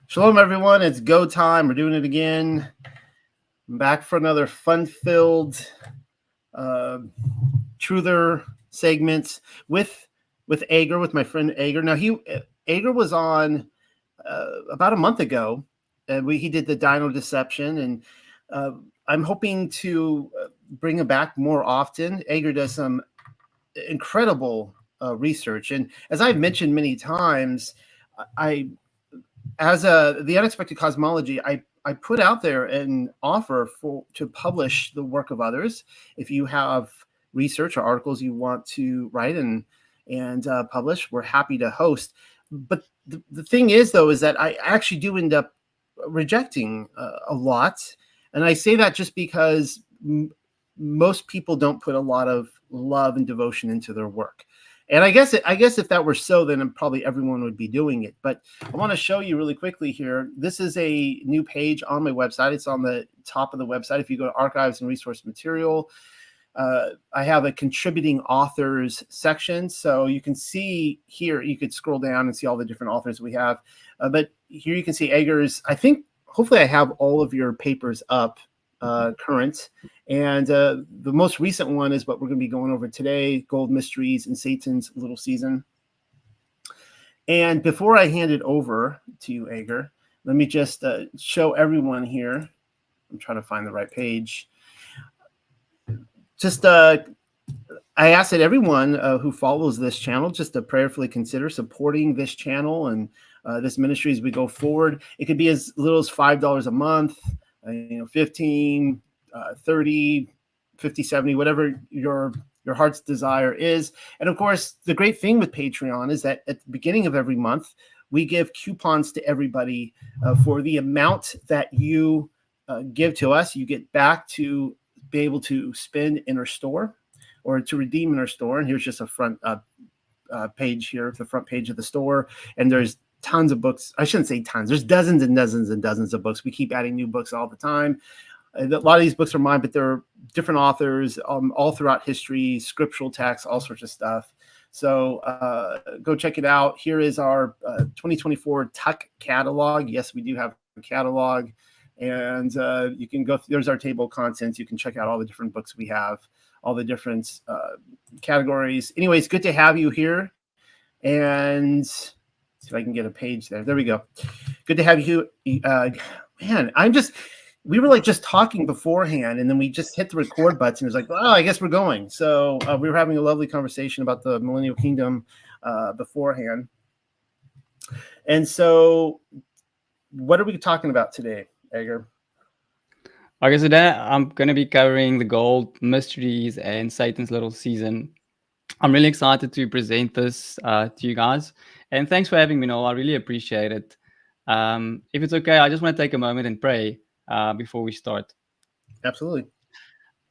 Shalom, everyone. It's go time. We're doing it again. I'm back for another fun-filled uh, truther segment with Edgar, with my friend Edgar. Now, Edgar was on about a month ago, and he did the Dino Deception, and uh, I'm hoping to bring him back more often. Edgar does some incredible research, and as I've mentioned many times, I as the unexpected cosmology, I put out there an offer to publish the work of others. If you have research or articles you want to write and publish, we're happy to host. But the thing is, though, is that I actually do end up rejecting a lot, and I say that just because most people don't put a lot of love and devotion into their work. And I guess if that were so, then probably everyone would be doing it. But I want to show you really quickly here. This is a new page on my website. It's on the top of the website. If you go to Archives and Resource Material, I have a contributing authors section. So you can see here, you could scroll down and see all the different authors we have. But here you can see Edgar's. I think hopefully I have all of your papers up current. And the most recent one is what we're going to be going over today, Gold Mysteries in Satan's Little Season. And before I hand it over to you, Edgar, let me just show everyone here. I'm trying to find the right page. Just I ask that everyone who follows this channel just to prayerfully consider supporting this channel and this ministry as we go forward. It could be as little as $5 a month, 15, 30, 50, 70, whatever your heart's desire is. And of course, the great thing with Patreon is that at the beginning of every month, we give coupons to everybody for the amount that you give to us. You get back to be able to spend in our store or to redeem in our store. And here's just a front page here, the front page of the store. And there's tons of books. I shouldn't say tons. There's dozens and dozens and dozens of books. We keep adding new books all the time. A lot of these books are mine, but they're different authors all throughout history, scriptural texts, all sorts of stuff. So go check it out. Here is our 2024 Tuck catalog. Yes, we do have a catalog. And you can go, there's our table of contents. You can check out all the different books we have, all the different categories. Anyways, good to have you here. And see if I can get a page there. There we go. Good to have you. Man, we were like just talking beforehand, and then we just hit the record button. It was like, oh, I guess we're going. So we were having a lovely conversation about the Millennial Kingdom beforehand. And so what are we talking about today, Edgar? Okay, so today I'm going to be covering the Gold Mysteries and Satan's Little Season. I'm really excited to present this to you guys. And thanks for having me, Noel. I really appreciate it. If it's okay, I just want to take a moment and pray before we start. Absolutely.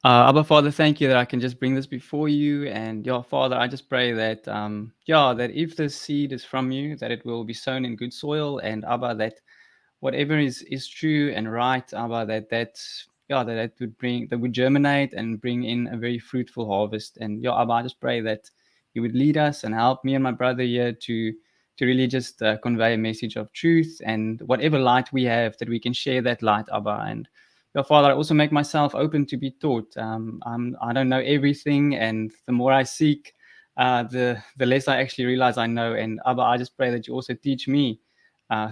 Abba, Father, thank you that I can just bring this before you. And Father, I just pray that, that if this seed is from you, that it will be sown in good soil. And Abba, that whatever is true and right, Abba, that would germinate and bring in a very fruitful harvest. And Abba, I just pray that you would lead us and help me and my brother here to really just convey a message of truth, and whatever light we have, that we can share that light, Abba. And Father, I also make myself open to be taught. I don't know everything, and the more I seek, the less I actually realize I know. And Abba, I just pray that you also teach me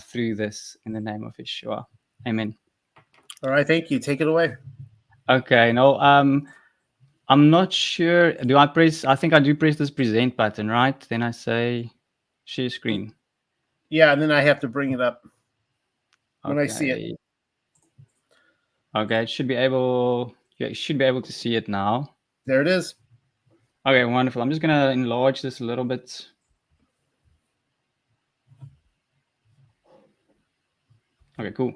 through this, in the name of Yeshua. Amen. All right, thank you. Take it away. Okay, no, I'm not sure. I think I do press this present button, right? Then I say share screen. Yeah, and then I have to bring it up when I see it. Okay, you should be able to see it now. There it is. Okay, wonderful. I'm just going to enlarge this a little bit. Okay, cool.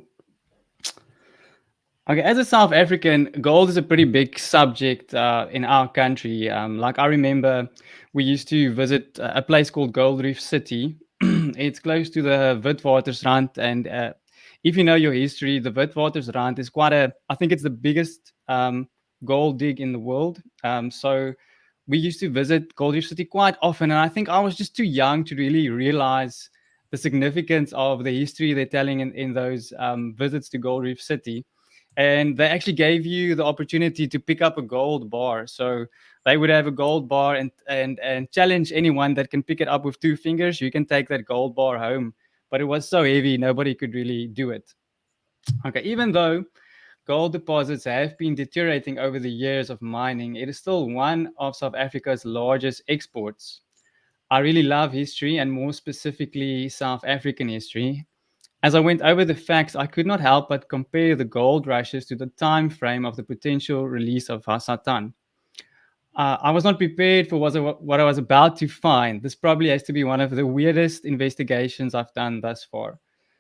Okay, as a South African, gold is a pretty big subject in our country. Like I remember we used to visit a place called Gold Reef City. It's close to the Witwatersrand, and if you know your history, the Witwatersrand is I think it's the biggest gold dig in the world. So we used to visit Gold Reef City quite often, and I think I was just too young to really realize the significance of the history they're telling in those visits to Gold Reef City. And they actually gave you the opportunity to pick up a gold bar. So they would have a gold bar and challenge anyone that can pick it up with two fingers. You can take that gold bar home. But it was so heavy, nobody could really do it. Okay, even though gold deposits have been deteriorating over the years of mining, it is still one of South Africa's largest exports. I really love history and more specifically South African history. As I went over the facts, I could not help but compare the gold rushes to the time frame of the potential release of Hasatan. I was not prepared for what I was about to find. This probably has to be one of the weirdest investigations I've done thus far.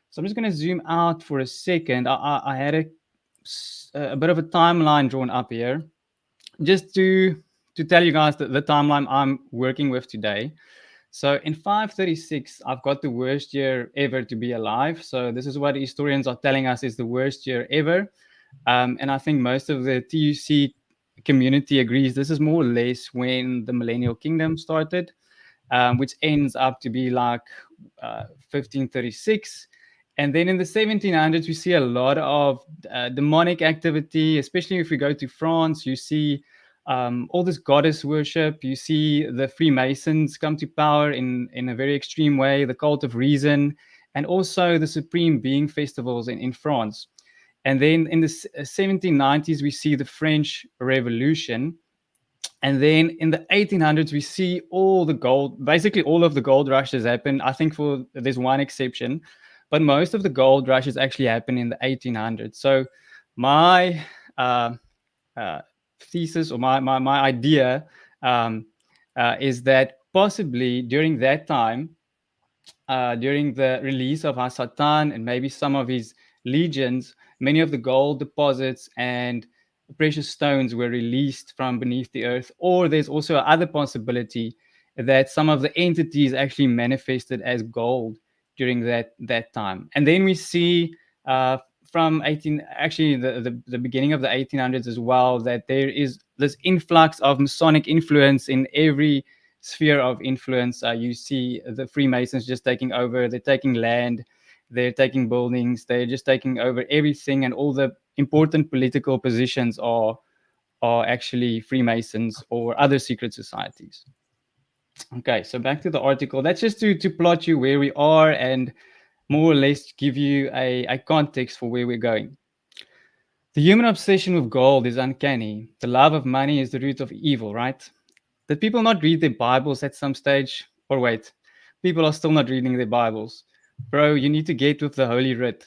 So I'm just going to zoom out for a second. I had a bit of a timeline drawn up here, just to tell you guys the timeline I'm working with today. So in 536, I've got the worst year ever to be alive. So this is what historians are telling us is the worst year ever. And I think most of the TUC community agrees this is more or less when the Millennial Kingdom started, which ends up to be like 1536. And then in the 1700s, we see a lot of demonic activity, especially if we go to France. You see all this goddess worship. You see the Freemasons come to power in a very extreme way, the cult of reason, and also the Supreme Being festivals in France. And then in the 1790s, we see the French Revolution. And then in the 1800s, we see all the gold, basically all of the gold rushes happen. I think there's one exception, but most of the gold rushes actually happen in the 1800s. So my uh, thesis or my idea is that possibly during that time, during the release of Hasatan and maybe some of his legions, many of the gold deposits and precious stones were released from beneath the earth. Or there's also another possibility that some of the entities actually manifested as gold during that time. And then we see from 18, actually the beginning of the 1800s as well, that there is this influx of Masonic influence in every sphere of influence. You see the Freemasons just taking over, they're taking land, they're taking buildings, they're just taking over everything, and all the important political positions are actually Freemasons or other secret societies. Okay, so back to the article. That's just to plot you where we are and more or less give you a context for where we're going. The human obsession with gold is uncanny. The love of money is the root of evil, right? Did people not read their Bibles at some stage? Or wait, people are still not reading their Bibles. Bro, you need to get with the Holy Writ.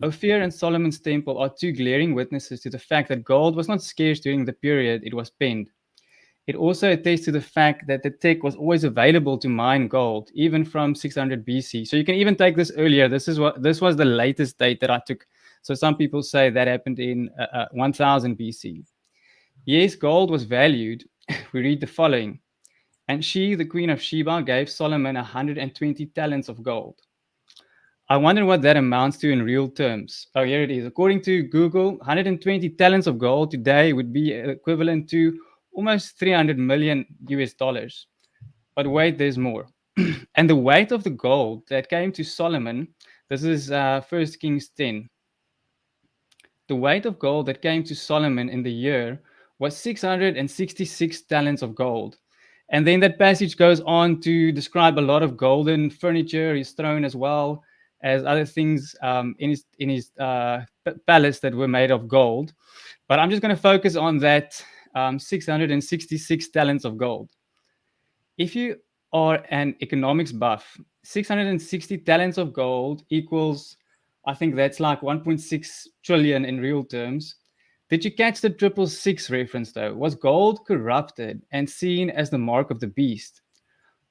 Ophir and Solomon's temple are two glaring witnesses to the fact that gold was not scarce during the period it was penned. It also attests to the fact that the tech was always available to mine gold, even from 600 BC. So you can even take this earlier. This was the latest date that I took. So some people say that happened in 1000 BC. Yes, gold was valued. We read the following. And she, the queen of Sheba, gave Solomon 120 talents of gold. I wonder what that amounts to in real terms. Oh, here it is. According to Google, 120 talents of gold today would be equivalent to almost 300 million US dollars. But wait, there's more. And the weight of the gold that came to Solomon, this is 1 Kings 10. The weight of gold that came to Solomon in the year was 666 talents of gold. And then that passage goes on to describe a lot of golden furniture, his throne, as well as other things in his palace that were made of gold. But I'm just going to focus on that 666 talents of gold. If you are an economics buff, 660 talents of gold equals, I think that's like 1.6 trillion in real terms. Did you catch the 666 reference though? Was gold corrupted and seen as the mark of the beast?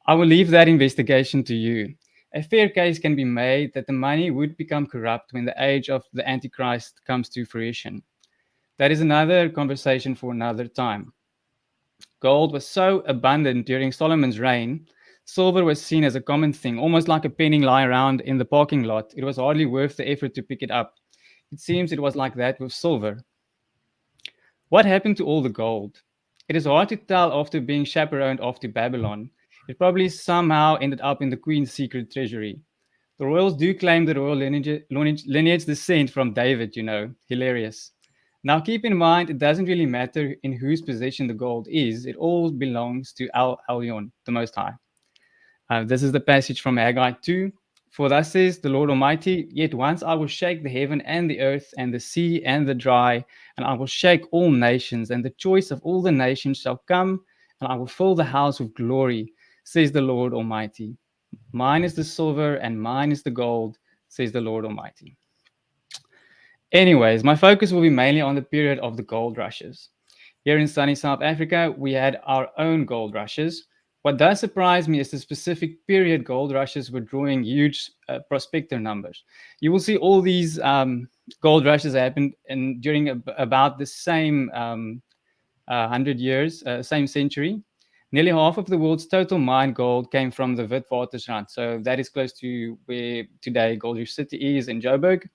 I will leave that investigation to you. A fair case can be made that the money would become corrupt when the age of the Antichrist comes to fruition. That is another conversation for another time. Gold was so abundant during Solomon's reign, silver was seen as a common thing, almost like a penny lying around in the parking lot. It was hardly worth the effort to pick it up. It seems it was like that with silver. What happened to all the gold? It is hard to tell after being chaperoned off to Babylon. It probably somehow ended up in the queen's secret treasury. The royals do claim the royal lineage descent from David, hilarious. Now, keep in mind, it doesn't really matter in whose possession the gold is, it all belongs to El Elyon, the Most High. This is the passage from Haggai 2. For thus says the Lord Almighty, yet once I will shake the heaven and the earth and the sea and the dry, and I will shake all nations, and the choice of all the nations shall come, and I will fill the house with glory, says the Lord Almighty. Mine is the silver and mine is the gold, says the Lord Almighty. Anyways, my focus will be mainly on the period of the gold rushes. Here in sunny South Africa, we had our own gold rushes. What does surprise me is the specific period gold rushes were drawing huge prospector numbers. You will see all these gold rushes happened during about the same 100 years, same century. Nearly half of the world's total mined gold came from the Witwatersrand. So that is close to where today Gold Reef City is in Joburg.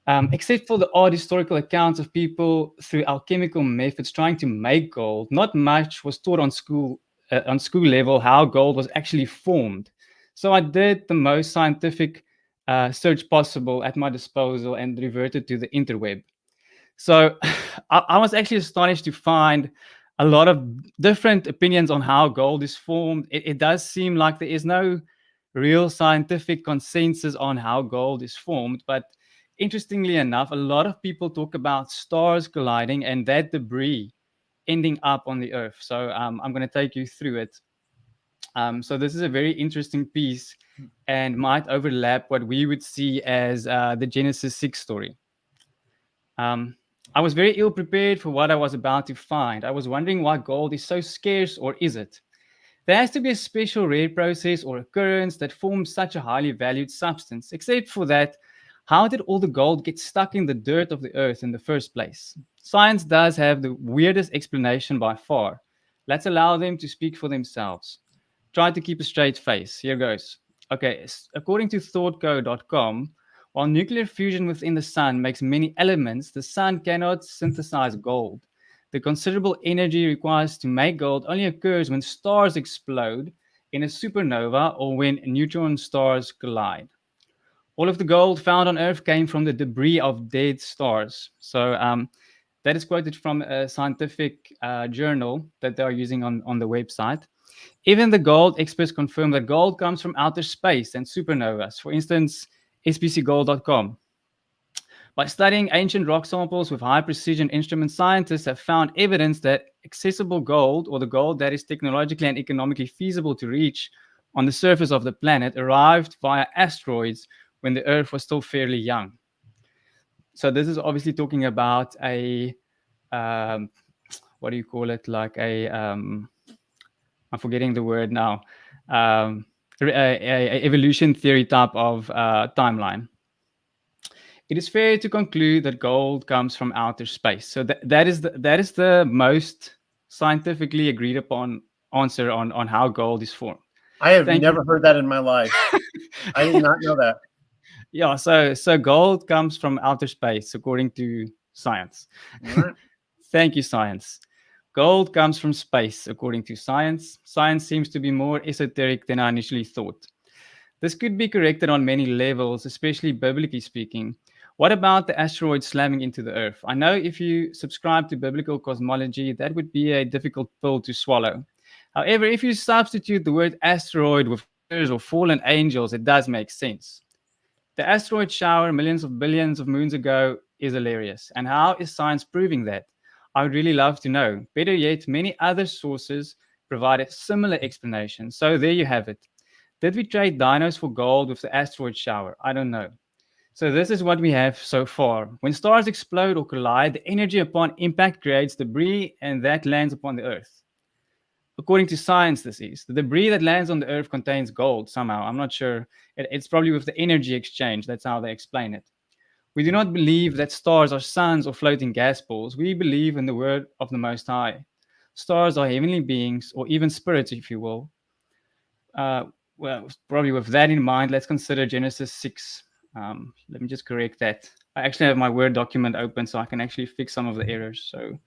Except for the odd historical accounts of people through alchemical methods trying to make gold, not much was taught on school level how gold was actually formed. So I did the most scientific search possible at my disposal and reverted to the interweb. So I was actually astonished to find a lot of different opinions on how gold is formed. It does seem like there is no real scientific consensus on how gold is formed, but interestingly enough, a lot of people talk about stars colliding and that debris ending up on the earth. So I'm going to take you through it. So this is a very interesting piece and might overlap what we would see as the Genesis 6 story. I was very ill prepared for what I was about to find. I was wondering why gold is so scarce, or is it? There has to be a special rare process or occurrence that forms such a highly valued substance. Except for that, how did all the gold get stuck in the dirt of the earth in the first place? Science does have the weirdest explanation by far. Let's allow them to speak for themselves. Try to keep a straight face. Here goes. Okay, according to thoughtco.com, while nuclear fusion within the sun makes many elements, the sun cannot synthesize gold. The considerable energy required to make gold only occurs when stars explode in a supernova or when neutron stars collide. All of the gold found on Earth came from the debris of dead stars. So that is quoted from a scientific journal that they are using on the website. Even the gold experts confirm that gold comes from outer space and supernovas. For instance, sbcgold.com. By studying ancient rock samples with high precision instruments, scientists have found evidence that accessible gold, or the gold that is technologically and economically feasible to reach on the surface of the planet, arrived via asteroids when the Earth was still fairly young. So this is obviously talking about a, what do you call it? Like a, I'm forgetting the word now, a evolution theory type of timeline. It is fair to conclude that gold comes from outer space. So that is the most scientifically agreed upon answer on how gold is formed. I have never heard that in my life. I did not know that. Yeah, so gold comes from outer space, according to science. Right. Thank you, science. Gold comes from space, according to science. Science seems to be more esoteric than I initially thought. This could be corrected on many levels, especially biblically speaking. What about the asteroid slamming into the Earth? I know if you subscribe to biblical cosmology, that would be a difficult pill to swallow. However, if you substitute the word asteroid with letters or fallen angels, it does make sense. The asteroid shower millions of billions of moons ago is hilarious. And how is science proving that? I would really love to know. Better yet, many other sources provide a similar explanation. So there you have it. Did we trade dinos for gold with the asteroid shower? I don't know. So this is what we have so far. When stars explode or collide, the energy upon impact creates debris and that lands upon the Earth. According to science, this is. The debris that lands on the Earth contains gold somehow. I'm not sure. It's probably with the energy exchange. That's how they explain it. We do not believe that stars are suns or floating gas balls. We believe in the word of the Most High. Stars are heavenly beings, or even spirits, if you will. Well, probably with that in mind, let's consider Genesis 6. Let me just correct that. I actually have my Word document open so I can actually fix some of the errors. So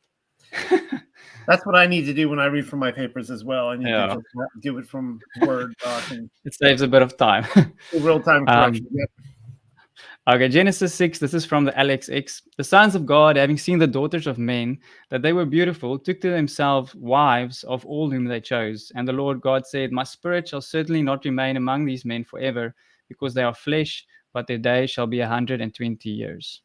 That's what I need to do when I read from my papers as well. I need to Yeah, just do it from Word doc and it saves a bit of time. real time um, correction. Yep. Okay, Genesis 6, this is from the LXX. The sons of God, having seen the daughters of men, that they were beautiful, took to themselves wives of all whom they chose. And the Lord God said, my spirit shall certainly not remain among these men forever, because they are flesh, but their days shall be 120 years.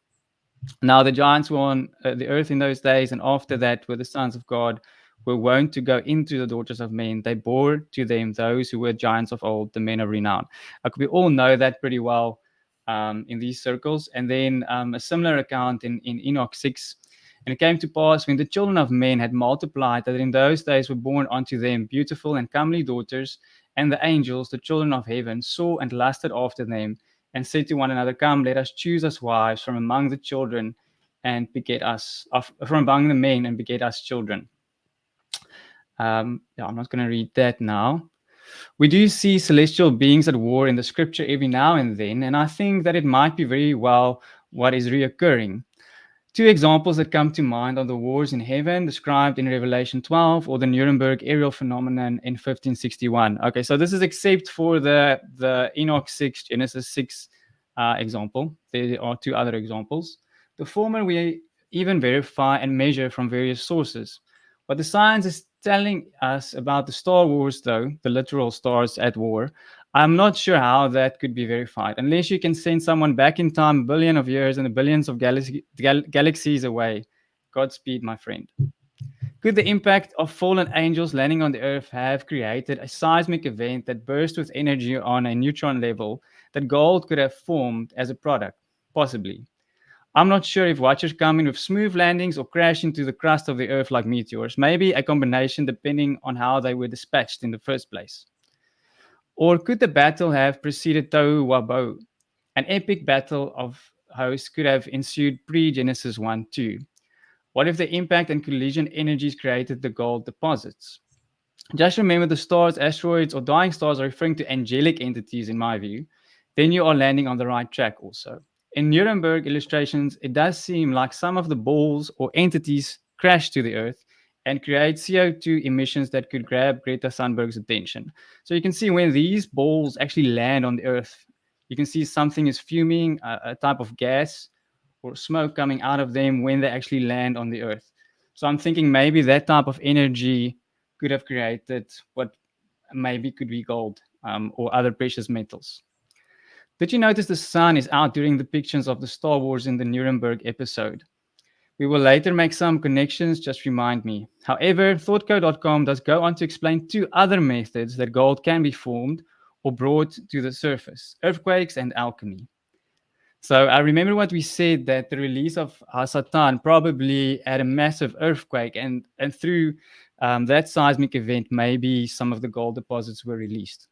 Now the giants were on the earth in those days, and after that were the sons of God, were wont to go into the daughters of men. They bore to them those who were giants of old, the men of renown. We all know that pretty well in these circles. And then a similar account in Enoch 6. And it came to pass when the children of men had multiplied that in those days were born unto them beautiful and comely daughters, and the angels, the children of heaven, saw and lusted after them, and said to one another, come, let us choose us wives from among the children and beget us, from among the men and beget us children. I'm not going to read that now. We do see celestial beings at war in the scripture every now and then, and I think that it might be very well what is reoccurring. Two examples that come to mind are the wars in heaven described in Revelation 12 or the Nuremberg aerial phenomenon in 1561. Okay, so this is except for the Enoch 6, Genesis 6 example. There are two other examples. The former we even verify and measure from various sources. What the science is telling us about the Star Wars, though, the literal stars at war, I'm not sure how that could be verified, unless you can send someone back in time a billion of years and the billions of galaxies away. Godspeed, my friend. Could the impact of fallen angels landing on the Earth have created a seismic event that burst with energy on a neutron level that gold could have formed as a product? Possibly. I'm not sure if watchers come in with smooth landings or crash into the crust of the Earth like meteors. Maybe a combination depending on how they were dispatched in the first place. Or could the battle have preceded Tohu Wabo? An epic battle of hosts could have ensued pre-Genesis 1-2. What if the impact and collision energies created the gold deposits? Just remember the stars, asteroids, or dying stars are referring to angelic entities, in my view. Then you are landing on the right track also. In Nuremberg illustrations, it does seem like some of the balls or entities crash to the Earth and create CO2 emissions that could grab Greta Thunberg's attention. So you can see when these balls actually land on the Earth, you can see something is fuming, a type of gas or smoke coming out of them when they actually land on the Earth. So I'm thinking maybe that type of energy could have created what maybe could be gold or other precious metals. Did you notice the sun is out during the depictions of the Star Wars in the Nuremberg episode? We will later make some connections, just remind me. However, thoughtco.com does go on to explain two other methods that gold can be formed or brought to the surface: earthquakes and alchemy. So I remember what we said, that the release of Hasatan probably had a massive earthquake, and through that seismic event, maybe some of the gold deposits were released.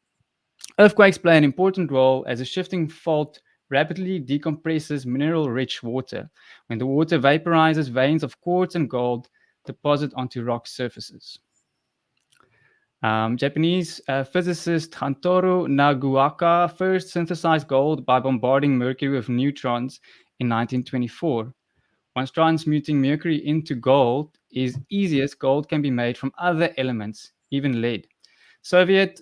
Earthquakes play an important role as a shifting fault rapidly decompresses mineral-rich water. When the water vaporizes, veins of quartz and gold deposit onto rock surfaces. Japanese physicist Hantoro Naguaka first synthesized gold by bombarding Mercury with neutrons in 1924. Once transmuting mercury into gold is easiest, gold can be made from other elements, even lead. Soviet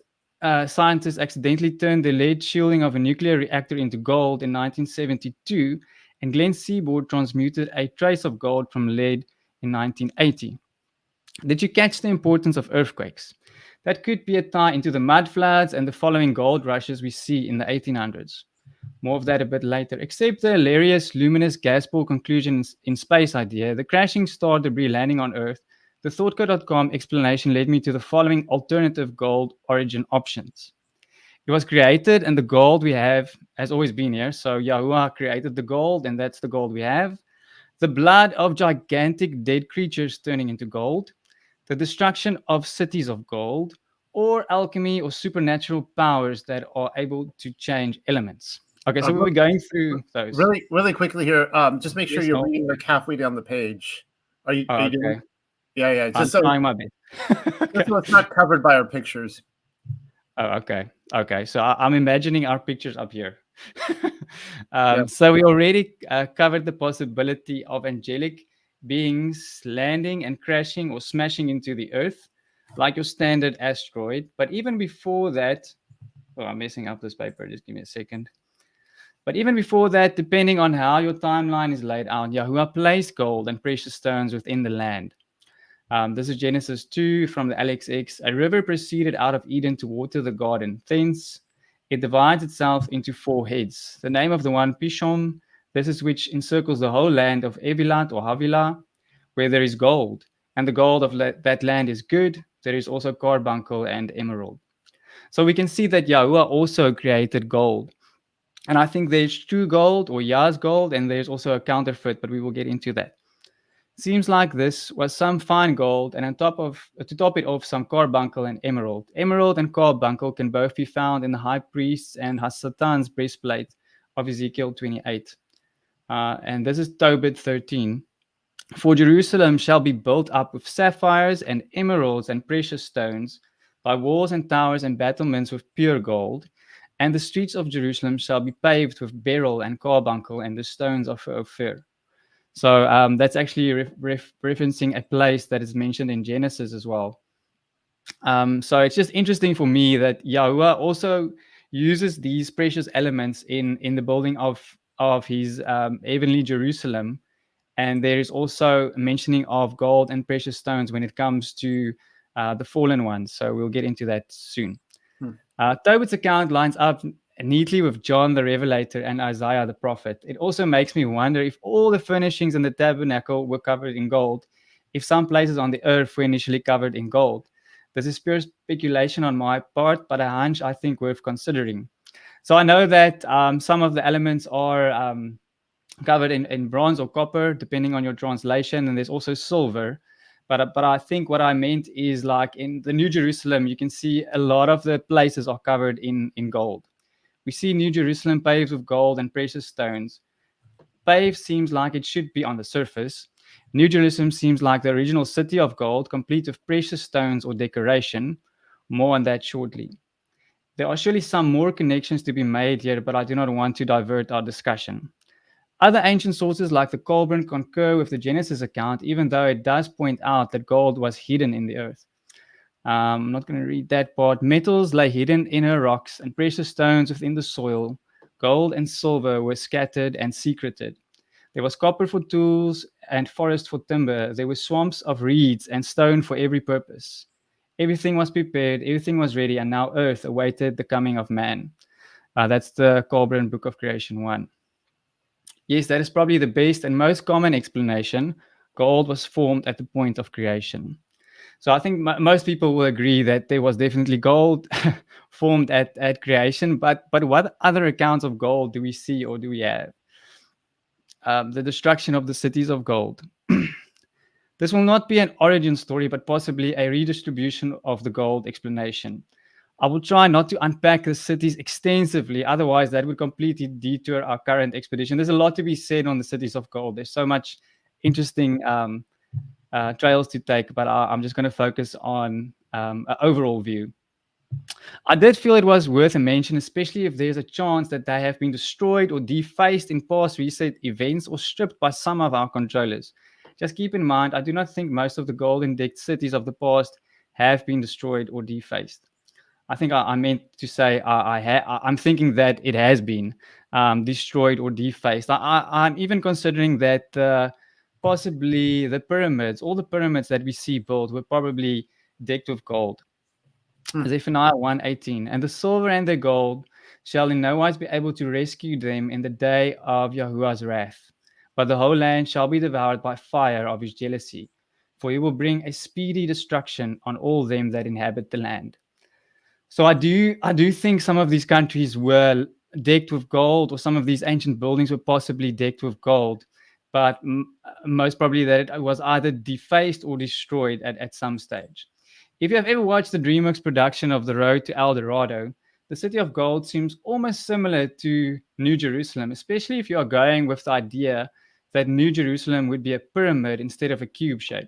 scientists accidentally turned the lead shielding of a nuclear reactor into gold in 1972, and Glenn Seaborg transmuted a trace of gold from lead in 1980. Did you catch the importance of earthquakes? That could be a tie into the mud floods and the following gold rushes we see in the 1800s. More of that a bit later. Except the hilarious luminous gas ball conclusions in space idea, the crashing star debris landing on Earth, the thoughtco.com explanation led me to the following alternative gold origin options. It was created, and the gold we have has always been here. So Yahuwah created the gold, and that's the gold we have. The blood of gigantic dead creatures turning into gold, the destruction of cities of gold, or alchemy or supernatural powers that are able to change elements. Okay, so we'll be going through those. Really quickly here. Just make sure Yes, you're no. reading like halfway down the page. Are you Oh, doing? okay. Yeah. I'm Just so trying my best. Okay. it's not covered by our pictures. Oh, okay. Okay. So I'm imagining our pictures up here. Yep. So we already covered the possibility of angelic beings landing and crashing or smashing into the earth, like your standard asteroid. But even before that, oh, I'm messing up this paper. Just give me a second. But even before that, depending on how your timeline is laid out, Yahuwah placed gold and precious stones within the land. This is Genesis 2 from the LXX. A river proceeded out of Eden to water the garden. Thence it divides itself into four heads. The name of the one, Pishon, this is which encircles the whole land of Evilat or Havilah, where there is gold. And the gold of that land is good. There is also carbuncle and emerald. So we can see that Yahuwah also created gold. And I think there's true gold or Yah's gold, and there's also a counterfeit, but we will get into that. Seems like this was some fine gold, and on top of to top it off, some carbuncle and emerald. Emerald and carbuncle can both be found in the high priest's and Hasatan's breastplate of Ezekiel 28. And this is Tobit 13. For Jerusalem shall be built up with sapphires and emeralds and precious stones, by walls and towers and battlements with pure gold. And the streets of Jerusalem shall be paved with beryl and carbuncle and the stones of Ophir. So that's actually referencing a place that is mentioned in Genesis as well. So it's just interesting for me that Yahuwah also uses these precious elements in the building of his heavenly Jerusalem. And there is also a mentioning of gold and precious stones when it comes to the fallen ones. So we'll get into that soon. Tobit's account lines up neatly with John the Revelator and Isaiah the prophet. It also makes me wonder if all the furnishings in the tabernacle were covered in gold, if some places on the earth were initially covered in gold. This is pure speculation on my part, but a hunch I think worth considering. So I know that some of the elements are covered in bronze or copper, depending on your translation, and there's also silver. But I think what I meant is like in the New Jerusalem, you can see a lot of the places are covered in gold. We see New Jerusalem paved with gold and precious stones. Paved seems like it should be on the surface. New Jerusalem seems like the original city of gold, complete with precious stones or decoration. More on that shortly. There are surely some more connections to be made here, but I do not want to divert our discussion. Other ancient sources like the Colburn concur with the Genesis account, even though it does point out that gold was hidden in the earth. I'm not going to read that part. Metals lay hidden in her rocks, and precious stones within the soil. Gold and silver were scattered and secreted. There was copper for tools and forest for timber. There were swamps of reeds and stone for every purpose. Everything was prepared, everything was ready, and now earth awaited the coming of man. That's the Colburn Book of Creation 1. Yes, that is probably the best and most common explanation. Gold was formed at the point of creation. So I think most people will agree that there was definitely gold formed at creation. But what other accounts of gold do we see or do we have? The destruction of the cities of gold. This will not be an origin story, but possibly a redistribution of the gold explanation. I will try not to unpack the cities extensively, otherwise that would completely detour our current expedition. There's a lot to be said on the cities of gold. There's so much interesting trails to take, but I'm just going to focus on an overall view. I did feel it was worth a mention, especially if there's a chance that they have been destroyed or defaced in past reset events or stripped by some of our controllers. Just keep in mind, I do not think most of the golden-decked cities of the past have been destroyed or defaced. I think I meant to say I'm thinking that it has been destroyed or defaced. I'm even considering that possibly the pyramids, all the pyramids that we see built were probably decked with gold. Zephaniah 1:18, and the silver and the gold shall in no wise be able to rescue them in the day of Yahuwah's wrath, but the whole land shall be devoured by fire of his jealousy, for he will bring a speedy destruction on all them that inhabit the land. So I do think some of these countries were decked with gold, or some of these ancient buildings were possibly decked with gold, but most probably that it was either defaced or destroyed at some stage. If you have ever watched the DreamWorks production of The Road to El Dorado, the City of Gold seems almost similar to New Jerusalem, especially if you are going with the idea that New Jerusalem would be a pyramid instead of a cube shape.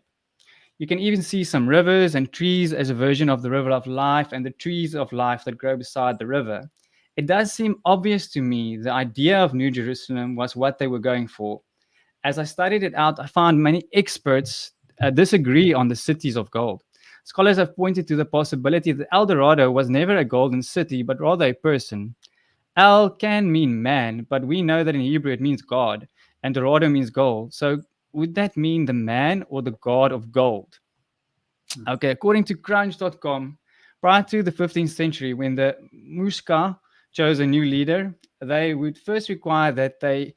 You can even see some rivers and trees as a version of the river of life and the trees of life that grow beside the river. It does seem obvious to me the idea of New Jerusalem was what they were going for. As I studied it out, I found many experts disagree on the cities of gold. Scholars have pointed to the possibility that El Dorado was never a golden city, but rather a person. El can mean man, but we know that in Hebrew it means God, and Dorado means gold. So would that mean the man or the god of gold? Okay, according to Crunch.com, prior to the 15th century, when the Muska chose a new leader, they would first require that they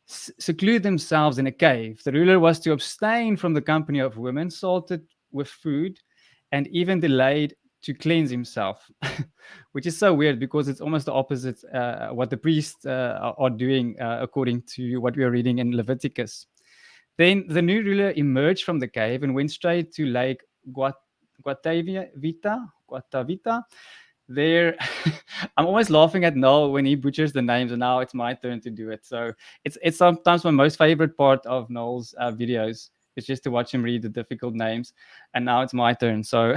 seclude themselves in a cave. The ruler was to abstain from the company of women, salted with food, and even delayed to cleanse himself, which is so weird because it's almost the opposite what the priests are doing according to what we are reading in Leviticus. Then the new ruler emerged from the cave and went straight to Lake Guatavita. There, I'm always laughing at Noel when he butchers the names, and now it's my turn to do it. So it's sometimes my most favorite part of Noel's videos. It's just to watch him read the difficult names, and now it's my turn. So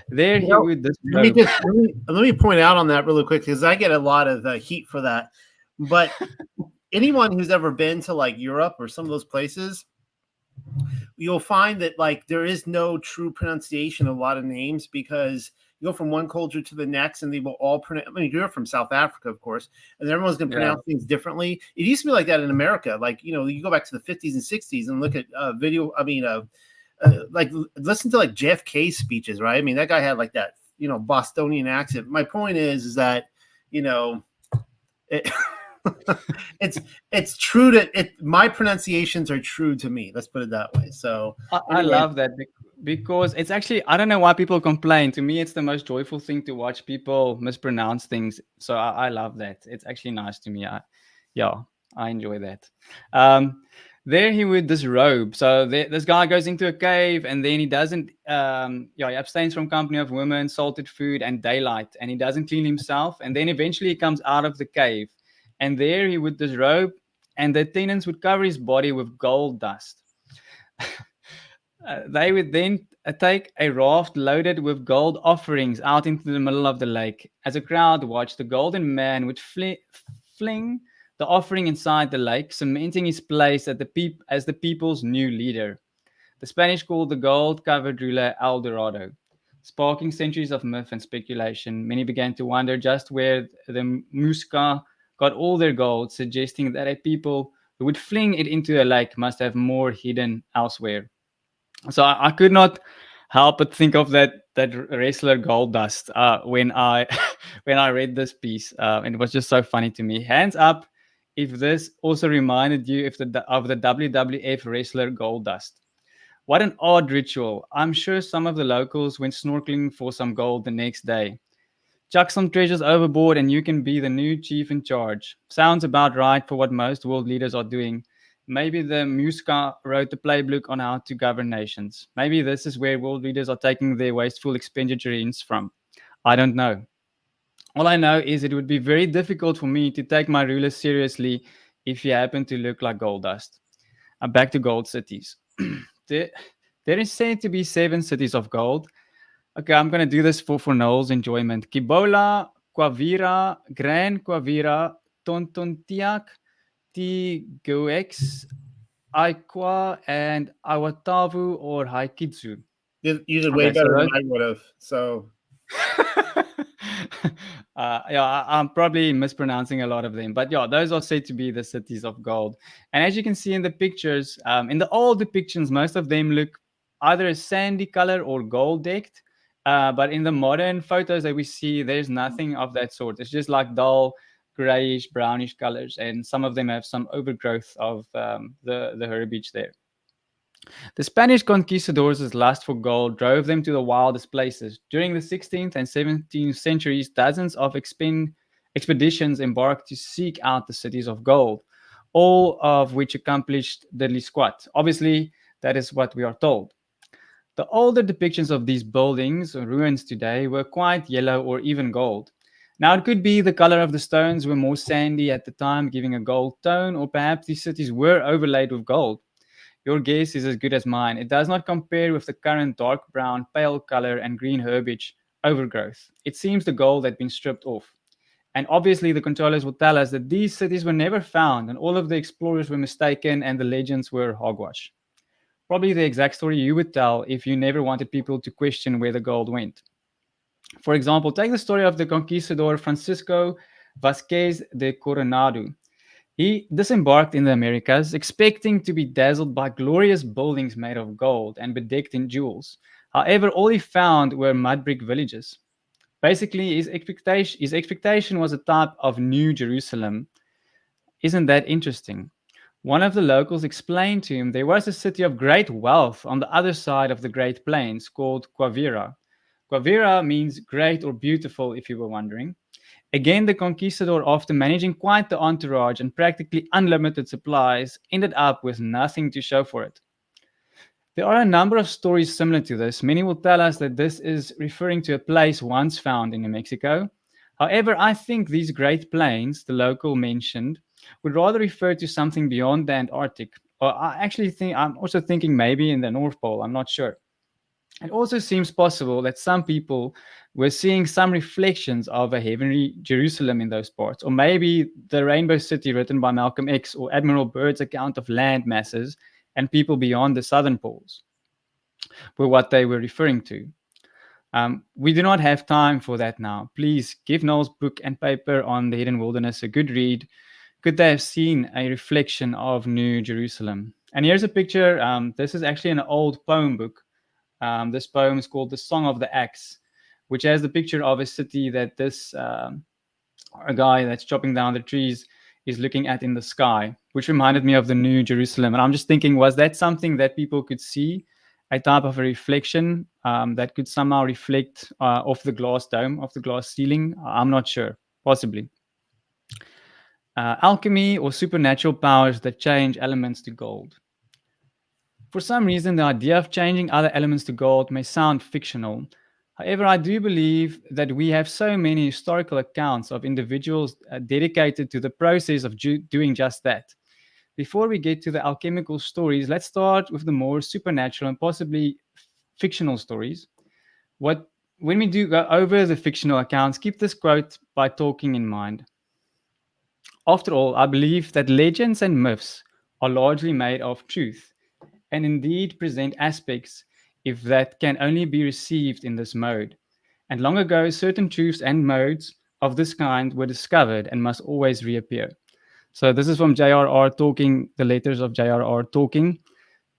there You he know, would let describe. me just let me point out on that really quick because I get a lot of heat for that. But anyone who's ever been to like Europe or some of those places, you'll find that like there is no true pronunciation of a lot of names because you go from one culture to the next and they will all pronounce. I mean, you're from South Africa, of course, and everyone's going to Yeah, pronounce things differently. It used to be like that in America. Like, you know, you go back to the 50s and 60s and look at video. I mean, like listen to like JFK speeches, right? I mean, that guy had like that, you know, Bostonian accent. My point is that, you know, it, it's true to it. My pronunciations are true to me. Let's put it that way. So I anyway, love that because it's actually, I don't know why people complain. To me, it's the most joyful thing to watch people mispronounce things. So I love that. It's actually nice to me. Yeah, I enjoy that. Um, there he would disrobe. So this guy goes into a cave and then he doesn't, yeah, he abstains from company of women, salted food, and daylight, and he doesn't clean himself. And then eventually he comes out of the cave, and there he would disrobe, and the attendants would cover his body with gold dust. They would then take a raft loaded with gold offerings out into the middle of the lake. As a crowd watched, the golden man would fling the offering inside the lake, cementing his place as the people's new leader. The Spanish called the gold covered ruler El Dorado. Sparking centuries of myth and speculation, many began to wonder just where the Muska got all their gold, suggesting that a people who would fling it into a lake must have more hidden elsewhere. So I could not help but think of that wrestler Goldust when I when I read this piece, and it was just so funny to me. Hands up if this also reminded you of the WWF wrestler Goldust. What an odd ritual! I'm sure some of the locals went snorkeling for some gold the next day. Chuck some treasures overboard and you can be the new chief in charge. Sounds about right for what most world leaders are doing. Maybe the Muska wrote the playbook on how to govern nations. Maybe this is where world leaders are taking their wasteful expenditure hints from. I don't know. All I know is it would be very difficult for me to take my ruler seriously if he happened to look like gold dust. Back to gold cities. there, there is said to be 7 cities of gold. Okay, I'm gonna do this for Noel's enjoyment. Kibola, Quavira, Gran Quavira, Tontontiak, Tiguex, Aikwa, and Awatavu or Haikitsu. you did way Okay, so better than those. I would have. So Yeah, I'm probably mispronouncing a lot of them, but yeah, those are said to be the cities of gold. And as you can see in the pictures, in the old depictions, most of them look either a sandy color or gold decked. But in the modern photos that we see, there's nothing of that sort. It's just like dull grayish, brownish colors, and some of them have some overgrowth of the herbage there. The Spanish conquistadors' lust for gold drove them to the wildest places. During the 16th and 17th centuries, dozens of expeditions embarked to seek out the cities of gold, all of which accomplished deadly squat. Obviously, that is what we are told. The older depictions of these buildings, ruins today, were quite yellow or even gold. Now, it could be the color of the stones were more sandy at the time, giving a gold tone, or perhaps these cities were overlaid with gold. Your guess is as good as mine. It does not compare with the current dark brown, pale color, and green herbage overgrowth. It seems the gold had been stripped off. And obviously, the controllers will tell us that these cities were never found and all of the explorers were mistaken and the legends were hogwash. Probably the exact story you would tell if you never wanted people to question where the gold went. For example, take the story of the conquistador Francisco Vasquez de Coronado. He disembarked in the Americas, expecting to be dazzled by glorious buildings made of gold and bedecked in jewels. However, all he found were mud brick villages. Basically, his expectation was a type of New Jerusalem. Isn't that interesting? One of the locals explained to him there was a city of great wealth on the other side of the Great Plains called Quavira. Quavira means great or beautiful, if you were wondering. Again, the conquistador, after managing quite the entourage and practically unlimited supplies, ended up with nothing to show for it. There are a number of stories similar to this. Many will tell us that this is referring to a place once found in New Mexico. However, I think these Great Plains, the local mentioned, would rather refer to something beyond the Antarctic. Or I'm also thinking maybe in the North Pole, I'm not sure. It also seems possible that some people were seeing some reflections of a heavenly Jerusalem in those parts, or maybe the Rainbow City written by Malcolm X or Admiral Byrd's account of land masses and people beyond the southern poles were what they were referring to. We do not have time for that now. Please give Noel's book and paper on the hidden wilderness a good read. Could they have seen a reflection of New Jerusalem? And here's a picture. This is actually an old poem book. This poem is called The Song of the Axe, which has the picture of a city that this a guy that's chopping down the trees is looking at in the sky, which reminded me of the New Jerusalem. And I'm just thinking, was that something that people could see, a type of a reflection that could somehow reflect off the glass dome, off the glass ceiling? I'm not sure, possibly. Alchemy or supernatural powers that change elements to gold. For some reason, the idea of changing other elements to gold may sound fictional. However, I do believe that we have so many historical accounts of individuals dedicated to the process of doing just that. Before we get to the alchemical stories, let's start with the more supernatural and possibly fictional stories. When we do go over the fictional accounts, keep this quote by Tolkien in mind. After all, I believe that legends and myths are largely made of truth, and indeed present aspects if that can only be received in this mode. And long ago, certain truths and modes of this kind were discovered and must always reappear. So this is from J.R.R. Tolkien, the letters of J.R.R. Tolkien.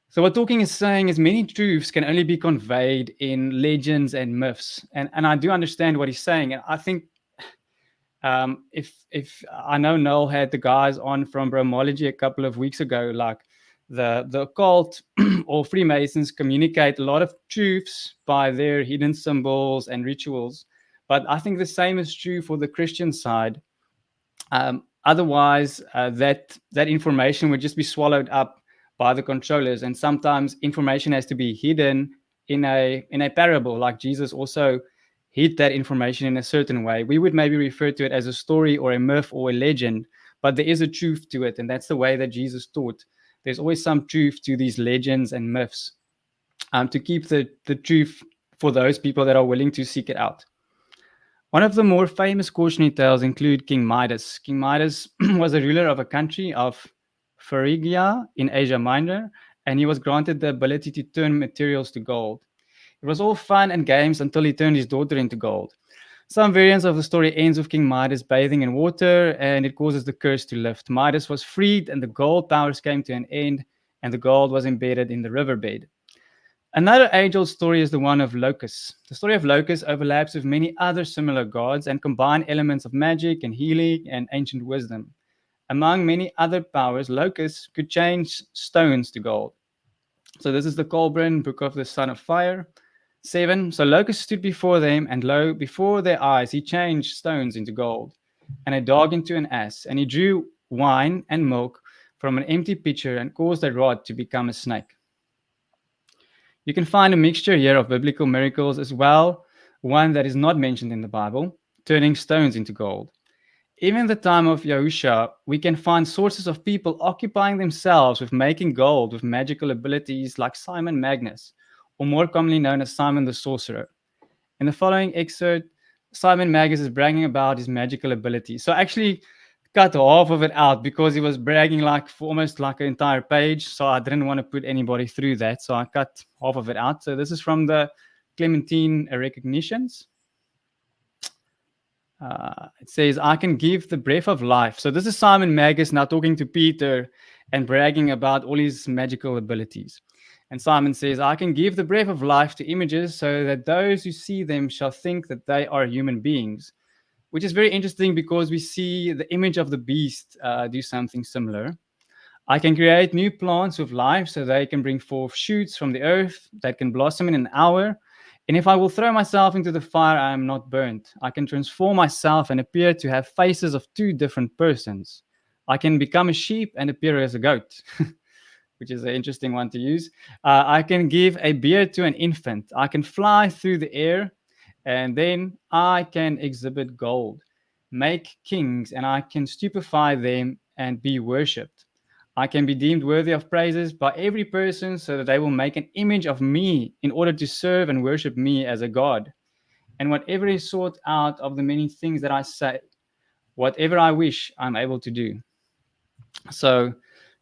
So what Tolkien is saying is many truths can only be conveyed in legends and myths. And I do understand what he's saying. And I think if I know Noel had the guys on from Bromology a couple of weeks ago, like the occult or Freemasons communicate a lot of truths by their hidden symbols and rituals. But I think the same is true for the Christian side. Otherwise, that information would just be swallowed up by the controllers, and sometimes information has to be hidden in a parable, like Jesus also hid that information in a certain way. We would maybe refer to it as a story or a myth or a legend, but there is a truth to it, and that's the way that Jesus taught. There's always some truth to these legends and myths, to keep the truth for those people that are willing to seek it out. One of the more famous cautionary tales include King Midas. King Midas was a ruler of a country of Phrygia in Asia Minor, and he was granted the ability to turn materials to gold. It was all fun and games until he turned his daughter into gold. Some variants of the story ends with King Midas bathing in water, and it causes the curse to lift. Midas was freed, and the gold powers came to an end, and the gold was embedded in the riverbed. Another age-old story is the one of Locus. The story of Locus overlaps with many other similar gods and combine elements of magic and healing and ancient wisdom. Among many other powers, Locus could change stones to gold. So this is the Colburn, Book of the Son of Fire. 7. So Locus stood before them, and lo, before their eyes he changed stones into gold, and a dog into an ass, and he drew wine and milk from an empty pitcher and caused a rod to become a snake. You can find a mixture here of biblical miracles as well, one that is not mentioned in the Bible, turning stones into gold. Even in the time of Yahusha, we can find sources of people occupying themselves with making gold with magical abilities like Simon Magus, or more commonly known as Simon the Sorcerer. In the following excerpt, Simon Magus is bragging about his magical ability. So actually cut half of it out because he was bragging like for almost like an entire page. So I didn't want to put anybody through that. So I cut half of it out. So this is from the Clementine recognitions. It says, I can give the breath of life. So this is Simon Magus now talking to Peter and bragging about all his magical abilities. And Simon says, I can give the breath of life to images so that those who see them shall think that they are human beings, which is very interesting because we see the image of the beast do something similar. I can create new plants with life so they can bring forth shoots from the earth that can blossom in an hour. And if I will throw myself into the fire, I am not burnt. I can transform myself and appear to have faces of two different persons. I can become a sheep and appear as a goat, which is an interesting one to use. I can give a beard to an infant. I can fly through the air, and then I can exhibit gold, make kings, and I can stupefy them and be worshipped. I can be deemed worthy of praises by every person so that they will make an image of me in order to serve and worship me as a God. And whatever is sought out of the many things that I say, whatever I wish, I'm able to do. So,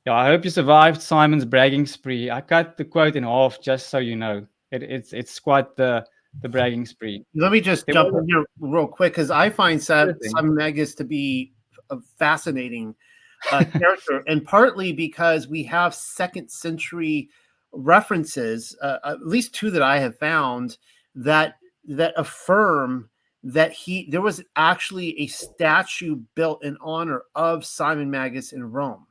yeah, I hope you survived Simon's bragging spree. I cut the quote in half just so you know. It's quite the bragging spree. Let me just There jump was in here real quick because I find Sure thing. Simon Magus to be a fascinating character, and partly because we have second century references, at least two that I have found that affirm that there was actually a statue built in honor of Simon Magus in Rome,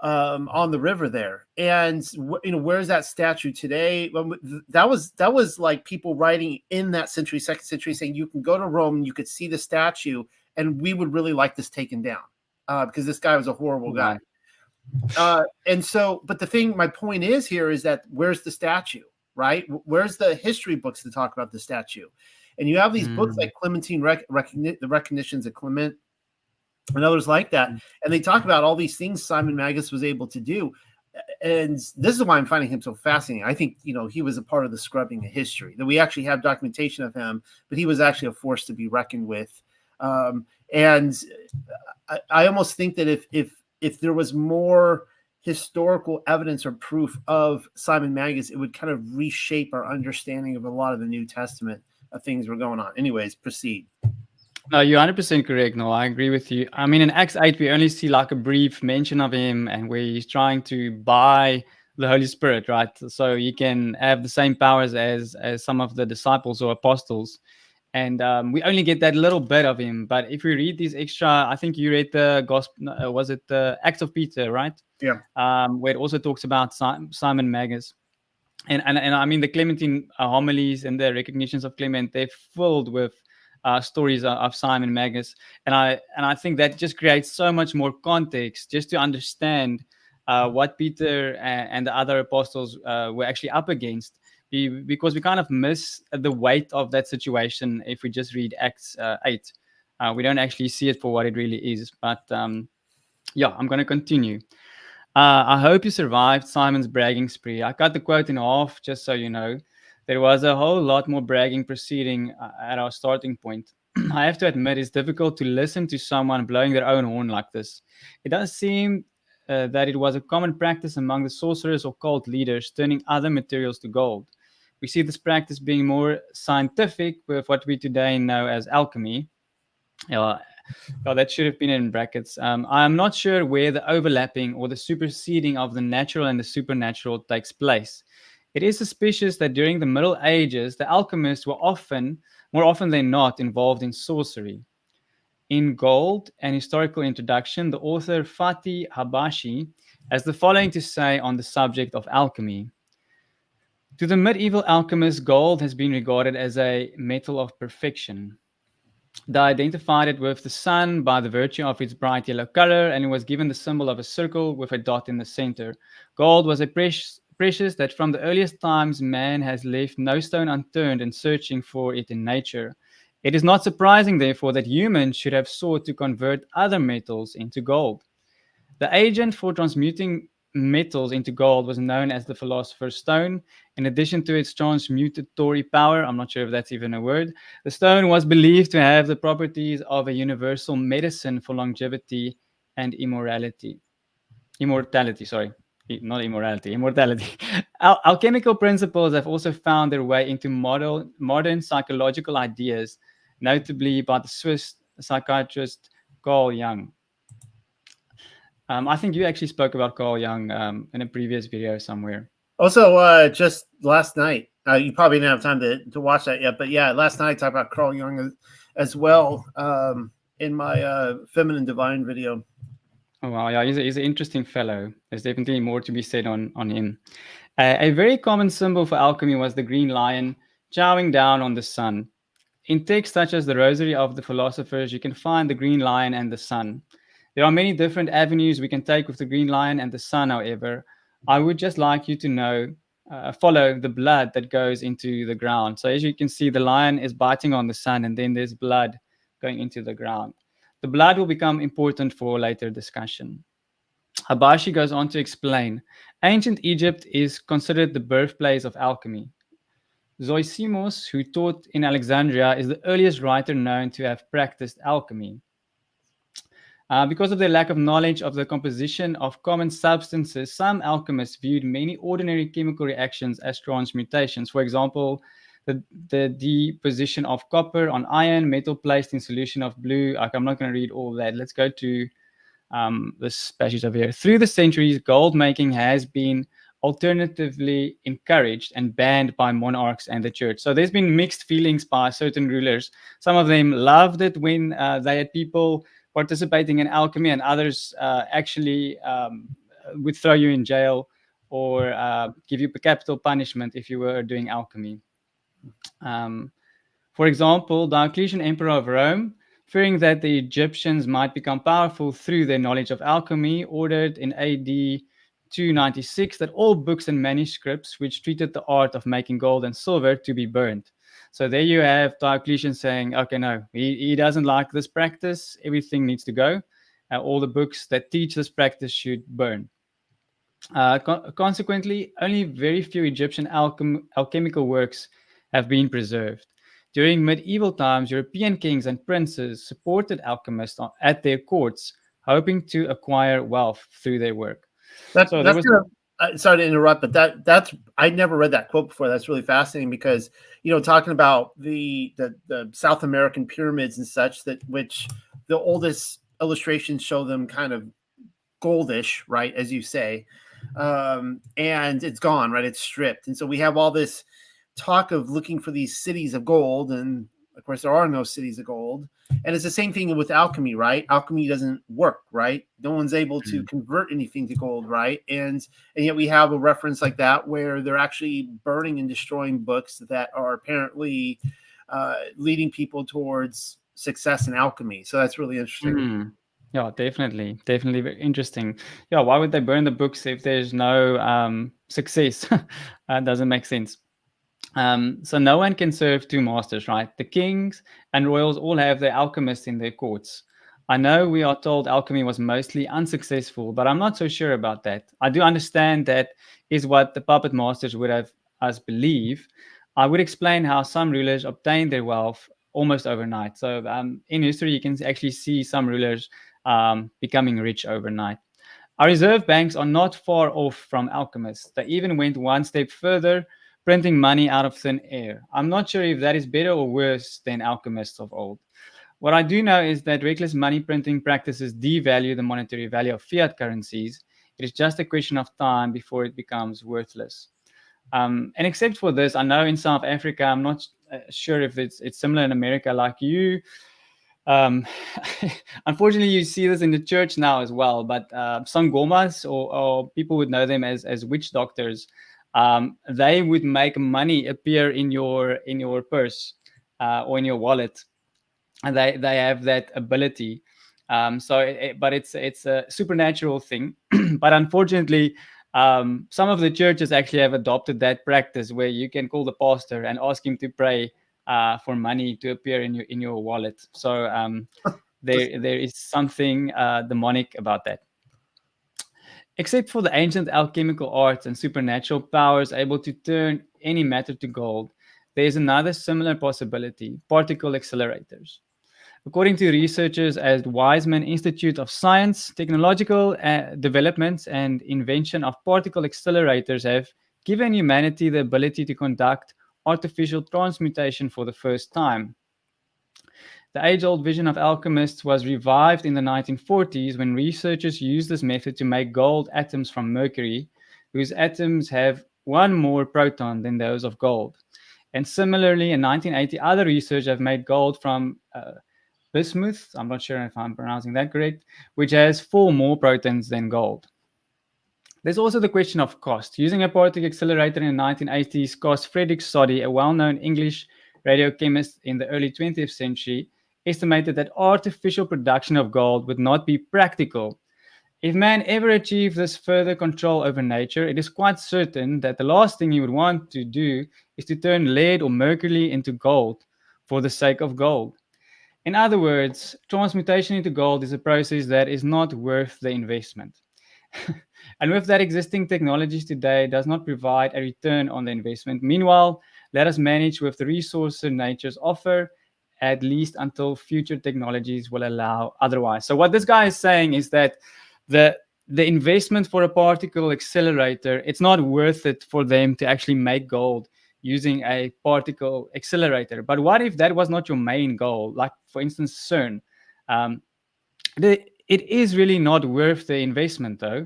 on the river there. And where's that statue today? That was like people writing in that century, second century, saying you can go to Rome and you could see the statue, and we would really like this taken down, because this guy was a horrible guy. And so, but my point is here is that where's the statue, right? Where's the history books to talk about the statue? And you have these books like Clementine, the Recognitions of Clement, and others like that, and they talk about all these things Simon Magus was able to do. And this is why I'm finding him so fascinating. I think he was a part of the scrubbing of history, that we actually have documentation of him, but he was actually a force to be reckoned with. And I almost think that if there was more historical evidence or proof of Simon Magus, it would kind of reshape our understanding of a lot of the New Testament of things were going on. Anyways, proceed. No, you're 100% correct. No, I agree with you. I mean, in Acts 8, we only see like a brief mention of him and where he's trying to buy the Holy Spirit, right? So he can have the same powers as some of the disciples or apostles. And we only get that little bit of him. But if we read these extra, I think you read the gospel, was it the Acts of Peter, right? Yeah. Where it also talks about Simon Magus. And I mean, the Clementine homilies and the recognitions of Clement, they're filled with stories of Simon Magus. And I think that just creates so much more context just to understand what Peter and the other apostles were actually up against. Because we kind of miss the weight of that situation if we just read Acts 8. We don't actually see it for what it really is. But yeah, I'm going to continue. I hope you survived Simon's bragging spree. I cut the quote in half just so you know. There was a whole lot more bragging proceeding at our starting point. I have to admit, it's difficult to listen to someone blowing their own horn like this. It does seem that it was a common practice among the sorcerers or cult leaders, turning other materials to gold. We see this practice being more scientific with what we today know as alchemy. That should have been in brackets. I'm not sure where the overlapping or the superseding of the natural and the supernatural takes place. It is suspicious that during the Middle Ages, the alchemists were more often than not, involved in sorcery. In Gold, an historical introduction, the author Fatih Habashi has the following to say on the subject of alchemy. To the medieval alchemists, gold has been regarded as a metal of perfection. They identified it with the sun by the virtue of its bright yellow color, and it was given the symbol of a circle with a dot in the center. Gold was a precious that from the earliest times man has left no stone unturned in searching for it in nature. It is not surprising, therefore, that humans should have sought to convert other metals into gold. The agent for transmuting metals into gold was known as the Philosopher's Stone. In addition to its transmutatory power, I'm not sure if that's even a word, the stone was believed to have the properties of a universal medicine for longevity and immortality. Immortality, sorry. Not immorality, immortality. Alchemical principles have also found their way into modern psychological ideas, notably by the Swiss psychiatrist Carl Jung. I think you actually spoke about Carl Jung in a previous video somewhere. Also, just last night, you probably didn't have time to watch that yet, but yeah, last night I talked about Carl Jung as well in my Feminine Divine video. Oh, wow, yeah, he's an interesting fellow. There's definitely more to be said on him. A very common symbol for alchemy was the green lion chowing down on the sun. In texts such as the Rosary of the Philosophers, you can find the green lion and the sun. There are many different avenues we can take with the green lion and the sun, however. I would just like you to know, follow the blood that goes into the ground. So as you can see, the lion is biting on the sun, and then there's blood going into the ground. The blood will become important for later discussion. Habashi goes on to explain, ancient Egypt is considered the birthplace of alchemy. Zoisimos, who taught in Alexandria, is the earliest writer known to have practiced alchemy. Because of their lack of knowledge of the composition of common substances, some alchemists viewed many ordinary chemical reactions as transmutations. For example, the deposition of copper on iron, metal placed in solution of blue. I'm not going to read all that. Let's go to this passage over here. Through the centuries, gold making has been alternatively encouraged and banned by monarchs and the church. So there's been mixed feelings by certain rulers. Some of them loved it when they had people participating in alchemy, and others actually would throw you in jail or give you capital punishment if you were doing alchemy. For example, Diocletian, Emperor of Rome, fearing that the Egyptians might become powerful through their knowledge of alchemy, ordered in AD 296 that all books and manuscripts which treated the art of making gold and silver to be burned. So there you have Diocletian saying, okay, no, he doesn't like this practice. Everything needs to go. All the books that teach this practice should burn. Consequently, only very few Egyptian alchemical works have been preserved. During medieval times, European kings and princes supported alchemists at their courts, hoping to acquire wealth through their work. That's sorry to interrupt, but that's I never read that quote before. That's really fascinating because talking about the South American pyramids and such, that which the oldest illustrations show them kind of goldish, right, as you say, and it's gone, right? It's stripped, and so we have all this talk of looking for these cities of gold, and of course there are no cities of gold. And it's the same thing with alchemy, right? Alchemy doesn't work, right? No one's able to convert anything to gold, right? And yet we have a reference like that where they're actually burning and destroying books that are apparently leading people towards success in alchemy. So that's really interesting. Yeah, definitely very interesting. Yeah, why would they burn the books if there's no success? That doesn't make sense. So no one can serve two masters, right? The kings and royals all have their alchemists in their courts. I know we are told alchemy was mostly unsuccessful, but I'm not so sure about that. I do understand that is what the puppet masters would have us believe. I would explain how some rulers obtained their wealth almost overnight. So in history, you can actually see some rulers becoming rich overnight. Our reserve banks are not far off from alchemists. They even went one step further, printing money out of thin air. I'm not sure if that is better or worse than alchemists of old. What I do know is that reckless money printing practices devalue the monetary value of fiat currencies. It is just a question of time before it becomes worthless. And except for this, I know in South Africa, I'm not sure if it's similar in America like you. Unfortunately, you see this in the church now as well. But sangomas, or people would know them as witch doctors, they would make money appear in your purse or in your wallet, and they have that ability. But it's a supernatural thing. But unfortunately, some of the churches actually have adopted that practice where you can call the pastor and ask him to pray for money to appear in your wallet. So there is something demonic about that. Except for the ancient alchemical arts and supernatural powers able to turn any matter to gold, there is another similar possibility: particle accelerators. According to researchers at Weizmann Institute of Science, technological developments and invention of particle accelerators have given humanity the ability to conduct artificial transmutation for the first time. The age old vision of alchemists was revived in the 1940s when researchers used this method to make gold atoms from mercury, whose atoms have one more proton than those of gold. And similarly, in 1980, other researchers have made gold from bismuth, I'm not sure if I'm pronouncing that correct, which has four more protons than gold. There's also the question of cost. Using a particle accelerator in the 1980s cost Frederick Soddy, a well known English radiochemist in the early 20th century, estimated that artificial production of gold would not be practical. If man ever achieved this further control over nature, it is quite certain that the last thing he would want to do is to turn lead or mercury into gold for the sake of gold. In other words, transmutation into gold is a process that is not worth the investment. And with that, existing technologies today does not provide a return on the investment. Meanwhile, let us manage with the resources nature's offer, at least until future technologies will allow otherwise. So what this guy is saying is that the the investment for a particle accelerator, it's not worth it for them to actually make gold using a particle accelerator. But what if that was not your main goal? Like, for instance, CERN. Um, it is really not worth the investment, though.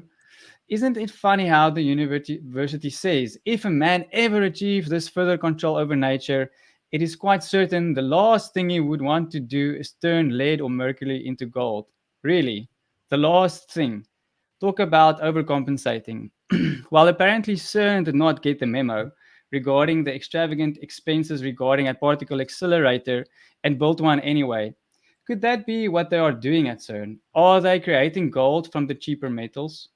Isn't it funny how the university says, if a man ever achieves this further control over nature, it is quite certain the last thing he would want to do is turn lead or mercury into gold. Really, the last thing. Talk about overcompensating. While apparently CERN did not get the memo regarding the extravagant expenses regarding a particle accelerator and built one anyway, could that be what they are doing at CERN? Are they creating gold from the cheaper metals?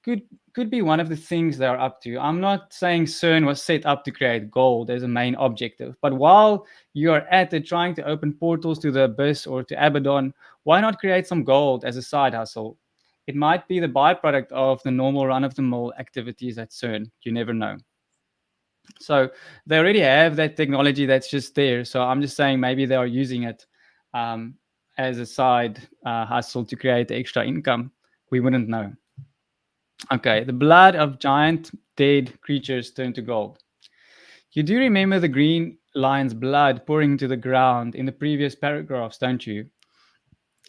could could be one of the things they are up to. I'm not saying CERN was set up to create gold as a main objective, but while you are at it trying to open portals to the abyss or to Abaddon, why not create some gold as a side hustle? It might be the byproduct of the normal run-of-the-mill activities at CERN. You never know. So they already have that technology that's just there. So I'm just saying maybe they are using it um, as a side hustle to create extra income. We wouldn't know. Okay, the blood of giant dead creatures turned to gold. You do remember the green lion's blood pouring into the ground in the previous paragraphs, don't you?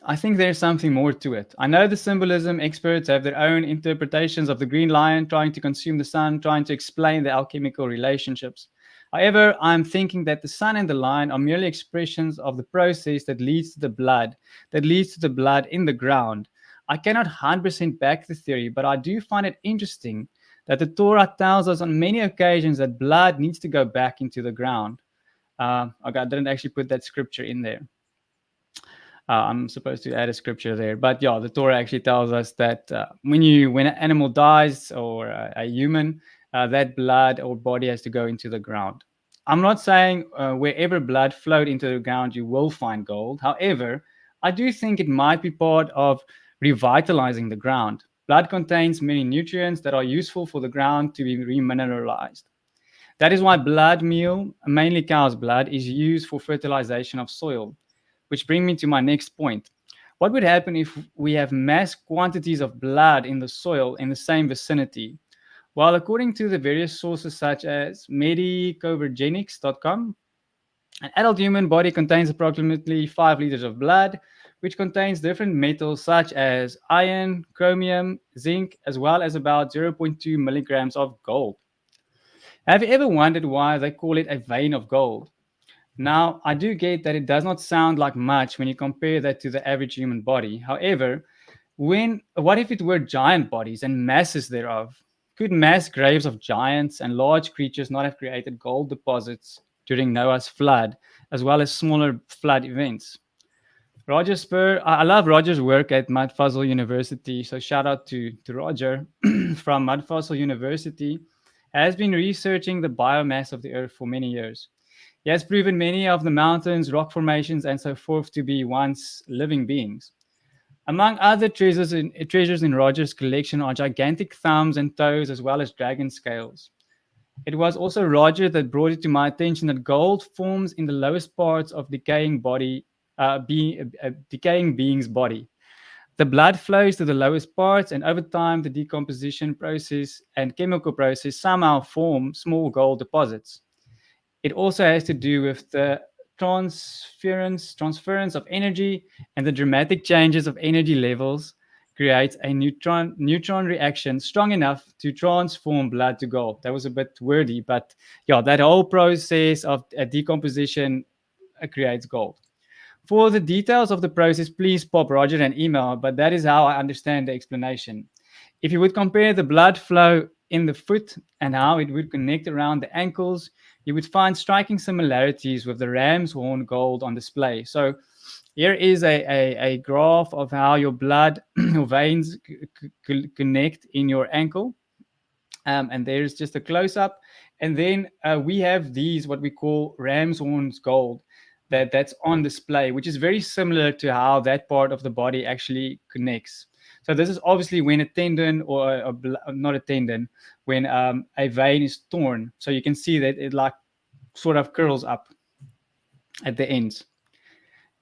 I think there's something more to it. I know the symbolism experts have their own interpretations of the green lion trying to consume the sun, trying to explain the alchemical relationships. However, I'm thinking that the sun and the lion are merely expressions of the process that leads to the blood, in the ground. I cannot 100% back the theory, but I do find it interesting that the Torah tells us on many occasions that blood needs to go back into the ground. Okay, I didn't actually put that scripture in there. I'm supposed to add a scripture there, but yeah, the Torah actually tells us that when an animal dies or a human, that blood or body has to go into the ground. I'm not saying wherever blood flowed into the ground you will find gold. However, I do think it might be part of revitalizing the ground. Blood contains many nutrients that are useful for the ground to be remineralized. That is why blood meal, mainly cow's blood, is used for fertilization of soil. Which brings me to my next point. What would happen if we have mass quantities of blood in the soil in the same vicinity? Well, according to the various sources such as medicovergenics.com, an adult human body contains approximately 5 liters of blood, which contains different metals such as iron, chromium, zinc, as well as about 0.2 milligrams of gold. Have you ever wondered why they call it a vein of gold? Now, I do get that it does not sound like much when you compare that to the average human body. However, what if it were giant bodies and masses thereof? Could mass graves of giants and large creatures not have created gold deposits during Noah's flood, as well as smaller flood events? Roger Spur, I love Roger's work at Mudfuzzle University. So shout out to Roger from Mudfuzzle University, has been researching the biomass of the Earth for many years. He has proven many of the mountains, rock formations, and so forth to be once living beings. Among other treasures in Roger's collection are gigantic thumbs and toes, as well as dragon scales. It was also Roger that brought it to my attention that gold forms in the lowest parts of decaying being's body. The blood flows to the lowest parts, and over time, the decomposition process and chemical process somehow form small gold deposits. It also has to do with the transference of energy, and the dramatic changes of energy levels creates a neutron reaction strong enough to transform blood to gold. That was a bit wordy, but yeah, that whole process of decomposition creates gold. For the details of the process, please pop Roger an email, but that is how I understand the explanation. If you would compare the blood flow in the foot and how it would connect around the ankles, you would find striking similarities with the ram's horn gold on display. So here is a graph of how your blood, your veins connect in your ankle. And there's just a close up. And then we have these, what we call ram's horns gold, that's on display, which is very similar to how that part of the body actually connects. So this is obviously when a tendon or not a tendon, when a vein is torn. So you can see that it like sort of curls up at the ends.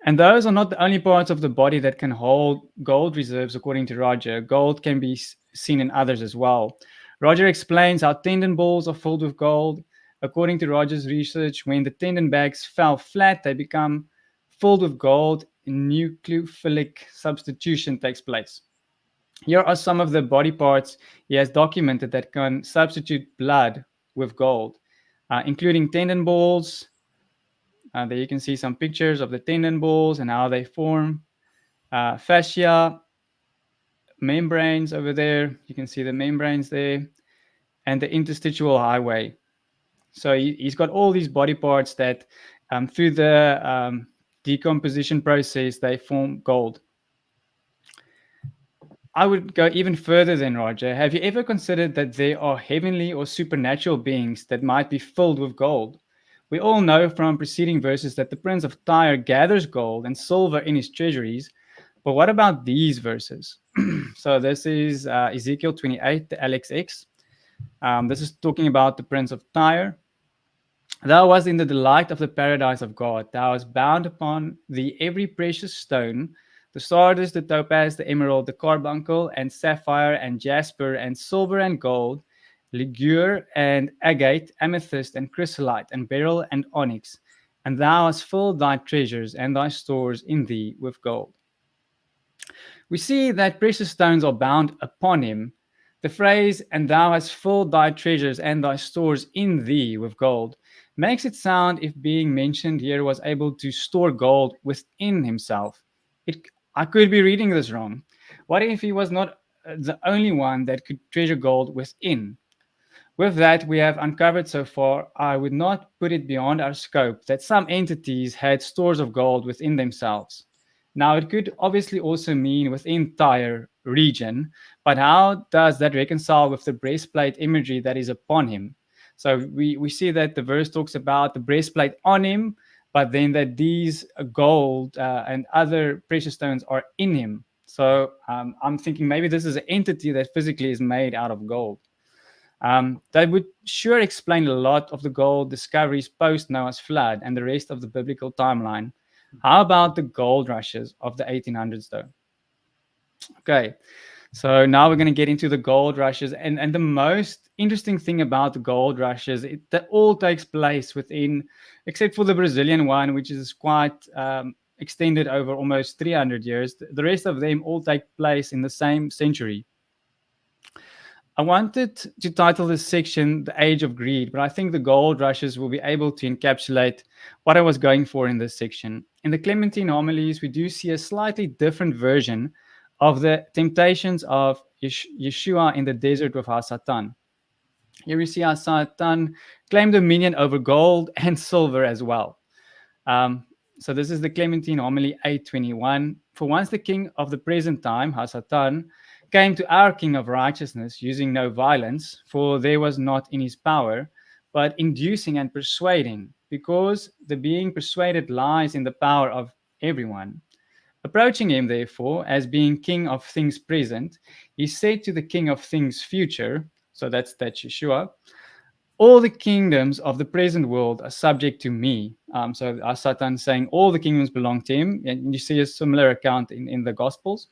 And those are not the only parts of the body that can hold gold reserves, according to Roger. Gold can be seen in others as well. Roger explains how tendon balls are filled with gold. According to Roger's research, when the tendon bags fell flat, they become filled with gold. Nucleophilic substitution takes place. Here are some of the body parts he has documented that can substitute blood with gold, including tendon balls. There you can see some pictures of the tendon balls and how they form. Fascia, membranes over there. You can see the membranes there. And the interstitial highway. So he's got all these body parts that through the decomposition process, they form gold. I would go even further than Roger. Have you ever considered that there are heavenly or supernatural beings that might be filled with gold? We all know from preceding verses that the Prince of Tyre gathers gold and silver in his treasuries. But what about these verses? So this is Ezekiel 28, the LXX. This is talking about the Prince of Tyre. Thou wast in the delight of the paradise of God. Thou hast bound upon thee every precious stone, the sardis, the topaz, the emerald, the carbuncle, and sapphire, and jasper, and silver, and gold, ligure, and agate, amethyst, and chrysolite, and beryl, and onyx. And thou hast filled thy treasures and thy stores in thee with gold. We see that precious stones are bound upon him. The phrase, and thou hast filled thy treasures and thy stores in thee with gold, makes it sound if being mentioned here was able to store gold within himself. I could be reading this wrong. What if he was not the only one that could treasure gold within? With that we have uncovered so far, I would not put it beyond our scope that some entities had stores of gold within themselves. Now, it could obviously also mean within the entire region, but how does that reconcile with the breastplate imagery that is upon him? So we see that the verse talks about the breastplate on him, but then that these gold and other precious stones are in him. So I'm thinking maybe this is an entity that physically is made out of gold. That would sure explain a lot of the gold discoveries post Noah's flood and the rest of the biblical timeline. How about the gold rushes of the 1800s, though? Okay, so now we're going to get into the gold rushes. And the most interesting thing about the gold rushes, that all takes place within, except for the Brazilian one, which is quite extended over almost 300 years. The rest of them all take place in the same century. I wanted to title this section The Age of Greed, but I think the gold rushes will be able to encapsulate what I was going for in this section. In the Clementine homilies, we do see a slightly different version of the temptations of Yeshua in the desert with Hasatan. Here we see Hasatan claim dominion over gold and silver as well. So this is the Clementine homily 821. For once the king of the present time, Hasatan, came to our King of righteousness, using no violence, for there was not in his power, but inducing and persuading, because the being persuaded lies in the power of everyone. Approaching him, therefore, as being king of things present, he said to the king of things future, so that's Yeshua, all the kingdoms of the present world are subject to me. So Satan saying all the kingdoms belong to him. And you see a similar account in the Gospels.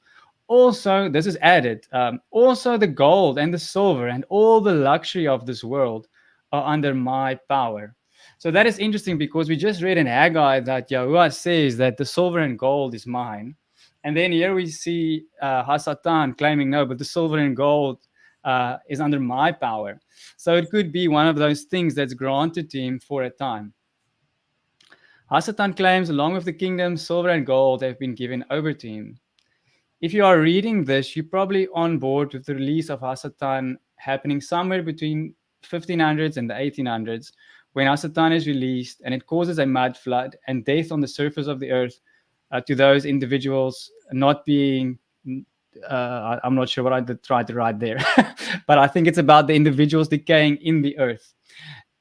Also, this is added, also the gold and the silver and all the luxury of this world are under my power. So that is interesting because we just read in Haggai that Yahuwah says that the silver and gold is mine. And then here we see Hasatan claiming, no, but the silver and gold is under my power. So it could be one of those things that's granted to him for a time. Hasatan claims, along with the kingdom, silver and gold have been given over to him. If you are reading this, you're probably on board with the release of Hasatan happening somewhere between 1500s and the 1800s, when Hasatan is released and it causes a mud flood and death on the surface of the earth to those individuals not being I'm not sure what I tried to write there, but I think it's about the individuals decaying in the earth.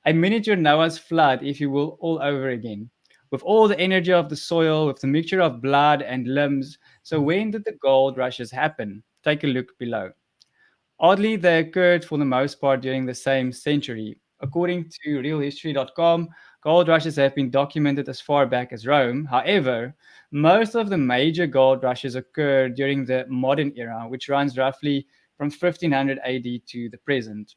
A miniature Noah's flood, if you will, all over again, with all the energy of the soil, with the mixture of blood and limbs. So when did the gold rushes happen? Take a look below. Oddly, they occurred for the most part during the same century. According to realhistory.com, gold rushes have been documented as far back as Rome. However, most of the major gold rushes occurred during the modern era, which runs roughly from 1500 AD to the present.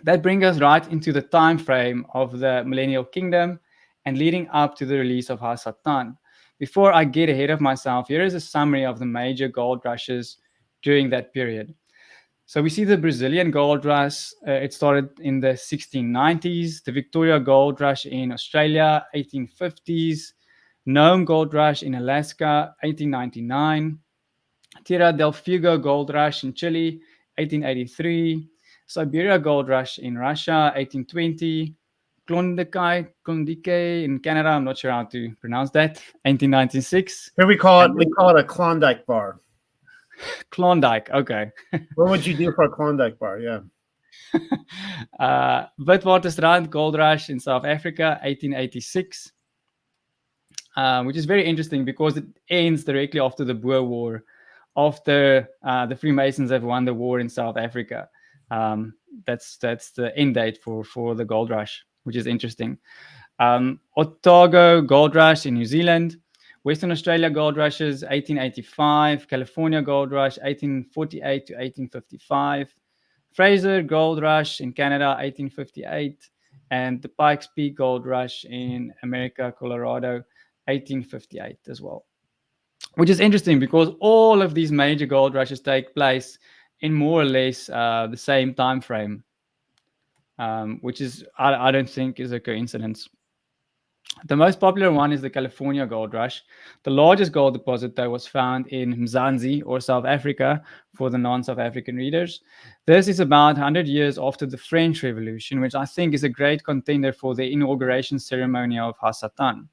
That brings us right into the time frame of the millennial kingdom and leading up to the release of Hasatan. Before I get ahead of myself, here is a summary of the major gold rushes during that period. So we see the Brazilian gold rush. It started in the 1690s. The Victoria gold rush in Australia, 1850s. Nome gold rush in Alaska, 1899. Tierra del Fuego gold rush in Chile, 1883. Siberia gold rush in Russia, 1820. Klondike in Canada, I'm not sure how to pronounce that, 1896. Here we call it a Klondike bar. Klondike, okay. What would you do for a Klondike bar? Yeah. Witwatersrand Gold Rush in South Africa, 1886, which is very interesting because it ends directly after the Boer War, after the Freemasons have won the war in South Africa. That's the end date for the Gold Rush, which is interesting. Otago Gold Rush in New Zealand. Western Australia Gold Rushes, 1885. California Gold Rush, 1848 to 1855. Fraser Gold Rush in Canada, 1858. And the Pikes Peak Gold Rush in America, Colorado, 1858 as well. Which is interesting because all of these major gold rushes take place in more or less the same time frame, which is I don't think is a coincidence. The most popular one is the California Gold Rush. The largest gold deposit, though, was found in Mzansi, or South Africa, for the non-South African readers. This is about 100 years after the French Revolution, which I think is a great contender for the inauguration ceremony of Hasatan.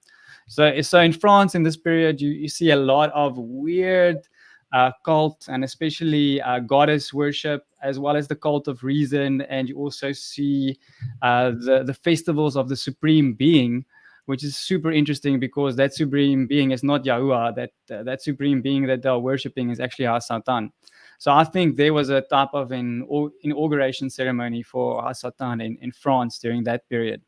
So in France, in this period, you see a lot of weird cult and especially goddess worship, as well as the cult of reason. And you also see the festivals of the supreme being, which is super interesting because that supreme being is not Yahuwah. That supreme being that they're worshiping is actually Hasatan. So I think there was a type of an inauguration ceremony for Hasatan in France during that period,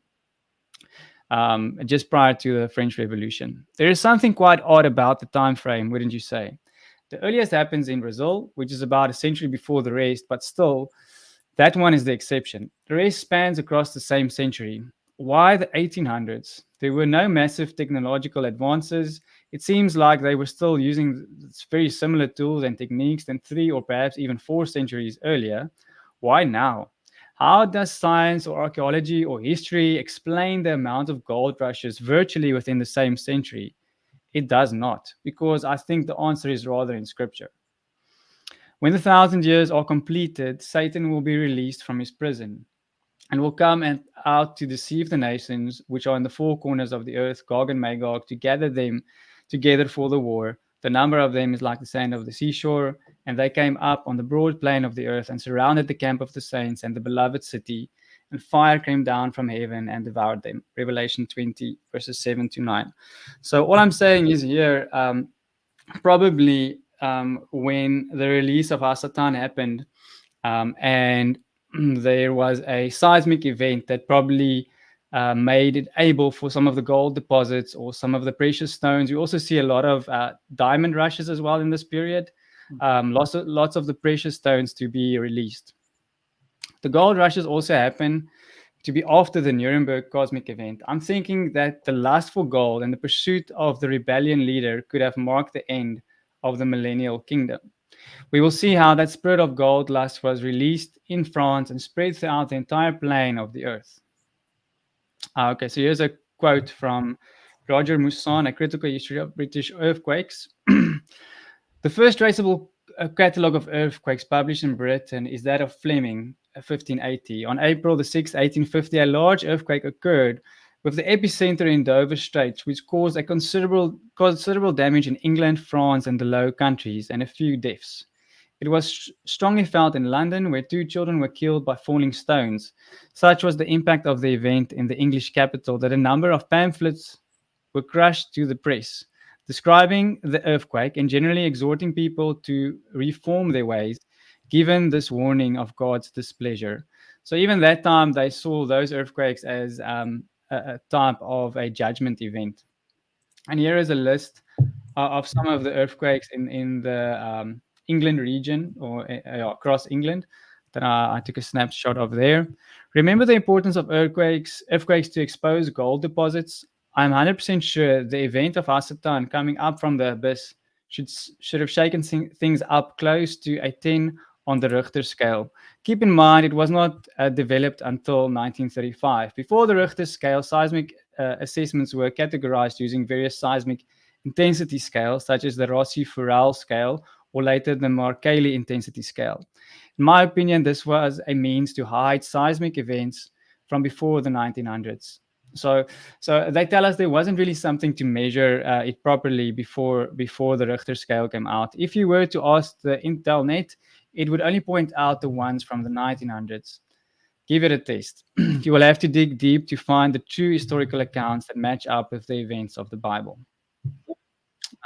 just prior to the French Revolution. There is something quite odd about the time frame, wouldn't you say? The earliest happens in Brazil, which is about a century before the rest, but still, that one is the exception. The rest spans across the same century. Why the 1800s? There were no massive technological advances. It seems like they were still using very similar tools and techniques than 3 or perhaps even 4 centuries earlier. Why now? How does science or archaeology or history explain the amount of gold rushes virtually within the same century? It does not, because I think the answer is rather in scripture. When the 1,000 years are completed, Satan will be released from his prison and will come out to deceive the nations which are in the 4 corners of the earth, Gog and Magog, to gather them together for the war. The number of them is like the sand of the seashore, and they came up on the broad plain of the earth and surrounded the camp of the saints and the beloved city, and fire came down from heaven and devoured them. Revelation 20, verses 7 to 9. So all I'm saying is here, probably when the release of Hasatan happened, and there was a seismic event that probably made it able for some of the gold deposits or some of the precious stones. You also see a lot of diamond rushes as well in this period. Lots of the precious stones to be released. The gold rushes also happen to be after the Nuremberg cosmic event. I'm thinking that the lust for gold and the pursuit of the rebellion leader could have marked the end of the millennial kingdom. We will see how that spirit of gold lust was released in France and spread throughout the entire plane of the earth. Okay, so here's a quote from Roger Mousson, A Critical History of British Earthquakes. The first traceable catalogue of earthquakes published in Britain is that of Fleming, 1580. On April the 6th, 1850, a large earthquake occurred with the epicenter in Dover Straits, which caused a considerable damage in England, France, and the Low Countries, and a few deaths. It was strongly felt in London, where 2 children were killed by falling stones. Such was the impact of the event in the English capital that a number of pamphlets were crushed to the press, describing the earthquake and generally exhorting people to reform their ways, given this warning of God's displeasure. So even that time, they saw those earthquakes as a type of a judgment event. And here is a list of some of the earthquakes in the England region or across England that I took a snapshot of there. Remember the importance of earthquakes to expose gold deposits. I'm 100% sure the event of Hasatan coming up from the abyss should have shaken things up close to a 10 on the Richter scale. Keep in mind, it was not developed until 1935. Before the Richter scale, seismic assessments were categorized using various seismic intensity scales, such as the Rossi-Furel scale or later the Mercalli intensity scale. In my opinion, this was a means to hide seismic events from before the 1900s. So they tell us there wasn't really something to measure it properly before the Richter scale came out. If you were to ask the Intelnet, it would only point out the ones from the 1900s. Give it a test. You will have to dig deep to find the true historical accounts that match up with the events of the Bible.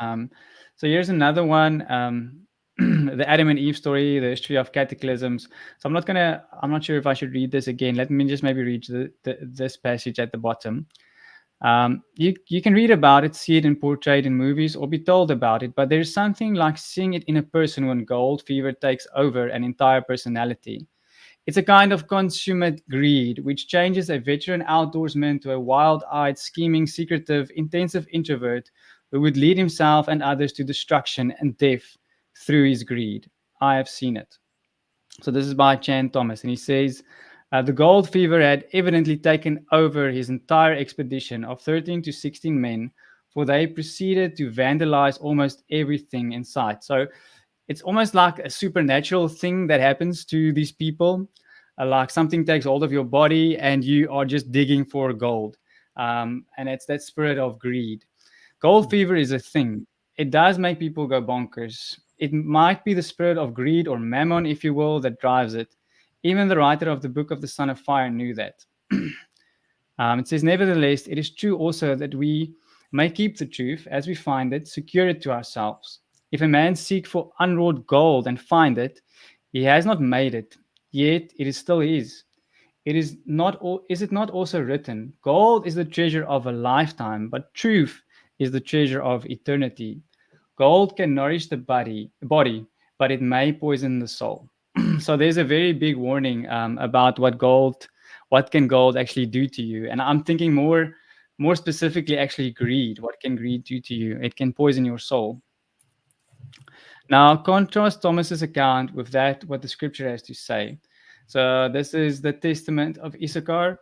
So here's another one. The Adam and Eve story, the history of cataclysms. So I'm not sure if I should read this again. Let me just maybe read this passage at the bottom. You can read about it, see it in portrayed in movies, or be told about it, but there's something like seeing it in a person when gold fever takes over an entire personality. It's a kind of consummate greed, which changes a veteran outdoorsman to a wild-eyed, scheming, secretive, intensive introvert who would lead himself and others to destruction and death through his greed. I have seen it. So this is by Chan Thomas, and he says, the gold fever had evidently taken over his entire expedition of 13 to 16 men, for they proceeded to vandalize almost everything in sight. So it's almost like a supernatural thing that happens to these people. Like something takes hold of your body and you are just digging for gold. And it's that spirit of greed. Gold fever is a thing. It does make people go bonkers. It might be the spirit of greed or mammon, if you will, that drives it. Even the writer of the Book of the Son of Fire knew that. It says, nevertheless, it is true also that we may keep the truth as we find it, secure it to ourselves. If a man seek for unwrought gold and find it, he has not made it, yet it is still his. Is it not also written, gold is the treasure of a lifetime, but truth is the treasure of eternity. Gold can nourish the body, but it may poison the soul. So there's a very big warning about what can gold actually do to you. And I'm thinking more specifically, actually greed. What can greed do to you? It can poison your soul. Now, contrast Thomas's account with what the scripture has to say. So this is the testament of Issachar.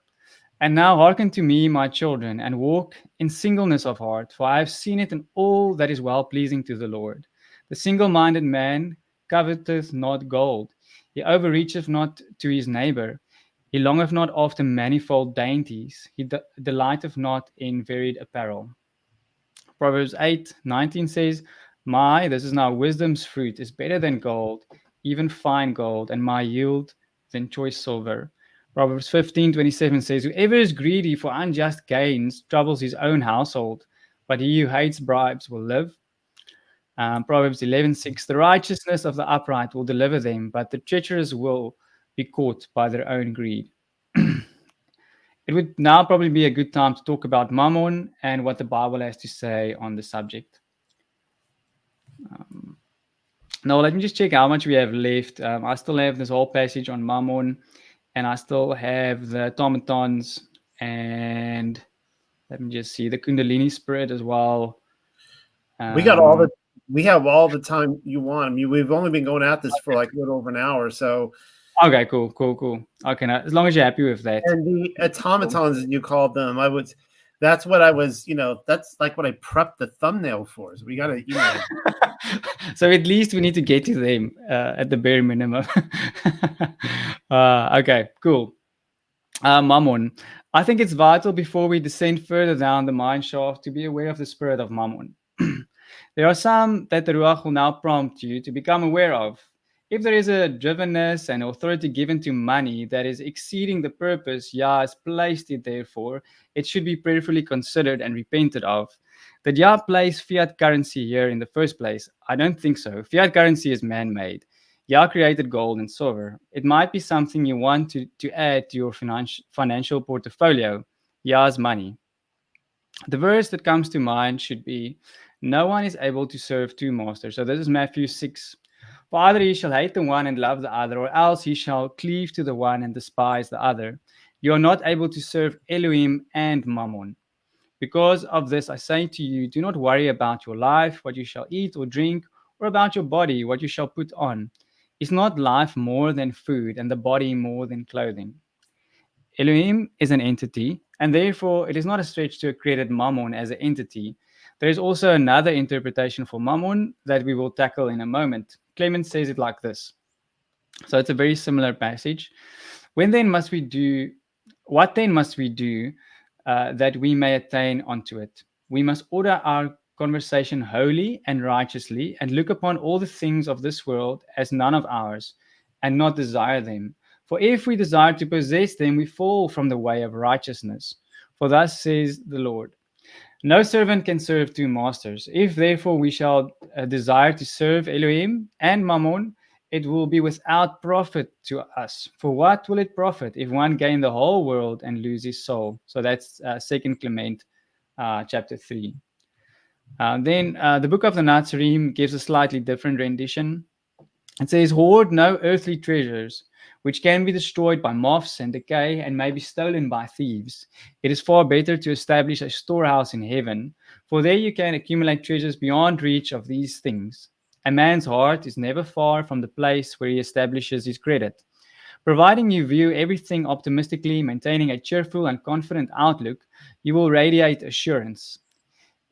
And now hearken to me, my children, and walk in singleness of heart, for I have seen it in all that is well pleasing to the Lord. The single-minded man coveteth not gold. He overreacheth not to his neighbor. He longeth not after manifold dainties. He delighteth not in varied apparel. Proverbs 8:19 says, this is now wisdom's fruit, is better than gold, even fine gold, and my yield than choice silver. Proverbs 15:27 says, whoever is greedy for unjust gains troubles his own household, but he who hates bribes will live. Proverbs 11:6, the righteousness of the upright will deliver them, but the treacherous will be caught by their own greed. It would now probably be a good time to talk about mammon and what the Bible has to say on the subject. Now, let me just check how much we have left. I still have this whole passage on mammon, and I still have the automatons, and let me just see the Kundalini spirit as well. We got all the Um, we have all the time you want. I mean, we've only been going at this for like a little over an hour. So, okay, cool. Okay, now, as long as you're happy with that. and the automatons, as you called them, that's what I was, that's like what I prepped the thumbnail for. So we got to, So at least we need to get to them at the bare minimum. Okay, cool. Mammon. I think it's vital before we descend further down the mine shaft to be aware of the spirit of Mammon. There are some that the Ruach will now prompt you to become aware of. If there is a drivenness and authority given to money that is exceeding the purpose Yah has placed it there for, it should be prayerfully considered and repented of. Did Yah place fiat currency here in the first place? I don't think so. Fiat currency is man made. Yah created gold and silver. It might be something you want to add to your financial portfolio. Yah's money. The verse that comes to mind should be, no one is able to serve two masters. So this is Matthew 6. For either he shall hate the one and love the other, or else he shall cleave to the one and despise the other. You are not able to serve Elohim and Mammon. Because of this, I say to you, do not worry about your life, what you shall eat or drink, or about your body, what you shall put on. Is not life more than food, and the body more than clothing? Elohim is an entity, and therefore it is not a stretch to accredit Mammon as an entity. There is also another interpretation for Mammon that we will tackle in a moment. Clement says it like this. So it's a very similar passage. When then must we do? What then must we do that we may attain unto it? We must order our conversation wholly and righteously, and look upon all the things of this world as none of ours, and not desire them. For if we desire to possess them, we fall from the way of righteousness. For thus says the Lord, no servant can serve two masters. If therefore we shall desire to serve Elohim and Mammon, it will be without profit to us. For what will it profit if one gain the whole world and lose his soul? So that's 2 Clement chapter 3. Then the book of the Nazarene gives a slightly different rendition. It says, hoard no earthly treasures, which can be destroyed by moths and decay and may be stolen by thieves. It is far better to establish a storehouse in heaven, for there you can accumulate treasures beyond reach of these things. A man's heart is never far from the place where he establishes his credit. Providing you view everything optimistically, maintaining a cheerful and confident outlook, you will radiate assurance.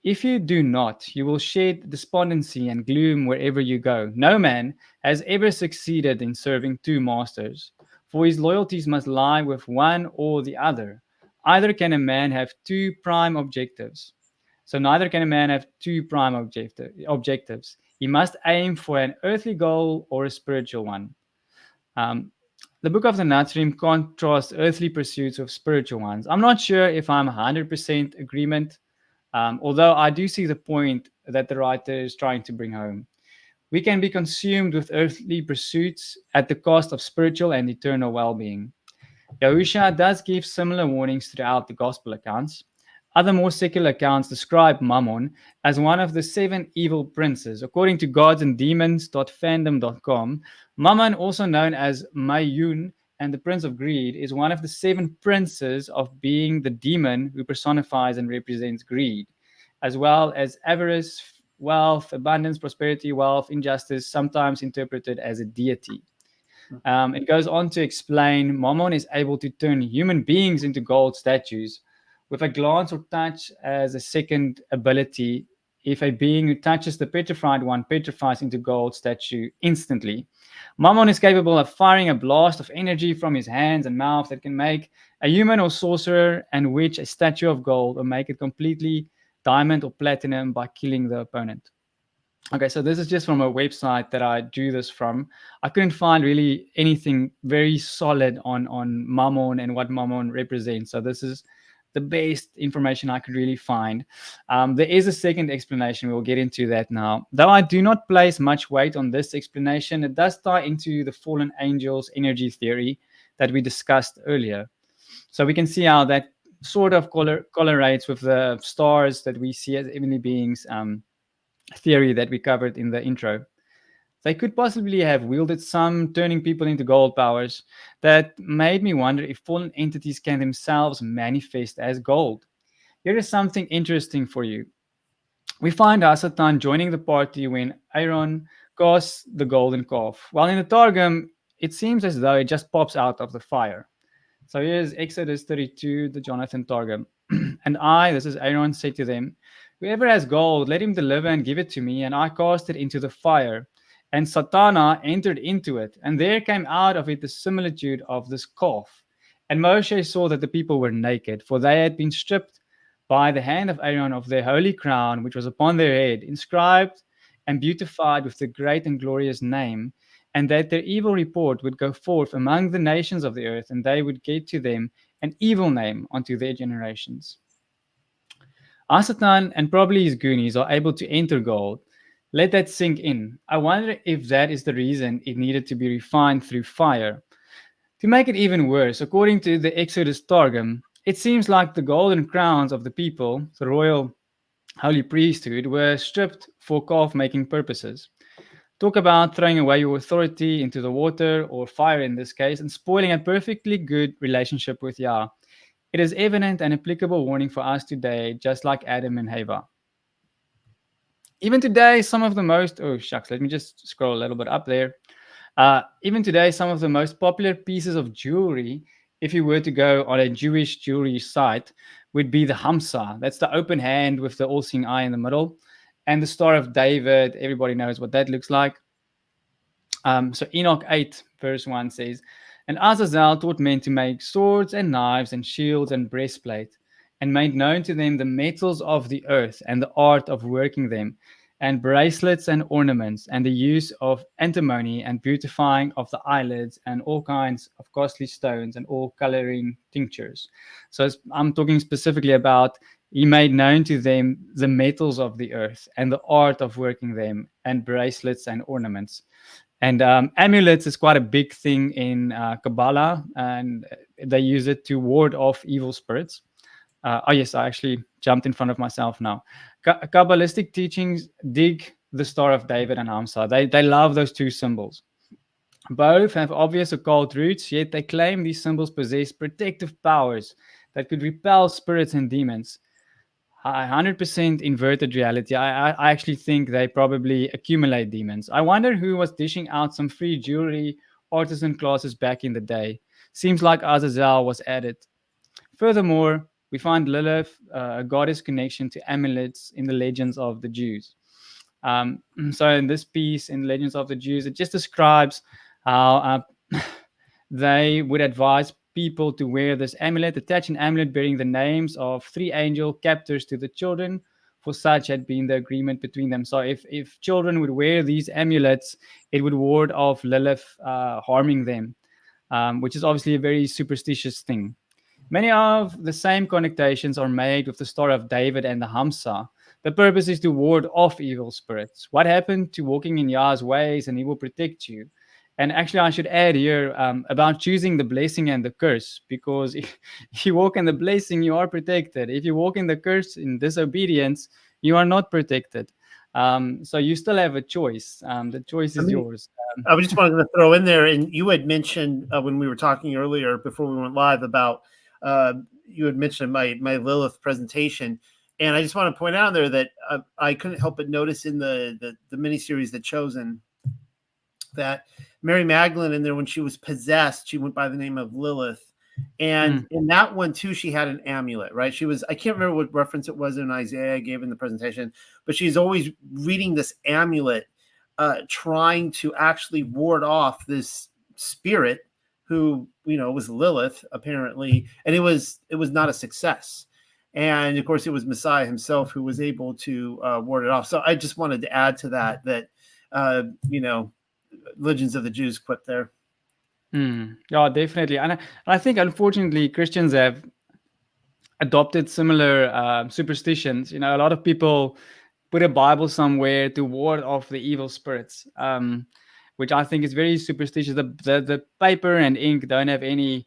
If you do not, you will shed despondency and gloom wherever you go. No man has ever succeeded in serving two masters, for his loyalties must lie with one or the other. Either can a man have two prime objectives. So neither can a man have two prime objectives. He must aim for an earthly goal or a spiritual one. Um, the book of the Nazarene contrasts earthly pursuits with spiritual ones. I'm not sure if I'm 100% agreement, although I do see the point that the writer is trying to bring home. We can be consumed with earthly pursuits at the cost of spiritual and eternal well-being. Yahusha does give similar warnings throughout the gospel accounts. Other more secular accounts describe Mammon as one of the seven evil princes. According to godsandemons.fandom.com, Mammon, also known as Mayun and the Prince of Greed, is one of the seven princes of being the demon who personifies and represents greed, as well as avarice, wealth, abundance, prosperity, wealth, injustice, sometimes interpreted as a deity. It goes on to explain Mammon is able to turn human beings into gold statues with a glance or touch as a second ability. If a being who touches the petrified one petrifies into gold statue instantly. Mammon is capable of firing a blast of energy from his hands and mouth that can make a human or sorcerer and witch a statue of gold or make it completely diamond or platinum by killing the opponent. Okay, so this is just from a website that I drew this from. I couldn't find really anything very solid on Mammon and what Mammon represents. So this is the best information I could really find. There is a second explanation. We'll get into that now. Though I do not place much weight on this explanation, it does tie into the fallen angels energy theory that we discussed earlier. So we can see how that sort of correlates with the stars that we see as heavenly beings theory that we covered in the intro. They could possibly have wielded some turning people into gold powers that made me wonder if fallen entities can themselves manifest as gold. Here is something interesting for you. We find Asatan joining the party when Aaron casts the golden calf, while in the Targum, it seems as though it just pops out of the fire. So here's Exodus 32, the Jonathan Targum. And I, this is Aaron, said to them, whoever has gold, let him deliver and give it to me, and I cast it into the fire. And Satana entered into it, and there came out of it the similitude of this calf. And Moshe saw that the people were naked, for they had been stripped by the hand of Aaron of their holy crown, which was upon their head, inscribed and beautified with the great and glorious name, and that their evil report would go forth among the nations of the earth, and they would get to them an evil name unto their generations. Asatan and probably his goonies are able to enter gold. Let that sink in. I wonder if that is the reason it needed to be refined through fire. To make it even worse, according to the Exodus Targum, it seems like the golden crowns of the people, the royal holy priesthood, were stripped for calf making purposes. Talk about throwing away your authority into the water, or fire in this case, and spoiling a perfectly good relationship with Yah. It is evident and applicable warning for us today, just like Adam and Eva. Even today, some of the most, oh shucks, let me just scroll a little bit up there. Even today, some of the most popular pieces of jewelry, if you were to go on a Jewish jewelry site, would be the Hamsa. That's the open hand with the all-seeing eye in the middle. And the Star of David, everybody knows what that looks like. So Enoch 8, verse 1 says, and Azazel taught men to make swords and knives and shields and breastplate, and made known to them the metals of the earth and the art of working them, and bracelets and ornaments, and the use of antimony and beautifying of the eyelids, and all kinds of costly stones and all coloring tinctures. So I'm talking specifically about he made known to them the metals of the earth and the art of working them, and bracelets and ornaments. And amulets is quite a big thing in Kabbalah, and they use it to ward off evil spirits. Oh, yes, I actually jumped in front of myself now. Kabbalistic teachings dig the Star of David and Hamsa. They love those two symbols. Both have obvious occult roots, yet they claim these symbols possess protective powers that could repel spirits and demons. 100% inverted reality. I actually think they probably accumulate demons. I wonder who was dishing out some free jewelry artisan classes back in the day. Seems like Azazel was added. Furthermore, we find Lilith, a goddess connection to amulets in the legends of the Jews. So in this piece, in Legends of the Jews, it just describes how they would advise people to wear this amulet, attach an amulet bearing the names of 3 angel captors to the children, for such had been the agreement between them. So if children would wear these amulets, it would ward off Lilith harming them, which is obviously a very superstitious thing. Many of the same connotations are made with the Star of David and the Hamsa. The purpose is to ward off evil spirits. What happened to walking in Yah's ways, and he will protect you? And actually, I should add here about choosing the blessing and the curse, because if you walk in the blessing, you are protected. If you walk in the curse in disobedience, you are not protected. So you still have a choice. The choice is yours. I just wanted to throw in there, and you had mentioned when we were talking earlier before we went live about you had mentioned my Lilith presentation, and I just want to point out there that I couldn't help but notice in the miniseries The Chosen that Mary Magdalene in there, when she was possessed, she went by the name of Lilith. And in that one too, she had an amulet, right? She was, I can't remember what reference it was in Isaiah I gave in the presentation, but she's always reading this amulet, trying to actually ward off this spirit who, was Lilith apparently. And it was not a success. And of course it was Messiah himself who was able to ward it off. So I just wanted to add to that, Legends of the Jews quip there. Yeah, definitely. And I think, unfortunately, Christians have adopted similar superstitions. You know, a lot of people put a Bible somewhere to ward off the evil spirits, which I think is very superstitious. The paper and ink don't have any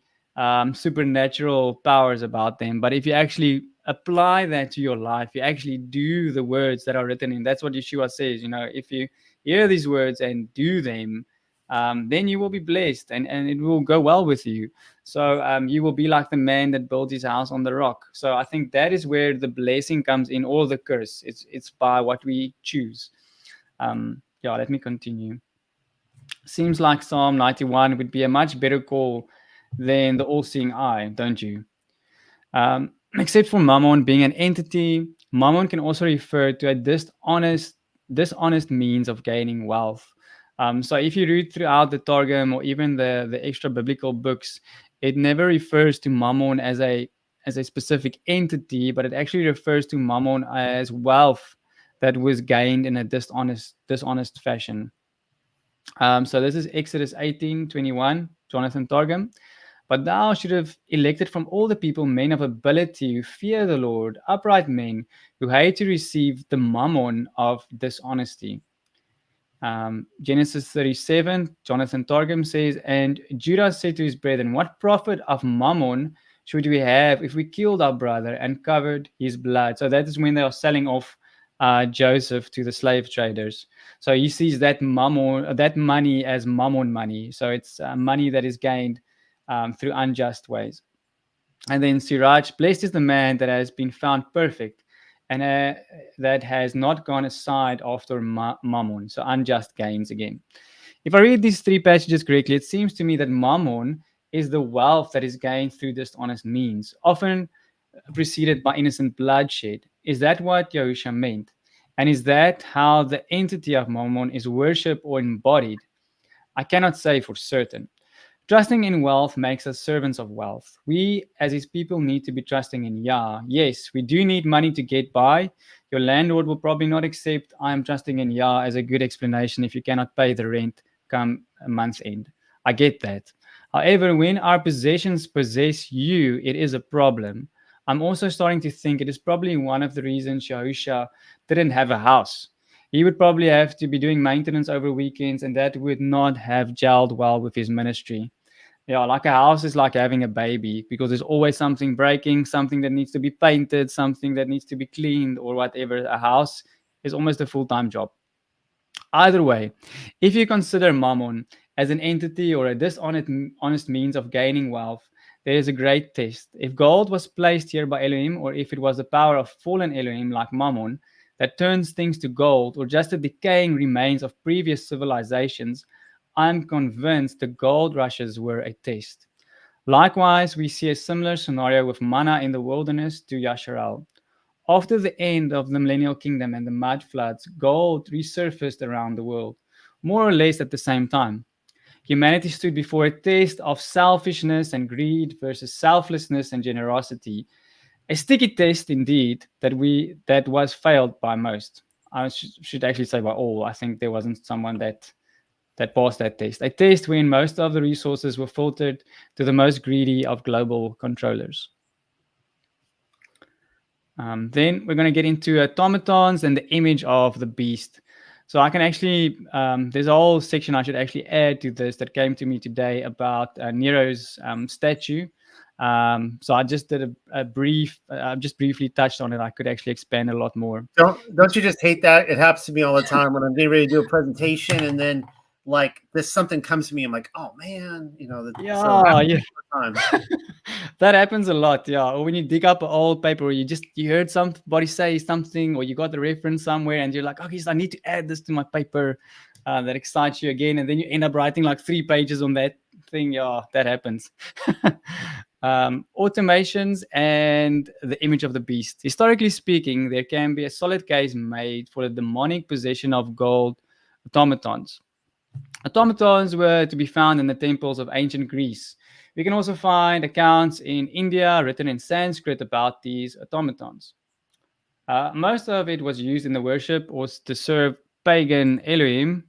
supernatural powers about them. But if you actually apply that to your life, you actually do the words that are written in. That's what Yeshua says. You know, if you hear these words and do them, then you will be blessed and it will go well with you. So you will be like the man that built his house on the rock. So I think that is where the blessing comes in, or the curse. It's by what we choose. Yeah, let me continue. Seems like Psalm 91 would be a much better call than the all-seeing eye, don't you? Except for mammon being an entity, mammon can also refer to a dishonest means of gaining wealth. So if you read throughout the Targum or even the extra biblical books, it never refers to mammon as a specific entity, but it actually refers to mammon as wealth that was gained in a dishonest fashion. So this is Exodus 18:21, Jonathan Targum. But thou should have elected from all the people men of ability who fear the Lord, upright men who hate to receive the mammon of dishonesty. Genesis 37, Jonathan Targum says, and Judah said to his brethren, what profit of mammon should we have if we killed our brother and covered his blood? So that is when they are selling off Joseph to the slave traders. So he sees that mammon, that money as mammon money. So it's money that is gained through unjust ways. And then Siraj, blessed is the man that has been found perfect and that has not gone aside after mammon, so unjust gains again. If I read these three passages correctly, it seems to me that mammon is the wealth that is gained through dishonest means, often preceded by innocent bloodshed. Is that what Yahusha meant? And is that how the entity of mammon is worshipped or embodied? I cannot say for certain. Trusting in wealth makes us servants of wealth. We, as his people, need to be trusting in Yah. Yes, we do need money to get by. Your landlord will probably not accept I am trusting in Yah as a good explanation if you cannot pay the rent come a month's end. I get that. However, when our possessions possess you, it is a problem. I'm also starting to think it is probably one of the reasons Yahusha didn't have a house. He would probably have to be doing maintenance over weekends, and that would not have gelled well with his ministry. Yeah, like a house is like having a baby because there's always something breaking, something that needs to be painted, something that needs to be cleaned, or whatever. A house is almost a full time job. Either way, if you consider mammon as an entity or a dishonest means of gaining wealth, there is a great test. If gold was placed here by Elohim, or if it was the power of fallen Elohim like mammon that turns things to gold, or just the decaying remains of previous civilizations, I'm convinced the gold rushes were a test. Likewise, we see a similar scenario with manna in the wilderness to Yasharal. After the end of the millennial kingdom and the mud floods, gold resurfaced around the world, more or less at the same time. Humanity stood before a test of selfishness and greed versus selflessness and generosity. A sticky test indeed that was failed by most. I should actually say by all. I think there wasn't someone that passed that test. A test when most of the resources were filtered to the most greedy of global controllers. Then we're going to get into automatons and the image of the beast. So I can actually, there's a whole section I should actually add to this that came to me today about Nero's statue. So I just did a brief, just briefly touched on it. I could actually expand a lot more. Don't you just hate that? It happens to me all the time when I'm getting ready to do a presentation, and then like this something comes to me. I'm like, oh man, Yeah. That happens a lot, yeah. Or when you dig up an old paper, or you heard somebody say something, or you got the reference somewhere, and you're like, okay, so I need to add this to my paper. That excites you again, and then you end up writing like 3 pages on that thing. Yeah, that happens. Automations and the image of the beast. Historically speaking, there can be a solid case made for the demonic possession of gold automatons. Automatons were to be found in the temples of ancient Greece. We can also find accounts in India written in Sanskrit about these automatons. Most of it was used in the worship or to serve pagan Elohim.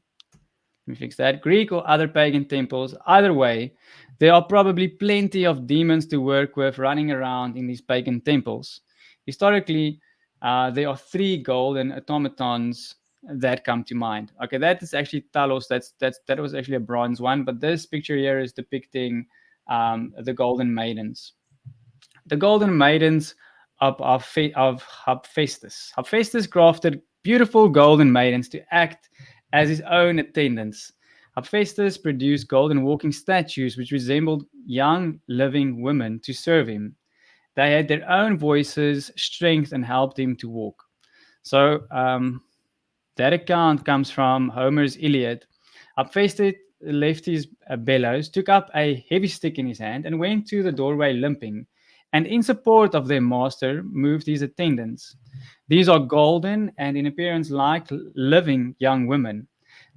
Let me fix that. Greek or other pagan temples. Either way, There are probably plenty of demons to work with running around in these pagan temples. Historically, there are three golden automatons that come to mind. Okay, that is actually Talos. That was actually a bronze one, but this picture here is depicting the golden maidens. The golden maidens of Hephaestus. Hephaestus crafted beautiful golden maidens to act as his own attendants. Hephaestus produced golden walking statues which resembled young living women to serve him. They had their own voices, strength, and helped him to walk. So that account comes from Homer's Iliad. Hephaestus left his bellows, took up a heavy stick in his hand, and went to the doorway limping. And in support of their master, moved his attendants. These are golden and in appearance like living young women.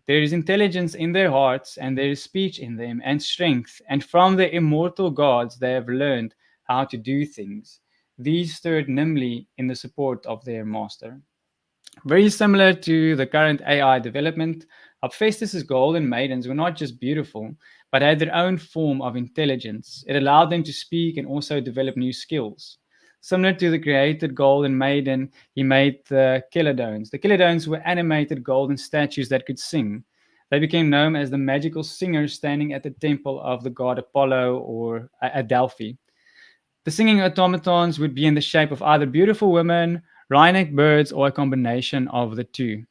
There is intelligence in their hearts, and there is speech in them, and strength. And from the immortal gods they have learned how to do things. These stirred nimbly in the support of their master. Very similar to the current AI development, Hephaestus's golden maidens were not just beautiful, but had their own form of intelligence. It allowed them to speak and also develop new skills. Similar to the created golden maiden, he made the Chelidones. The Chelidones were animated golden statues that could sing. They became known as the magical singers standing at the temple of the god Apollo or at Delphi. The singing automatons would be in the shape of either beautiful women, wry-necked birds, or a combination of the two.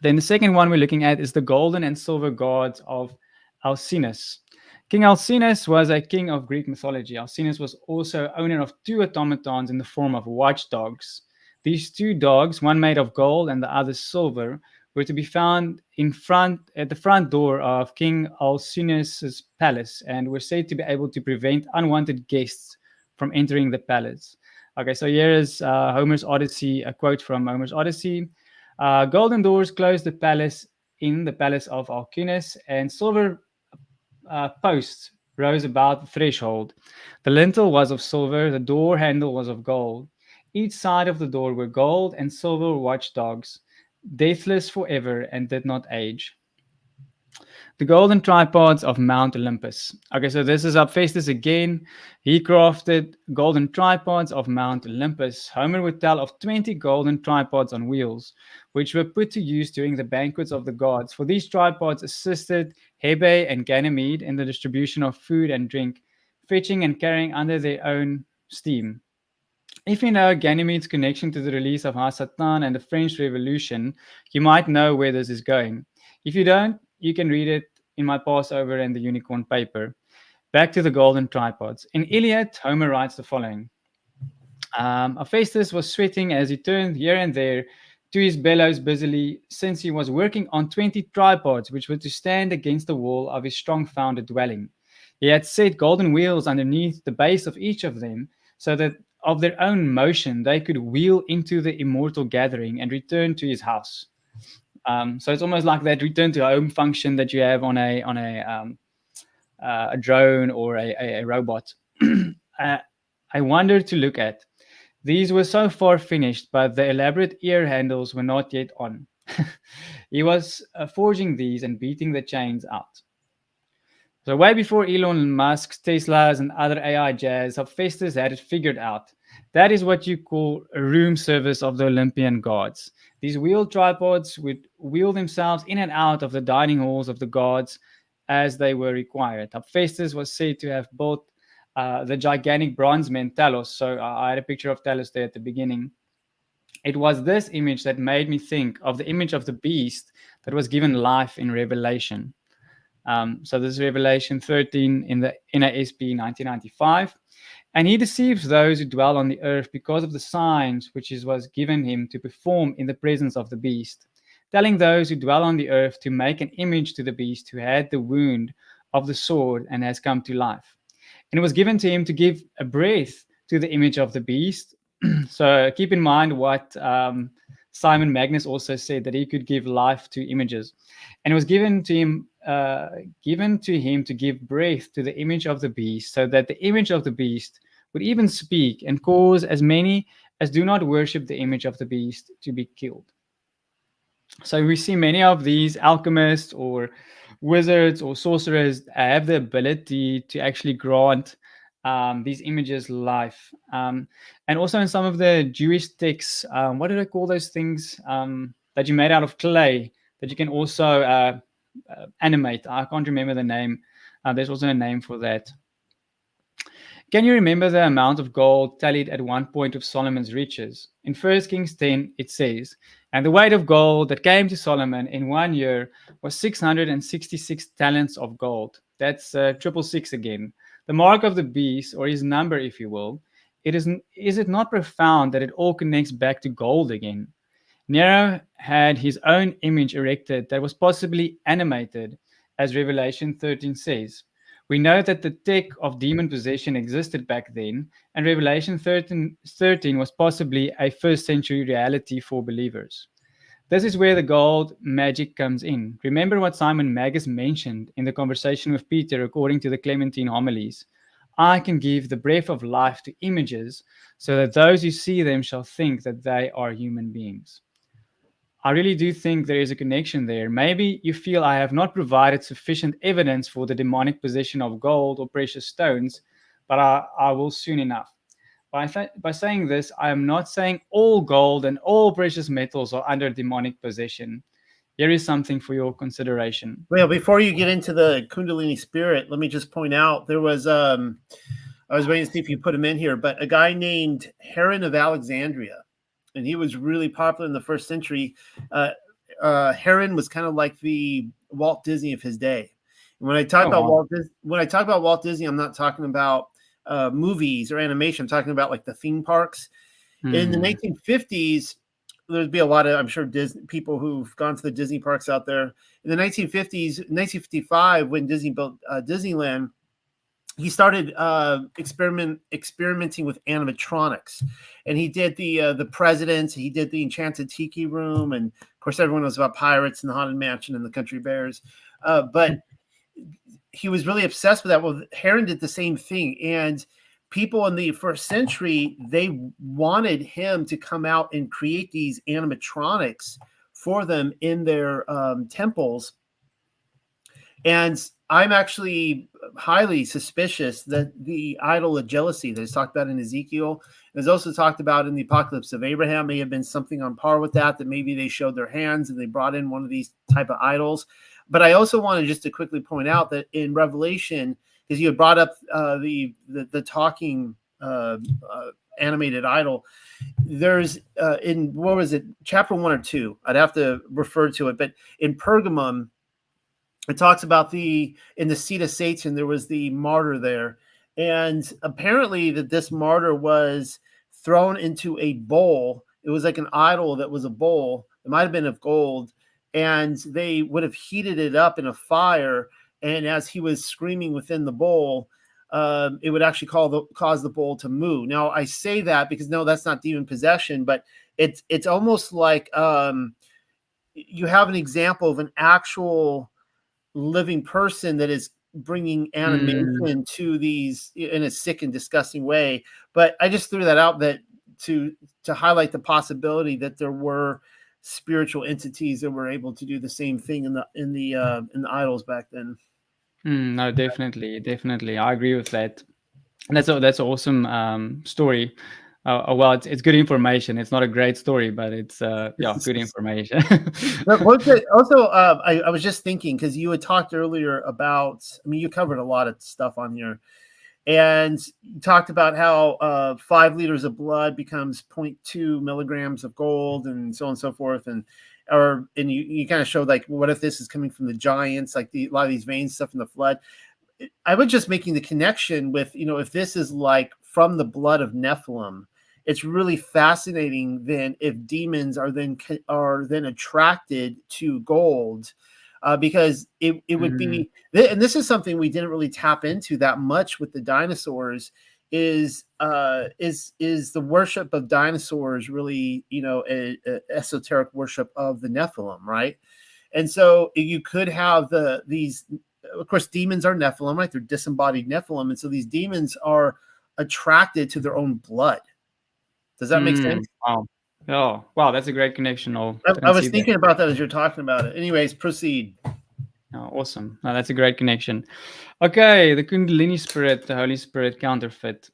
Then the second one we're looking at is the golden and silver gods of Alcinous. King Alcinous was a king of Greek mythology. Alcinous was also owner of two automatons in the form of watchdogs. These two dogs, one made of gold and the other silver, were to be found at the front door of King Alcinous's palace and were said to be able to prevent unwanted guests from entering the palace. Okay, so here is Homer's Odyssey, a quote from Homer's Odyssey. Golden doors closed the palace in the palace of Alcinous, and silver posts rose about the threshold. The lintel was of silver, the door handle was of gold. Each side of the door were gold and silver watchdogs, deathless forever and did not age. The golden tripods of Mount Olympus. Okay, so this is Hephaestus again. He crafted golden tripods of Mount Olympus. Homer would tell of 20 golden tripods on wheels, which were put to use during the banquets of the gods. For these tripods assisted Hebe and Ganymede in the distribution of food and drink, fetching and carrying under their own steam. If you know Ganymede's connection to the release of Hasatan and the French Revolution, you might know where this is going. If you don't, you can read it in my Passover and the Unicorn paper. Back to the golden tripods. In Iliad, Homer writes the following. Hephaestus was sweating as he turned here and there to his bellows busily, since he was working on 20 tripods, which were to stand against the wall of his strong founded dwelling. He had set golden wheels underneath the base of each of them, so that of their own motion they could wheel into the immortal gathering and return to his house. So it's almost like that return to home function that you have on a drone or a robot. I wondered to look at. These were so far finished, but the elaborate ear handles were not yet on. He was forging these and beating the chains out. So way before Elon Musk's Teslas and other AI jazz, Hephaestus had it figured out. That is what you call a room service of the Olympian gods. These wheeled tripods would wheel themselves in and out of the dining halls of the gods as they were required. Hephaestus was said to have built the gigantic bronze man Talos. So I had a picture of Talos there at the beginning. It was this image that made me think of the image of the beast that was given life in Revelation. So this is Revelation 13 in the NASB 1995. And he deceives those who dwell on the earth because of the signs which was given him to perform in the presence of the beast, telling those who dwell on the earth to make an image to the beast who had the wound of the sword and has come to life. And it was given to him to give a breath to the image of the beast. So keep in mind what Simon Magnus also said, that he could give life to images. And it was given to him to give breath to the image of the beast, so that the image of the beast would even speak and cause as many as do not worship the image of the beast to be killed. So we see many of these alchemists or wizards or sorcerers have the ability to actually grant these images life. And also in some of the Jewish texts, what do they call those things that you made out of clay that you can also animate? I can't remember the name. There's also a name for that. Can you remember the amount of gold tallied at one point of Solomon's riches? In 1 Kings 10, it says, "And the weight of gold that came to Solomon in 1 year was 666 talents of gold." That's triple six again. The mark of the beast, or his number, if you will. Is it not profound that it all connects back to gold again? Nero had his own image erected that was possibly animated, as Revelation 13 says. We know that the tech of demon possession existed back then, and Revelation 13 was possibly a first century reality for believers. This is where the gold magic comes in. Remember what Simon Magus mentioned in the conversation with Peter, according to the Clementine homilies. I can give the breath of life to images so that those who see them shall think that they are human beings. I really do think there is a connection there. Maybe you feel I have not provided sufficient evidence for the demonic possession of gold or precious stones, but I will soon enough. By saying this, I am not saying all gold and all precious metals are under demonic possession. Here is something for your consideration. Well, before you get into the Kundalini spirit, let me just point out there was I was waiting to see if you put him in here, but a guy named Heron of Alexandria, and he was really popular in the first century. Heron was kind of like the Walt Disney of his day. And when I talk about Walt Disney, I'm not talking about movies or animation. I'm talking about like the theme parks. In the 1950s, there'd be a lot of, I'm sure, Disney people who've gone to the Disney parks out there. In the 1950s, 1955, when Disney built Disneyland, he started experimenting with animatronics, and he did the presidents. He did the Enchanted Tiki Room, and of course, everyone knows about Pirates and the Haunted Mansion and the Country Bears. But he was really obsessed with that. Well, Heron did the same thing, and people in the first century, they wanted him to come out and create these animatronics for them in their temples. And I'm actually highly suspicious that the idol of jealousy that is talked about in Ezekiel is also talked about in the Apocalypse of Abraham may have been something on par with that maybe they showed their hands and they brought in one of these type of idols. But I also wanted just to quickly point out that in Revelation, because you had brought up the talking animated idol, there's in, what was it, chapter 1 or 2? I'd have to refer to it, but in Pergamum, it talks about in the seat of Satan, there was the martyr there. And apparently that this martyr was thrown into a bowl. It was like an idol that was a bowl. It might've been of gold. And they would have heated it up in a fire. And as he was screaming within the bowl, it would actually cause the bowl to move. Now, I say that because, no, that's not demon possession, but it's almost like you have an example of an actual living person that is bringing animation to these in a sick and disgusting way. But I just threw that out to highlight the possibility that there were spiritual entities that were able to do the same thing in the idols back then. No, definitely. I agree with that. That's an awesome story. Well, it's good information. It's not a great story, but it's good information. Also, I was just thinking, because you had talked earlier about, I mean, you covered a lot of stuff on here, and you talked about how 5 liters of blood becomes 0.2 milligrams of gold, and so on and so forth, and you kind of showed like, what if this is coming from the giants, like a lot of these veins stuff in the flood. I was just making the connection with, if this is like from the blood of Nephilim, it's really fascinating then if demons are then attracted to gold, because it would be, and this is something we didn't really tap into that much with the dinosaurs, is the worship of dinosaurs really, a esoteric worship of the Nephilim, right? And so you could have these, of course, demons are Nephilim, right? They're disembodied Nephilim, and so these demons are attracted to their own blood. Does that make sense? Wow. Oh, wow, that's a great connection. I was thinking about that as you're talking about it. Anyways, proceed. Oh, awesome. No, that's a great connection. Okay, the Kundalini spirit, the Holy Spirit counterfeit.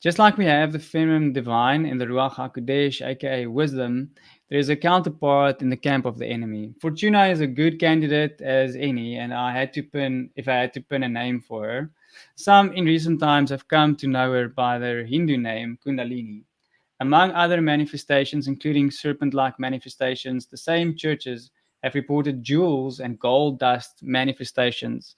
Just like we have the feminine divine in the Ruach HaKodesh, aka wisdom, there is a counterpart in the camp of the enemy. Fortuna is a good candidate as any, and if I had to pin a name for her. Some in recent times have come to know her by their Hindu name, Kundalini. Among other manifestations, including serpent like manifestations, the same churches have reported jewels and gold dust manifestations.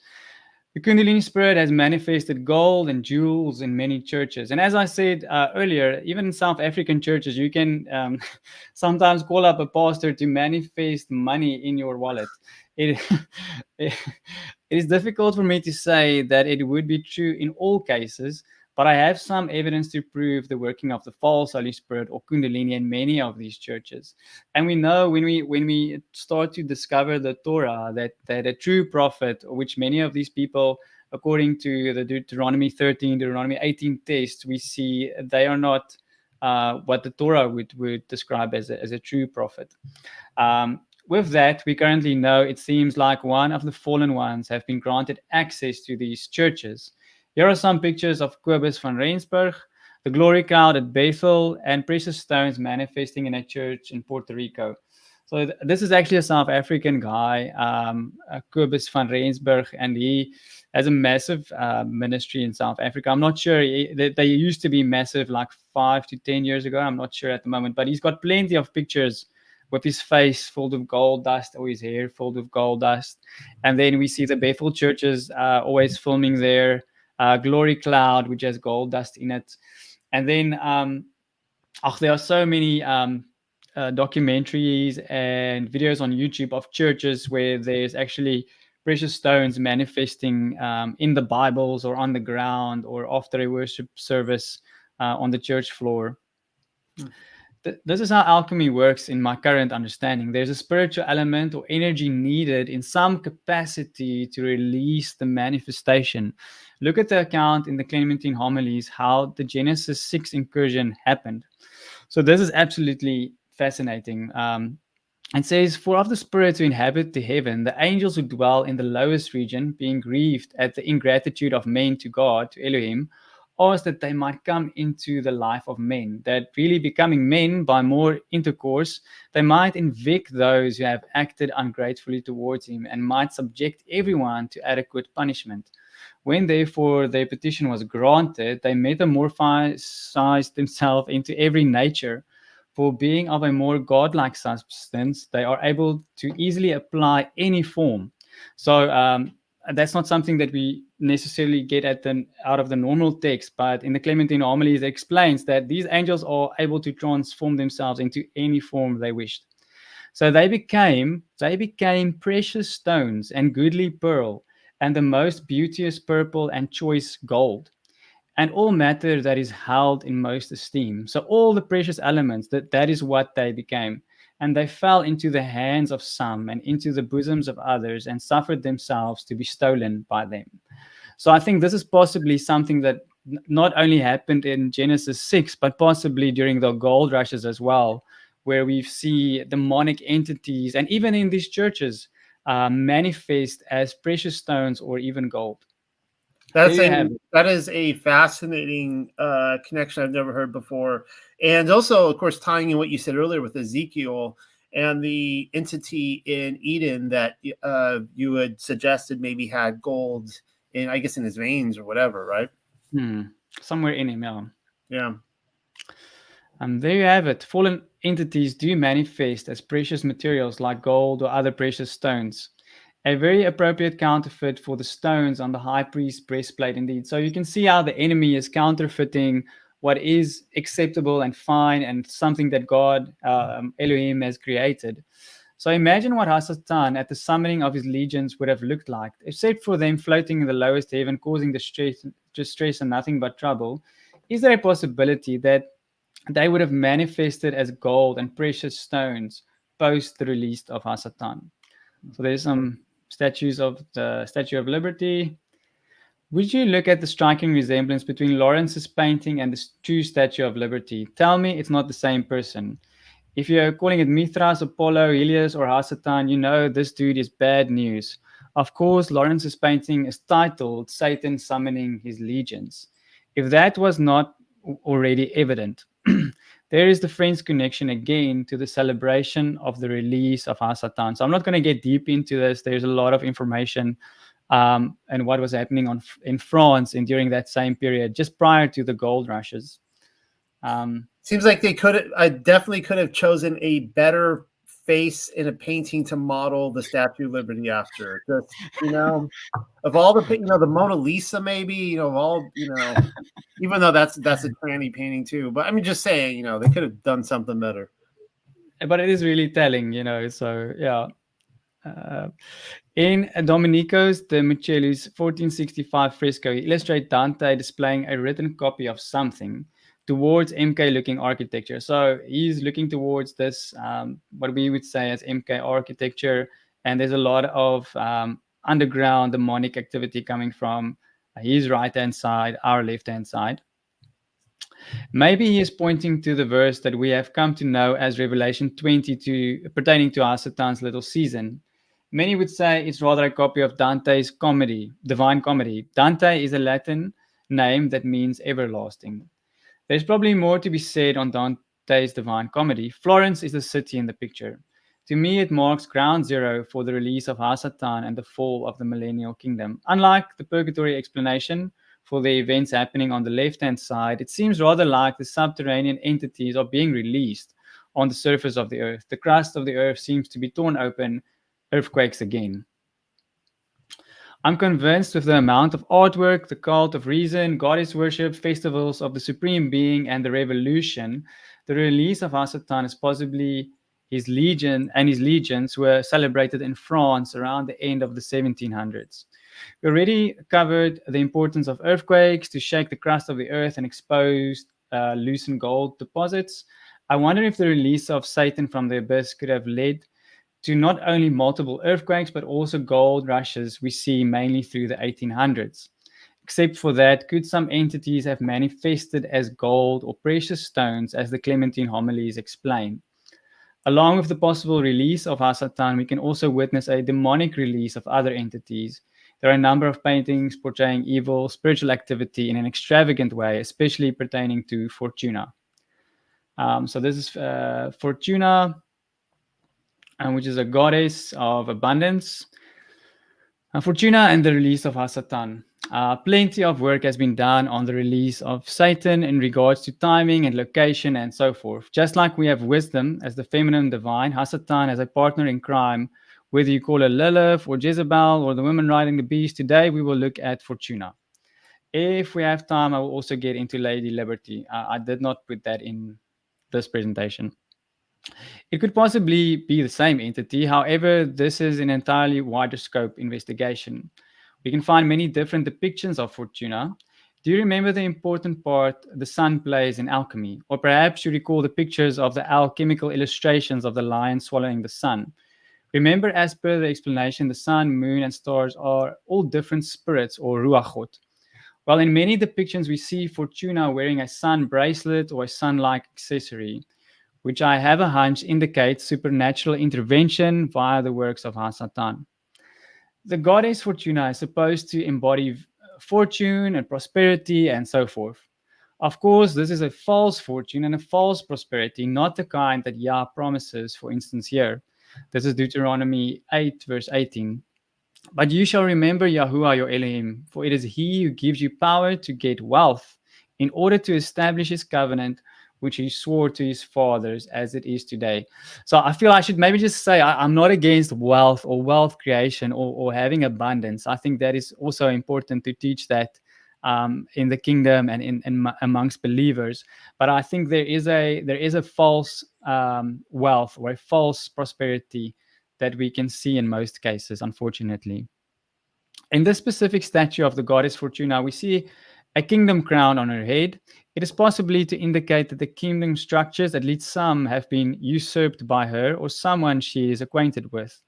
The Kundalini spirit has manifested gold and jewels in many churches. And as I said earlier, even in South African churches, you can sometimes call up a pastor to manifest money in your wallet. It, it is difficult for me to say that it would be true in all cases, but I have some evidence to prove the working of the false Holy Spirit or Kundalini in many of these churches. And we know when we start to discover the Torah that a true prophet, which many of these people, according to the Deuteronomy 13, Deuteronomy 18 text, we see they are not what the Torah would describe as a true prophet. With that, we currently know it seems like one of the fallen ones have been granted access to these churches. Here are some pictures of Cobus van Rensburg, the glory cloud at Bethel, and precious stones manifesting in a church in Puerto Rico. So this is actually a South African guy, Cobus van Rensburg, and he has a massive ministry in South Africa. I'm not sure. They used to be massive like 5 to 10 years ago. I'm not sure at the moment, but he's got plenty of pictures with his face filled with gold dust or his hair filled with gold dust. And then we see the Bethel churches always filming their glory cloud, which has gold dust in it. And then there are so many documentaries and videos on YouTube of churches where there's actually precious stones manifesting in the Bibles or on the ground or after a worship service on the church floor. This is how alchemy works in my current understanding. There's a spiritual element or energy needed in some capacity to release the manifestation. Look at the account in the Clementine homilies how the Genesis 6 incursion happened. So this is absolutely fascinating. It says, "For of the spirits who inhabit the heaven, the angels who dwell in the lowest region, being grieved at the ingratitude of men to God, to Elohim, asked that they might come into the life of men, that really becoming men by more intercourse, they might evict those who have acted ungratefully towards him, and might subject everyone to adequate punishment. When therefore their petition was granted, they metamorphosized themselves into every nature. For being of a more godlike substance, they are able to easily apply any form." So that's not something that we necessarily get out of the normal text, but in the Clementine homilies, it explains that these angels are able to transform themselves into any form they wished. So they became precious stones and goodly pearl, and the most beauteous purple and choice gold, and all matter that is held in most esteem. So all the precious elements, that is what they became. And they fell into the hands of some and into the bosoms of others, and suffered themselves to be stolen by them. So I think this is possibly something that not only happened in Genesis 6, but possibly during the gold rushes as well, where we see demonic entities, and even in these churches, manifest as precious stones or even gold. There That's you a have it. that is a fascinating connection I've never heard before, and also, of course, tying in what you said earlier with Ezekiel and the entity in Eden that you had suggested maybe had gold in, I guess, in his veins or whatever, right? Somewhere in him, yeah. Yeah. There you have it. Fallen entities do manifest as precious materials like gold or other precious stones. A very appropriate counterfeit for the stones on the high priest's breastplate, indeed. So you can see how the enemy is counterfeiting what is acceptable and fine and something that God, Elohim, has created. So imagine what Hasatan at the summoning of his legions would have looked like, except for them floating in the lowest heaven, causing distress and nothing but trouble. Is there a possibility that they would have manifested as gold and precious stones post the release of Hasatan? So there's some statues of the Statue of Liberty. Would you look at the striking resemblance between Lawrence's painting and the true Statue of Liberty? Tell me it's not the same person. If you're calling it Mithras, Apollo, Helios, or Hasatan, you know this dude is bad news. Of course, Lawrence's painting is titled Satan Summoning His Legions. If that was not already evident, there is the French connection again to the celebration of the release of Hasatan. So I'm not going to get deep into this. There's a lot of information and what was happening in France and during that same period, just prior to the gold rushes. Seems like they I definitely could have chosen a better face in a painting to model the Statue of Liberty after. Just, of all the, the Mona Lisa, maybe, of all, even though that's a tranny painting too. But I mean, just saying, they could have done something better. But it is really telling, so yeah. In Domenico's De Michelis 1465 fresco, he illustrates Dante displaying a written copy of something towards MK looking architecture. So he's looking towards this, what we would say as MK architecture, and there's a lot of underground demonic activity coming from his right-hand side, our left-hand side. Maybe he is pointing to the verse that we have come to know as Revelation 22, pertaining to our Satan's little season. Many would say it's rather a copy of Dante's comedy, Divine Comedy. Dante is a Latin name that means everlasting. There's probably more to be said on Dante's Divine Comedy. Florence is the city in the picture. To me, it marks ground zero for the release of Hasatan and the fall of the millennial kingdom. Unlike the purgatory explanation for the events happening on the left-hand side, it seems rather like the subterranean entities are being released on the surface of the earth. The crust of the earth seems to be torn open, earthquakes again. I'm convinced with the amount of artwork, the cult of reason, goddess worship, festivals of the supreme being, and the revolution, the release of Hasatan is possibly his legion and his legions were celebrated in France around the end of the 1700s. We already covered the importance of earthquakes to shake the crust of the earth and expose loosened gold deposits. I wonder if the release of Satan from the abyss could have led to not only multiple earthquakes, but also gold rushes we see mainly through the 1800s. Except for that, could some entities have manifested as gold or precious stones, as the Clementine homilies explain? Along with the possible release of Hasatan, we can also witness a demonic release of other entities. There are a number of paintings portraying evil, spiritual activity in an extravagant way, especially pertaining to Fortuna. So this is Fortuna, which is a goddess of abundance. Fortuna and the release of Hasatan. Plenty of work has been done on the release of Satan in regards to timing and location and so forth. Just like we have wisdom as the feminine divine, Hasatan as a partner in crime, whether you call her Lilith or Jezebel or the woman riding the beast, today we will look at Fortuna. If we have time, I will also get into Lady Liberty. I did not put that in this presentation. It could possibly be the same entity. However, this is an entirely wider scope investigation. We can find many different depictions of Fortuna. Do you remember the important part the sun plays in alchemy? Or perhaps you recall the pictures of the alchemical illustrations of the lion swallowing the sun. Remember, as per the explanation, the sun, moon, and stars are all different spirits or ruachot. Well, in many depictions, we see Fortuna wearing a sun bracelet or a sun-like accessory, which I have a hunch indicates supernatural intervention via the works of Hasatan. The goddess Fortuna is supposed to embody fortune and prosperity and so forth. Of course, this is a false fortune and a false prosperity, not the kind that Yah promises, for instance, here. This is Deuteronomy 8, verse 18. But you shall remember Yahuwah your Elohim, for it is he who gives you power to get wealth in order to establish his covenant, which he swore to his fathers as it is today. So I feel I should maybe just say I'm not against wealth or wealth creation or having abundance. I think that is also important to teach that in the kingdom and in amongst believers. But I think there is a false wealth or a false prosperity that we can see in most cases, unfortunately. In this specific statue of the goddess Fortuna, we see a kingdom crown on her head. It is possibly to indicate that the kingdom structures, at least some, have been usurped by her or someone she is acquainted with.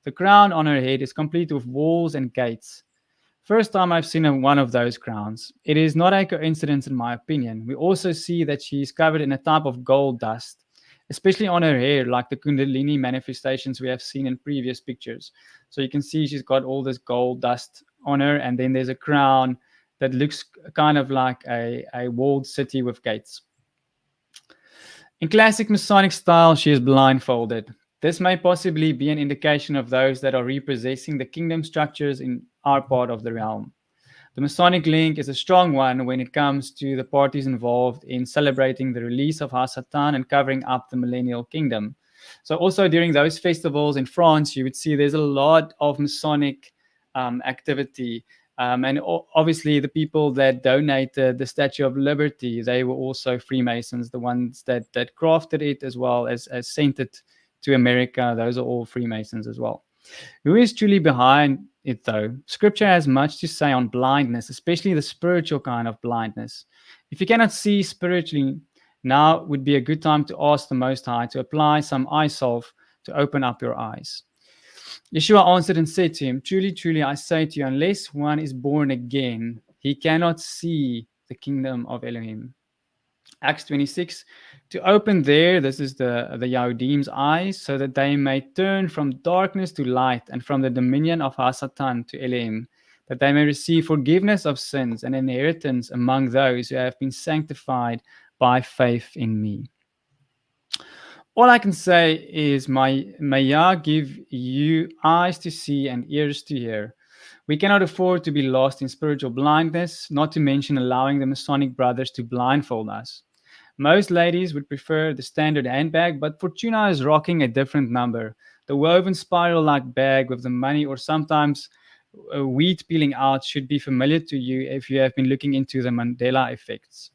The crown on her head is complete with walls and gates. First time I've seen one of those crowns. It is not a coincidence in my opinion. We also see that she is covered in a type of gold dust, especially on her hair, like the Kundalini manifestations we have seen in previous pictures. So you can see she's got all this gold dust on her, and then there's a crown that looks kind of like a walled city with gates. In classic Masonic style, she is blindfolded. This may possibly be an indication of those that are repossessing the kingdom structures in our part of the realm. The Masonic link is a strong one when it comes to the parties involved in celebrating the release of Hasatan and covering up the millennial kingdom. So, also during those festivals in France, you would see there's a lot of Masonic activity. And obviously, the people that donated the Statue of Liberty, they were also Freemasons, the ones that crafted it as well as sent it to America. Those are all Freemasons as well. Who is truly behind it, though? Scripture has much to say on blindness, especially the spiritual kind of blindness. If you cannot see spiritually, now would be a good time to ask the Most High to apply some eye salve to open up your eyes. Yeshua answered and said to him, Truly, truly, I say to you, unless one is born again, he cannot see the kingdom of Elohim. Acts 26, to open there, this is the Yahudim eyes, so that they may turn from darkness to light and from the dominion of Hasatan to Elohim, that they may receive forgiveness of sins and inheritance among those who have been sanctified by faith in me. All I can say is, may Yah give you eyes to see and ears to hear. We cannot afford to be lost in spiritual blindness, not to mention allowing the Masonic brothers to blindfold us. Most ladies would prefer the standard handbag, but Fortuna is rocking a different number. The woven spiral-like bag with the money or sometimes wheat peeling out should be familiar to you if you have been looking into the Mandela effects.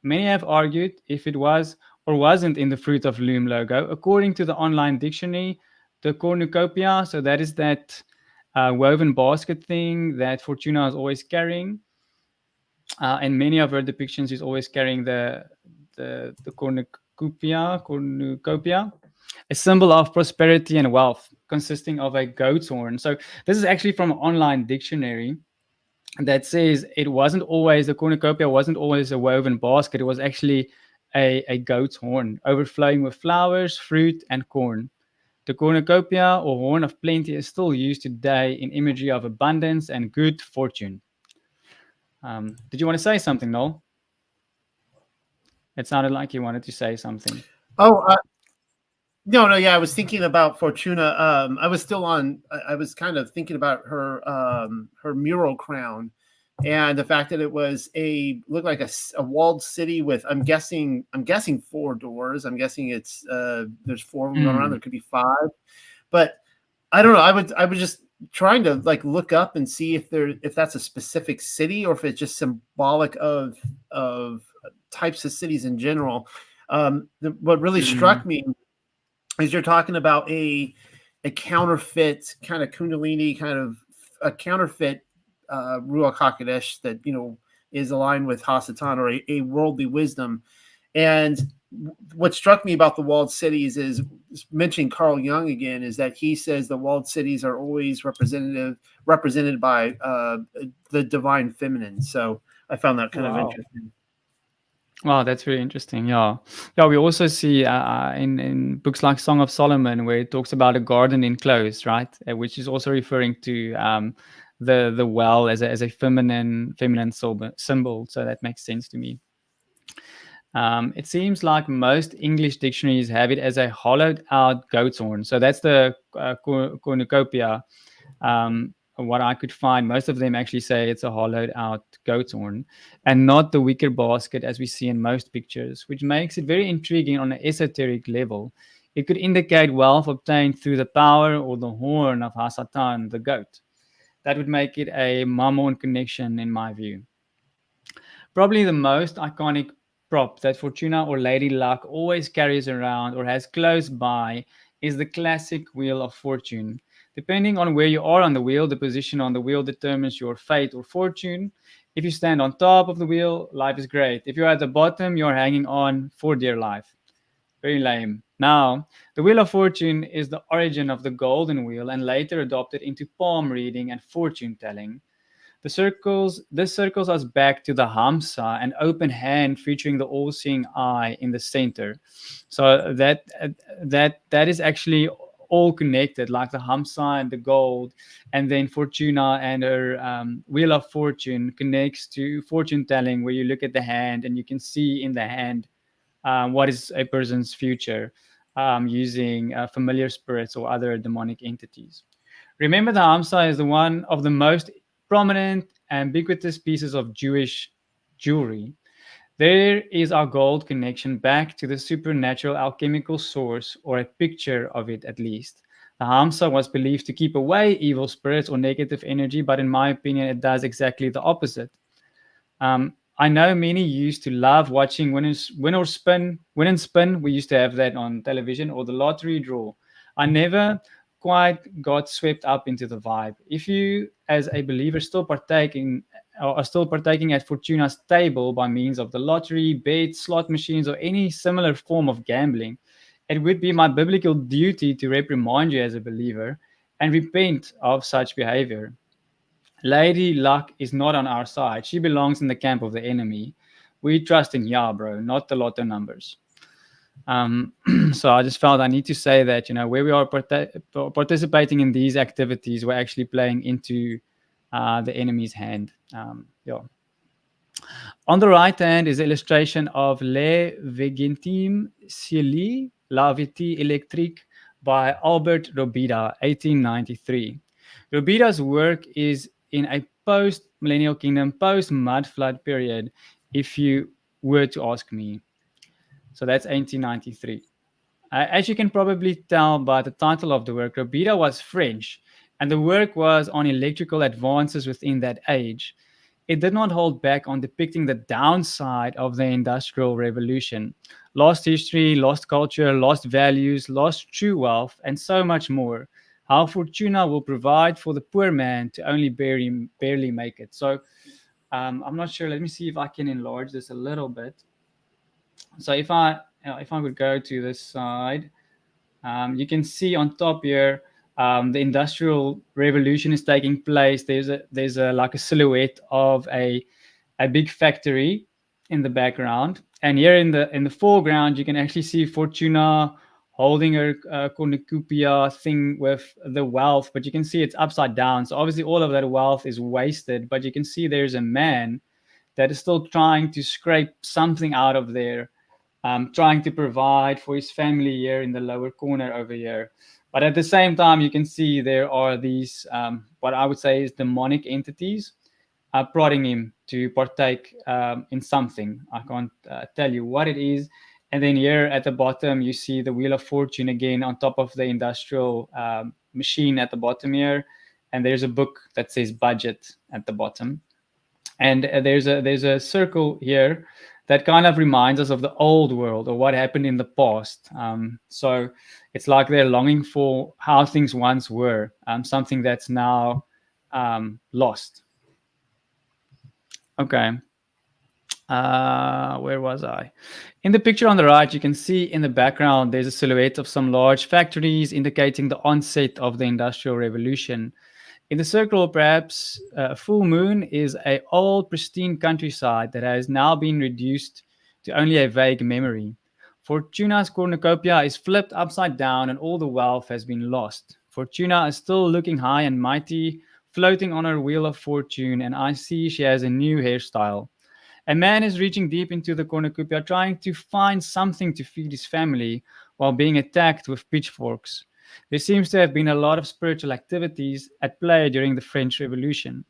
Many have argued if it was or wasn't in the Fruit of Loom logo. According to the online dictionary, the cornucopia, so that is that woven basket thing that Fortuna is always carrying. And many of her depictions is always carrying the cornucopia, a symbol of prosperity and wealth, consisting of a goat's horn. So this is actually from an online dictionary that says the cornucopia wasn't always a woven basket. It was actually a goat's horn, overflowing with flowers, fruit, and corn. The cornucopia or horn of plenty is still used today in imagery of abundance and good fortune. Did you want to say something, Noel? It sounded like you wanted to say something. Oh, no, yeah, I was thinking about Fortuna. I was still on. I was kind of thinking about her mural crown, and the fact that it was looked like a walled city with. I'm guessing 4 doors. I'm guessing it's there's 4 of them going around. There could be 5, but I don't know. I was just trying to like look up and see if that's a specific city or if it's just symbolic of types of cities in general. What really struck me is you're talking about a counterfeit kind of Kundalini, kind of a counterfeit Ruach HaKodesh that is aligned with Hasatan, or a worldly wisdom. And what struck me about the walled cities is mentioning Carl Jung again, is that he says the walled cities are always represented by the divine feminine. So I found that kind of interesting. Wow, that's very interesting. Yeah. We also see in books like Song of Solomon where it talks about a garden enclosed, right? Which is also referring to the well as a feminine symbol. So that makes sense to me. It seems like most English dictionaries have it as a hollowed out goat's horn. So that's the cornucopia. What I could find, most of them actually say it's a hollowed out goat's horn and not the wicker basket as we see in most pictures, which makes it very intriguing on an esoteric level. It could indicate wealth obtained through the power or the horn of Hasatan, the goat. That would make it a mammon connection in my view. Probably the most iconic prop that Fortuna or Lady Luck always carries around or has close by is the classic Wheel of Fortune. Depending on where you are on the wheel, the position on the wheel determines your fate or fortune. If you stand on top of the wheel, life is great. If you're at the bottom, you're hanging on for dear life. Very lame. Now, the Wheel of Fortune is the origin of the golden wheel and later adopted into palm reading and fortune telling. This circles us back to the Hamsa, an open hand featuring the all-seeing eye in the center. So that is actually all connected, like the Hamsa and the gold, and then Fortuna and her Wheel of Fortune connects to fortune telling, where you look at the hand and you can see in the hand what is a person's future using familiar spirits or other demonic entities. Remember, the Hamsa is the one of the most prominent and ubiquitous pieces of Jewish jewelry. There is our gold connection back to the supernatural alchemical source, or a picture of it at least. The Hamsa was believed to keep away evil spirits or negative energy, but in my opinion, it does exactly the opposite. I know many used to love watching Win and Spin. We used to have that on television, or the lottery draw. I never quite got swept up into the vibe. If you, as a believer, still partaking or are still partaking at Fortuna's table by means of the lottery, bets, slot machines, or any similar form of gambling, it would be my biblical duty to reprimand you as a believer and repent of such behavior. Lady Luck is not on our side. She belongs in the camp of the enemy. We trust in Yah, bro, not the lotto numbers. Um, so I just felt I need to say that, where we are participating in these activities, we're actually playing into the enemy's hand. Yeah. On the right hand is an illustration of Le Vegentime Cieli, La Viti Electrique by Albert Robida, 1893. Robida's work is in a post millennial kingdom, post mud flood period, if you were to ask me. So that's 1893. As you can probably tell by the title of the work, Robida was French, and the work was on electrical advances within that age. It did not hold back on depicting the downside of the Industrial Revolution: lost history, lost culture, lost values, lost true wealth, and so much more. How Fortuna will provide for the poor man to only barely make it. So I'm not sure. Let me see if I can enlarge this a little bit. So if I would go to this side, you can see on top here, the industrial revolution is taking place. There's a like a silhouette of a big factory in the background, and here in the foreground you can actually see Fortuna holding her cornucopia thing with the wealth, but you can see it's upside down. So obviously all of that wealth is wasted, but you can see there's a man that is still trying to scrape something out of there, trying to provide for his family here in the lower corner over here. But at the same time, you can see there are these, what I would say is demonic entities, prodding him to partake in something. I can't tell you what it is. And then here at the bottom, you see the Wheel of Fortune again on top of the industrial machine at the bottom here. And there's a book that says budget at the bottom. And there's a circle here that kind of reminds us of the old world, or what happened in the past. So it's like they're longing for how things once were, something that's now lost. Okay. Where was I? In the picture on the right, you can see in the background there's a silhouette of some large factories indicating the onset of the Industrial Revolution. In the circle, perhaps a full moon is a old, pristine countryside that has now been reduced to only a vague memory. Fortuna's cornucopia is flipped upside down and all the wealth has been lost. Fortuna is still looking high and mighty, floating on her wheel of fortune, and I see she has a new hairstyle. A man is reaching deep into the cornucopia, trying to find something to feed his family while being attacked with pitchforks. There seems to have been a lot of spiritual activities at play during the French Revolution.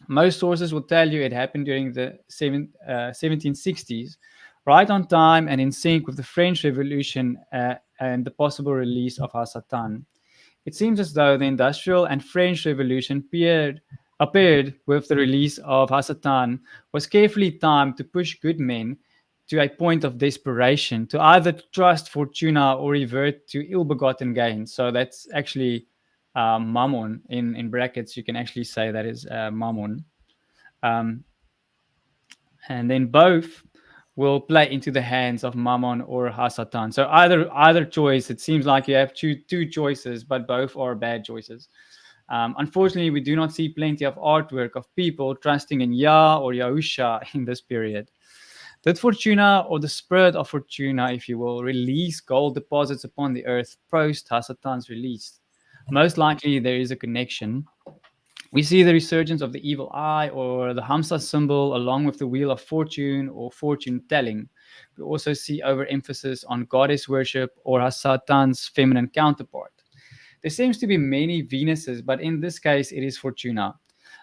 Most sources will tell you it happened during the 1760s, right on time and in sync with the French Revolution and the possible release of Hasatan. It seems as though the Industrial and French Revolution appeared with the release of Hasatan was carefully timed to push good men to a point of desperation to either trust Fortuna or revert to ill-begotten gain. So that's actually mammon in brackets. You can actually say that is mammon. Um, and then both will play into the hands of mammon or Hasatan. So either choice, it seems like you have two choices, but both are bad choices. Unfortunately, we do not see plenty of artwork of people trusting in Yah or Yahusha in this period. Did Fortuna, or the spirit of Fortuna, if you will, release gold deposits upon the earth post Hasatan's release? Most likely, there is a connection. We see the resurgence of the evil eye or the Hamsa symbol along with the wheel of fortune or fortune telling. We also see overemphasis on goddess worship or Hasatan's feminine counterpart. There seems to be many Venuses, but in this case, it is Fortuna.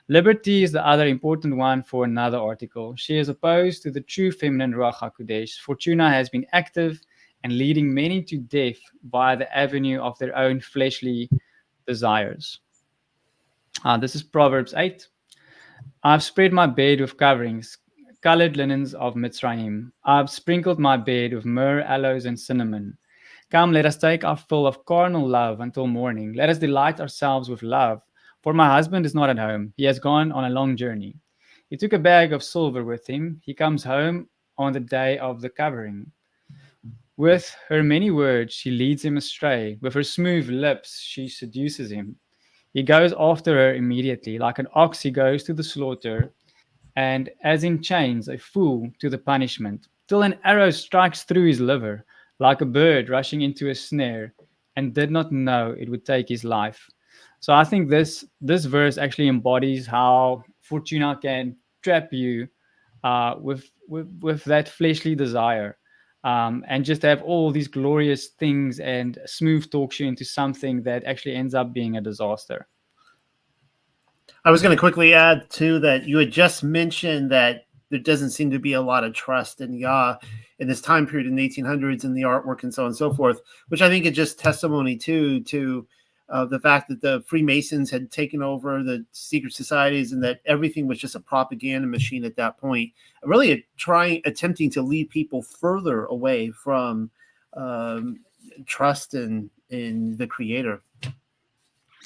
Liberty is the other important one for another article. She is opposed to the true feminine Ruach HaKodesh. Fortuna has been active and leading many to death via the avenue of their own fleshly desires. This is Proverbs 8. I've spread my bed with coverings, colored linens of Mitzrayim. I've sprinkled my bed with myrrh, aloes, and cinnamon. Come, let us take our fill of carnal love until morning. Let us delight ourselves with love. For my husband is not at home. He has gone on a long journey. He took a bag of silver with him. He comes home on the day of the covering. With her many words, she leads him astray. With her smooth lips, she seduces him. He goes after her immediately. Like an ox, he goes to the slaughter, and as in chains, a fool to the punishment, till an arrow strikes through his liver, like a bird rushing into a snare, and did not know it would take his life. So I think this verse actually embodies how Fortuna can trap you with that fleshly desire. And just have all these glorious things and smooth talks you into something that actually ends up being a disaster. I was going to quickly add too that you had just mentioned that there doesn't seem to be a lot of trust in Yah in this time period in the 1800s in the artwork and so on and so forth, which I think is just testimony too to the fact that the Freemasons had taken over the secret societies and that everything was just a propaganda machine at that point, really attempting to lead people further away from trust in the Creator.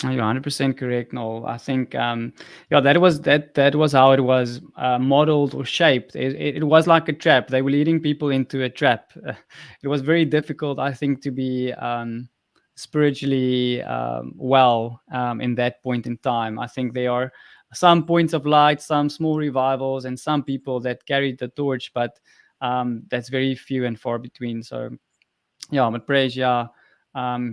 You're 100% correct, Noel. I think, yeah, that was how it was modeled or shaped. It was like a trap. They were leading people into a trap. It was very difficult, I think, to be spiritually well in that point in time. I think there are some points of light, some small revivals, and some people that carried the torch, but that's very few and far between. So, yeah, but praise Yah.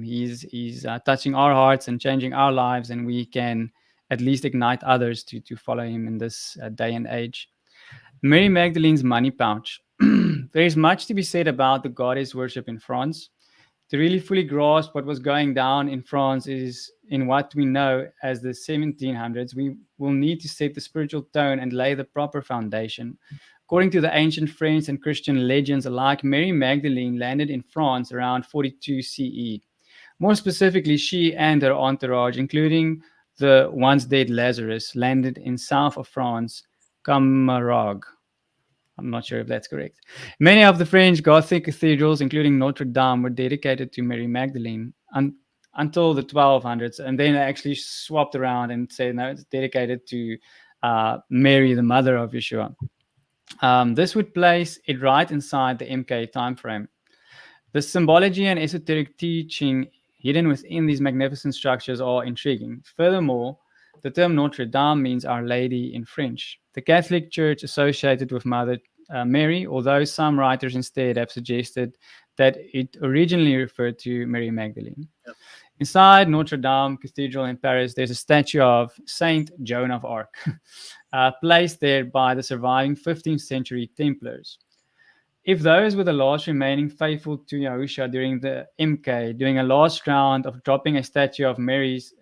He's touching our hearts and changing our lives, and we can at least ignite others to follow him in this day and age. Mary Magdalene's money pouch. There is much to be said about the goddess worship in France. To really fully grasp what was going down in France is in what we know as the 1700s. We will need to set the spiritual tone and lay the proper foundation. According to the ancient French and Christian legends alike, Mary Magdalene landed in France around 42 CE. More specifically, she and her entourage, including the once dead Lazarus, landed in south of France, Camargue. I'm not sure if that's correct. Many of the French Gothic cathedrals, including Notre Dame, were dedicated to Mary Magdalene until the 1200s, and then they actually swapped around and said, no, it's dedicated to Mary, the mother of Yeshua. This would place it right inside the MK timeframe. The symbology and esoteric teaching hidden within these magnificent structures are intriguing. Furthermore, the term Notre Dame means Our Lady in French. The Catholic Church associated with Mother Mary, although some writers instead have suggested that it originally referred to Mary Magdalene. Yep. Inside Notre Dame Cathedral in Paris, there's a statue of Saint Joan of Arc, placed there by the surviving 15th century Templars. If those were the last remaining faithful to Yahusha during the MK, doing a last round of dropping a statue of Mary's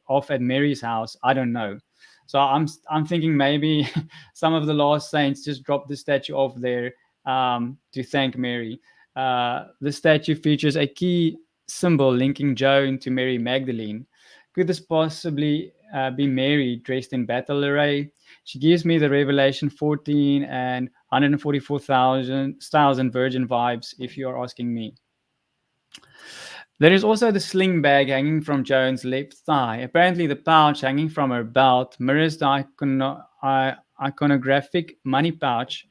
off at Mary's house, I don't know. So I'm thinking maybe some of the last saints just dropped the statue off there to thank Mary. The statue features a key symbol linking Joan to Mary Magdalene. Could this possibly be Mary dressed in battle array? She gives me the Revelation 14 and 144,000 virgin vibes, if you are asking me. There is also the sling bag hanging from Joan's left thigh. Apparently, the pouch hanging from her belt mirrors the iconographic money pouch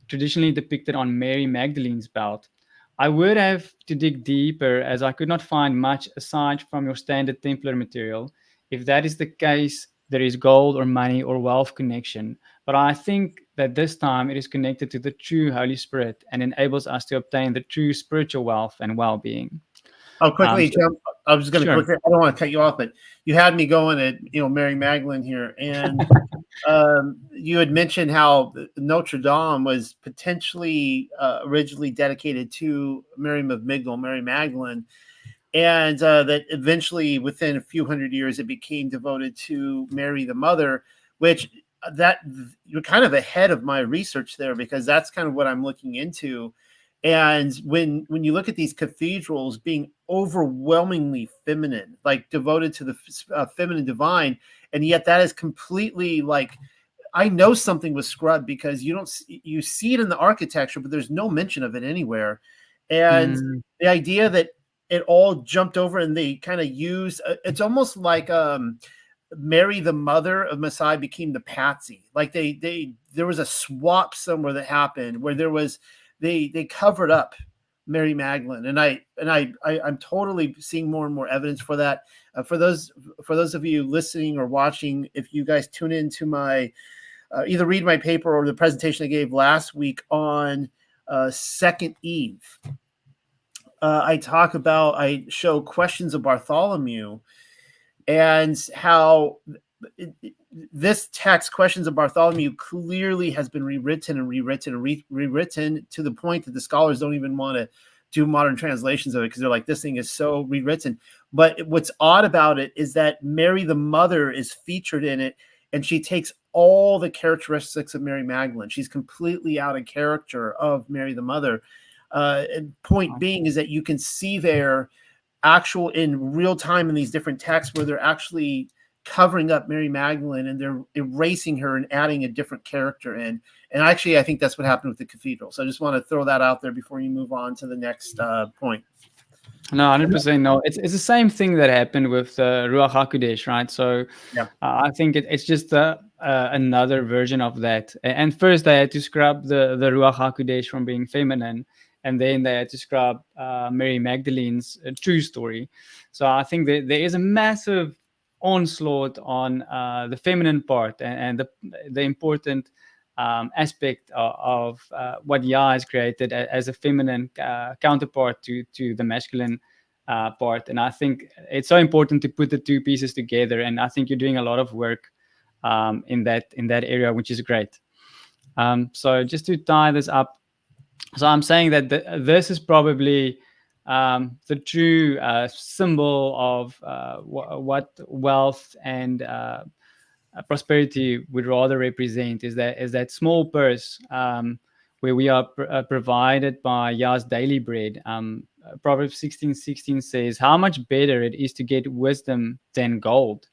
traditionally depicted on Mary Magdalene's belt. I would have to dig deeper as I could not find much aside from your standard Templar material. If that is the case, there is gold or money or wealth connection. But I think that this time it is connected to the true Holy Spirit and enables us to obtain the true spiritual wealth and well being. I'll quickly So, jump. I was just going to sure. quickly. I don't want to cut you off, but you had me going at Mary Magdalene here, and you had mentioned how Notre Dame was potentially originally dedicated to Mary of Mary Magdalene, and that eventually, within a few hundred years, it became devoted to Mary the Mother, which that you're kind of ahead of my research there because that's kind of what I'm looking into. And when you look at these cathedrals being overwhelmingly feminine, like devoted to the feminine divine, and yet that is completely like I know something was scrubbed because you see it in the architecture, but there's no mention of it anywhere. And Mm, the idea that it all jumped over and they kind of used it's almost like Mary the mother of Messiah became the patsy. Like they there was a swap somewhere that happened where there was they covered up Mary Magdalene, and I'm totally seeing more and more evidence for that. For those of you listening or watching, if you guys tune into my either read my paper or the presentation I gave last week on Second Eve, I show questions of Bartholomew and how this text, questions of Bartholomew, clearly has been rewritten and rewritten and rewritten to the point that the scholars don't even want to do modern translations of it because they're like, this thing is so rewritten. But what's odd about it is that Mary the Mother is featured in it, and she takes all the characteristics of Mary Magdalene. She's completely out of character of Mary the Mother. And point being is that you can see there actual in real time in these different texts where they're actually covering up Mary Magdalene and they're erasing her and adding a different character in. And actually, I think that's what happened with the cathedral. So I just want to throw that out there before you move on to the next point. No, 100% no. It's the same thing that happened with the Ruach HaKodesh, right? So Yeah. I think it's just another version of that. And first they had to scrub the Ruach HaKodesh from being feminine, and then they had to scrub Mary Magdalene's true story. So I think there is a massive onslaught on the feminine part and the important aspect of what Yah has created as a feminine counterpart to the masculine part. And I think it's so important to put the two pieces together. And I think you're doing a lot of work in that area, which is great. So just to tie this up, so I'm saying that this is probably the true symbol of what wealth and prosperity would rather represent is that small purse where we are provided by Yah's daily bread. Proverbs 16:16 says, "How much better it is to get wisdom than gold,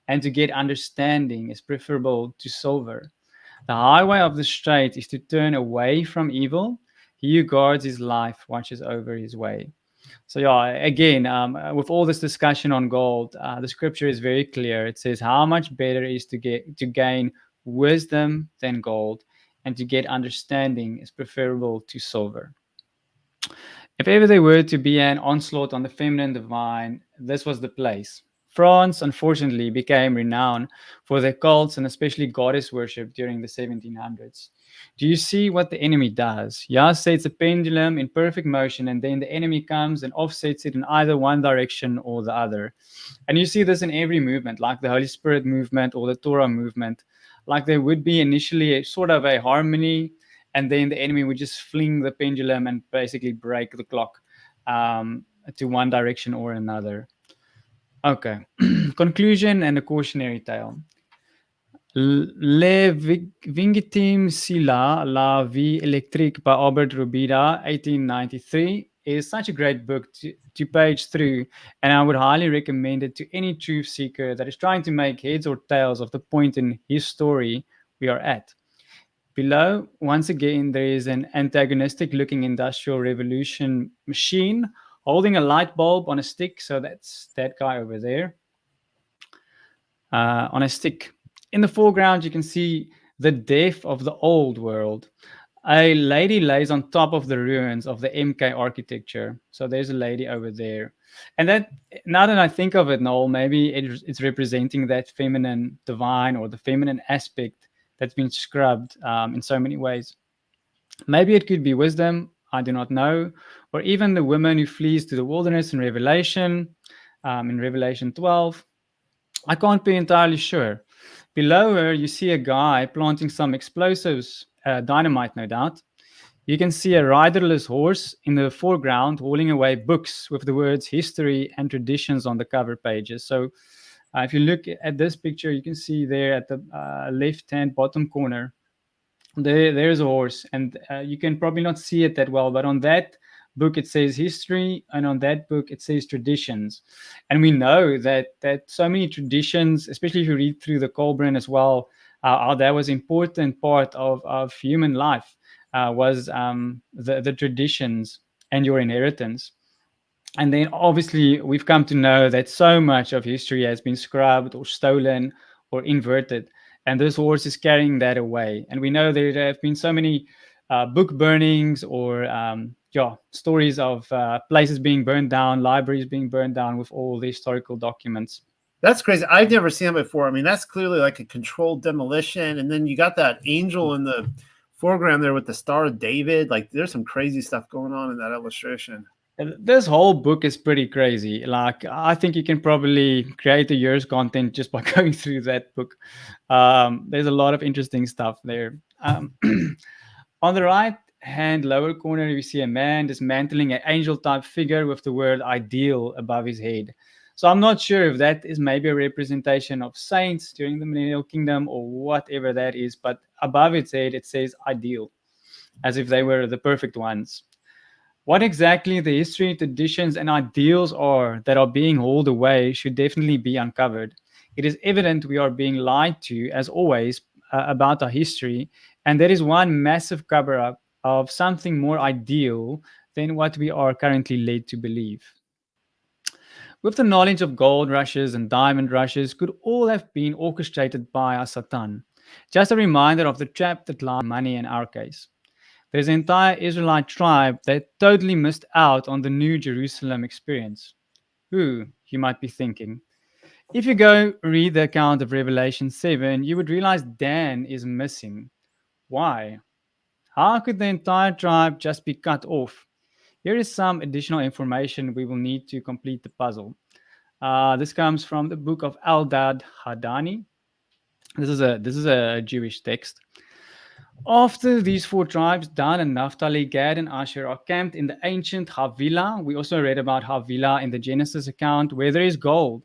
and to get understanding is preferable to silver. The highway of the straight is to turn away from evil. He who guards his life watches over his way." So yeah, again, with all this discussion on gold, the scripture is very clear. It says, "How much better it is to gain wisdom than gold, and to get understanding is preferable to silver." If ever there were to be an onslaught on the feminine divine, this was the place. France, unfortunately, became renowned for their cults and especially goddess worship during the 1700s. Do you see what the enemy does? Yah sets a pendulum in perfect motion, and then the enemy comes and offsets it in either one direction or the other. And you see this in every movement, like the Holy Spirit movement or the Torah movement. Like there would be initially a sort of a harmony, and then the enemy would just fling the pendulum and basically break the clock to one direction or another. Okay. Conclusion and a cautionary tale. Le Vingetim Sila La Vie Electrique by Albert Robida, 1893, is such a great book to page through, and I would highly recommend it to any truth seeker that is trying to make heads or tails of the point in his story we are at. Below, once again, there is an antagonistic looking industrial revolution machine holding a light bulb on a stick. So that's that guy over there on a stick. In the foreground, you can see the death of the old world. A lady lays on top of the ruins of the MK architecture. So there's a lady over there. And that, now that I think of it, Noel, maybe it's representing that feminine divine or the feminine aspect that's been scrubbed in so many ways. Maybe it could be wisdom, I do not know, or even the woman who flees to the wilderness in Revelation 12. I can't be entirely sure. Below her, you see a guy planting some explosives, dynamite, no doubt. You can see a riderless horse in the foreground hauling away books with the words history and traditions on the cover pages. So, if you look at this picture, you can see there at the left hand bottom corner there's a horse, and you can probably not see it that well, but on that book it says history, and on that book it says traditions. And we know that so many traditions, especially if you read through the Colburn as well, how that was important part of human life, was the traditions and your inheritance. And then obviously we've come to know that so much of history has been scrubbed or stolen or inverted, and this horse is carrying that away. And we know there have been so many book burnings or yeah, stories of places being burned down, libraries being burned down with all the historical documents. That's crazy. I've never seen it before. I mean, that's clearly like a controlled demolition. And then you got that angel in the foreground there with the Star of David. Like, there's some crazy stuff going on in that illustration. This whole book is pretty crazy. Like, I think you can probably create a year's content just by going through that book. There's a lot of interesting stuff there. On the right hand lower corner, you see a man dismantling an angel type figure with the word ideal above his head. So I'm not sure if that is maybe a representation of saints during the millennial kingdom or whatever that is, but above its head it says ideal, as if they were the perfect ones. What exactly the history, traditions, and ideals are that are being hauled away should definitely be uncovered. It is evident we are being lied to, as always, about our history, and there is one massive cover up of something more ideal than what we are currently led to believe. With the knowledge of gold rushes and diamond rushes could all have been orchestrated by our Satan. Just a reminder of the trap that lies in money in our case. There's an entire Israelite tribe that totally missed out on the New Jerusalem experience. Who, you might be thinking? If you go read the account of Revelation 7, you would realize Dan is missing. Why? How could the entire tribe just be cut off? Here is some additional information we will need to complete the puzzle. This comes from the book of Eldad Hadani. This is a Jewish text. After these four tribes, Dan and Naphtali, Gad and Asher, are camped in the ancient Havilah. We also read about Havilah in the Genesis account, where there is gold.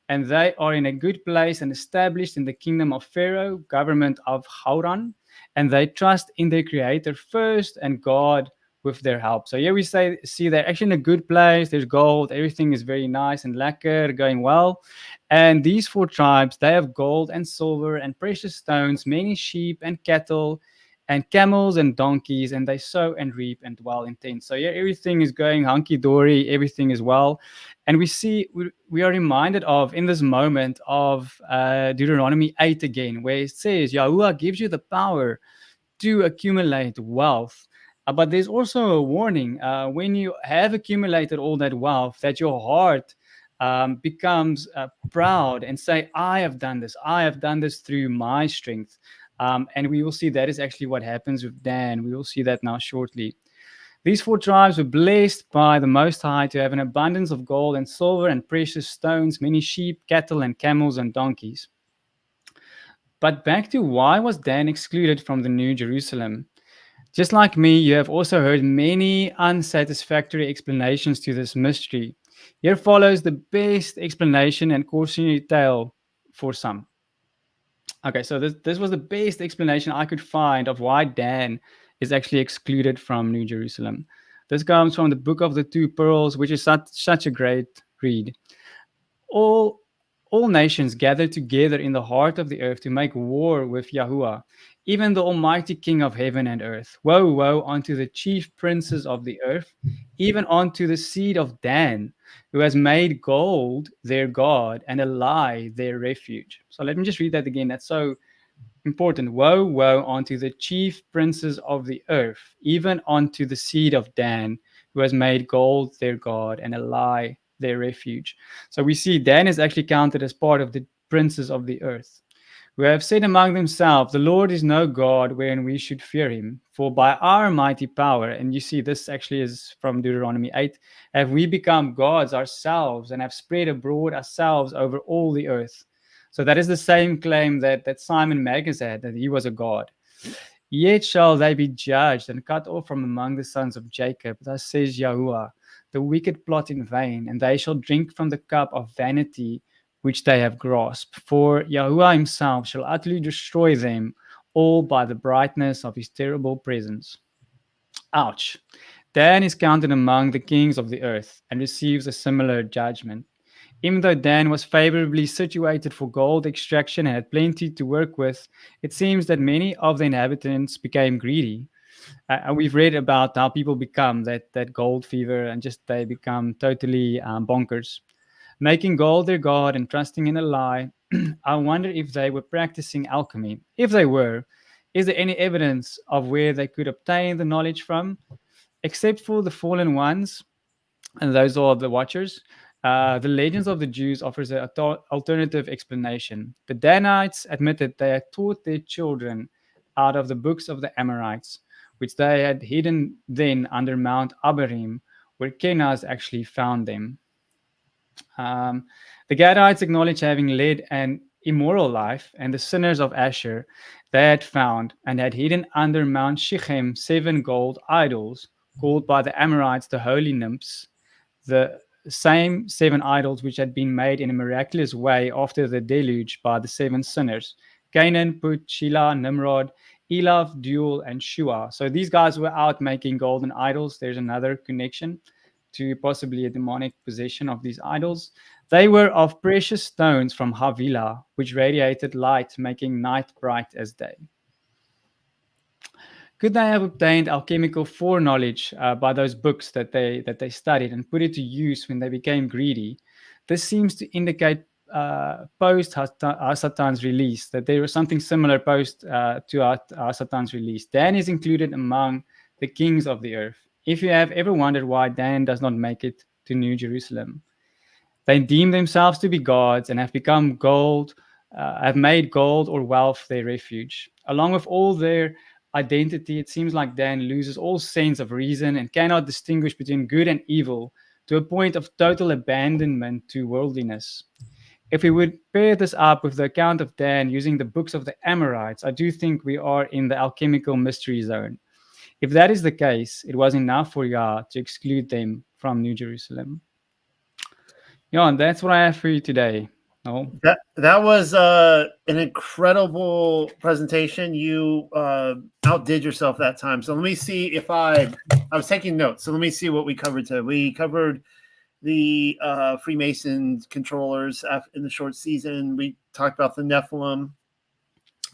And they are in a good place and established in the kingdom of Pharaoh, government of Hauran. And they trust in their creator first and God with their help. So here we see they're actually in a good place. There's gold. Everything is very nice and lekker, going well. And these four tribes, they have gold and silver and precious stones, many sheep and cattle and camels and donkeys, and they sow and reap and dwell in tents. So yeah, everything is going hunky-dory, everything is well. And we are reminded of, in this moment, of Deuteronomy 8 again, where it says, Yahuwah gives you the power to accumulate wealth. But there's also a warning, when you have accumulated all that wealth, that your heart becomes proud and say, I have done this through my strength. And we will see that is actually what happens with Dan. We will see that now shortly. These four tribes were blessed by the Most High to have an abundance of gold and silver and precious stones, many sheep, cattle, and camels and donkeys. But back to why was Dan excluded from the New Jerusalem? Just like me, you have also heard many unsatisfactory explanations to this mystery. Here follows the best explanation and cautionary tale for some. Okay, so this was the best explanation I could find of why Dan is actually excluded from New Jerusalem. This comes from the Book of the Two Pearls, which is such a great read. All nations gather together in the heart of the earth to make war with Yahuwah, even the Almighty King of heaven and earth. Woe, woe unto the chief princes of the earth, even unto the seed of Dan, who has made gold their God and a lie their refuge. So let me just read that again. That's so important. Woe, woe unto the chief princes of the earth, even unto the seed of Dan, who has made gold their God and a lie their refuge. So we see Dan is actually counted as part of the princes of the earth, who have said among themselves, the Lord is no God wherein we should fear him. For by our mighty power, and you see this actually is from Deuteronomy 8, have we become gods ourselves and have spread abroad ourselves over all the earth. So that is the same claim that Simon Magus had, that he was a god. Yet shall they be judged and cut off from among the sons of Jacob. Thus says Yahuwah, the wicked plot in vain, and they shall drink from the cup of vanity which they have grasped. For Yahuwah himself shall utterly destroy them all by the brightness of his terrible presence. Ouch. Dan is counted among the kings of the earth and receives a similar judgment. Even though Dan was favorably situated for gold extraction and had plenty to work with, it seems that many of the inhabitants became greedy. And we've read about how people become that gold fever and just they become totally bonkers. Making gold their god and trusting in a lie. I wonder if they were practicing alchemy. If they were, is there any evidence of where they could obtain the knowledge from? Except for the fallen ones, and those are the Watchers. The Legends of the Jews offers an alternative explanation. The Danites admitted they had taught their children out of the books of the Amorites, which they had hidden then under Mount Abarim, where Kenaz actually found them. Um, the Gadites acknowledge having led an immoral life, and the sinners of Asher they had found and had hidden under Mount Shechem 7 gold idols, called by the Amorites the holy nymphs, the same 7 idols which had been made in a miraculous way after the deluge by the 7 sinners: Canaan, Put, Shelah, Nimrod, Elav, Duel, and Shua. So these guys were out making golden idols. There's another connection to possibly a demonic possession of these idols. They were of precious stones from Havilah, which radiated light, making night bright as day. Could they have obtained alchemical foreknowledge by those books that they studied and put it to use when they became greedy? This seems to indicate post Hasatan's release, that there was something similar post to Hasatan's release. Dan is included among the kings of the earth. If you have ever wondered why Dan does not make it to New Jerusalem, they deem themselves to be gods and have become gold, have made gold or wealth their refuge. Along with all their identity, it seems like Dan loses all sense of reason and cannot distinguish between good and evil to a point of total abandonment to worldliness. If we would pair this up with the account of Dan using the books of the Amorites, I do think we are in the alchemical mystery zone. If that is the case, it was enough for Yah to exclude them from New Jerusalem. Yeah, and that's what I have for you today. No, that was an incredible presentation. You outdid yourself that time. So let me see if I was taking notes. So let me see what we covered today. We covered the Freemason controllers in the short season. We talked about the Nephilim,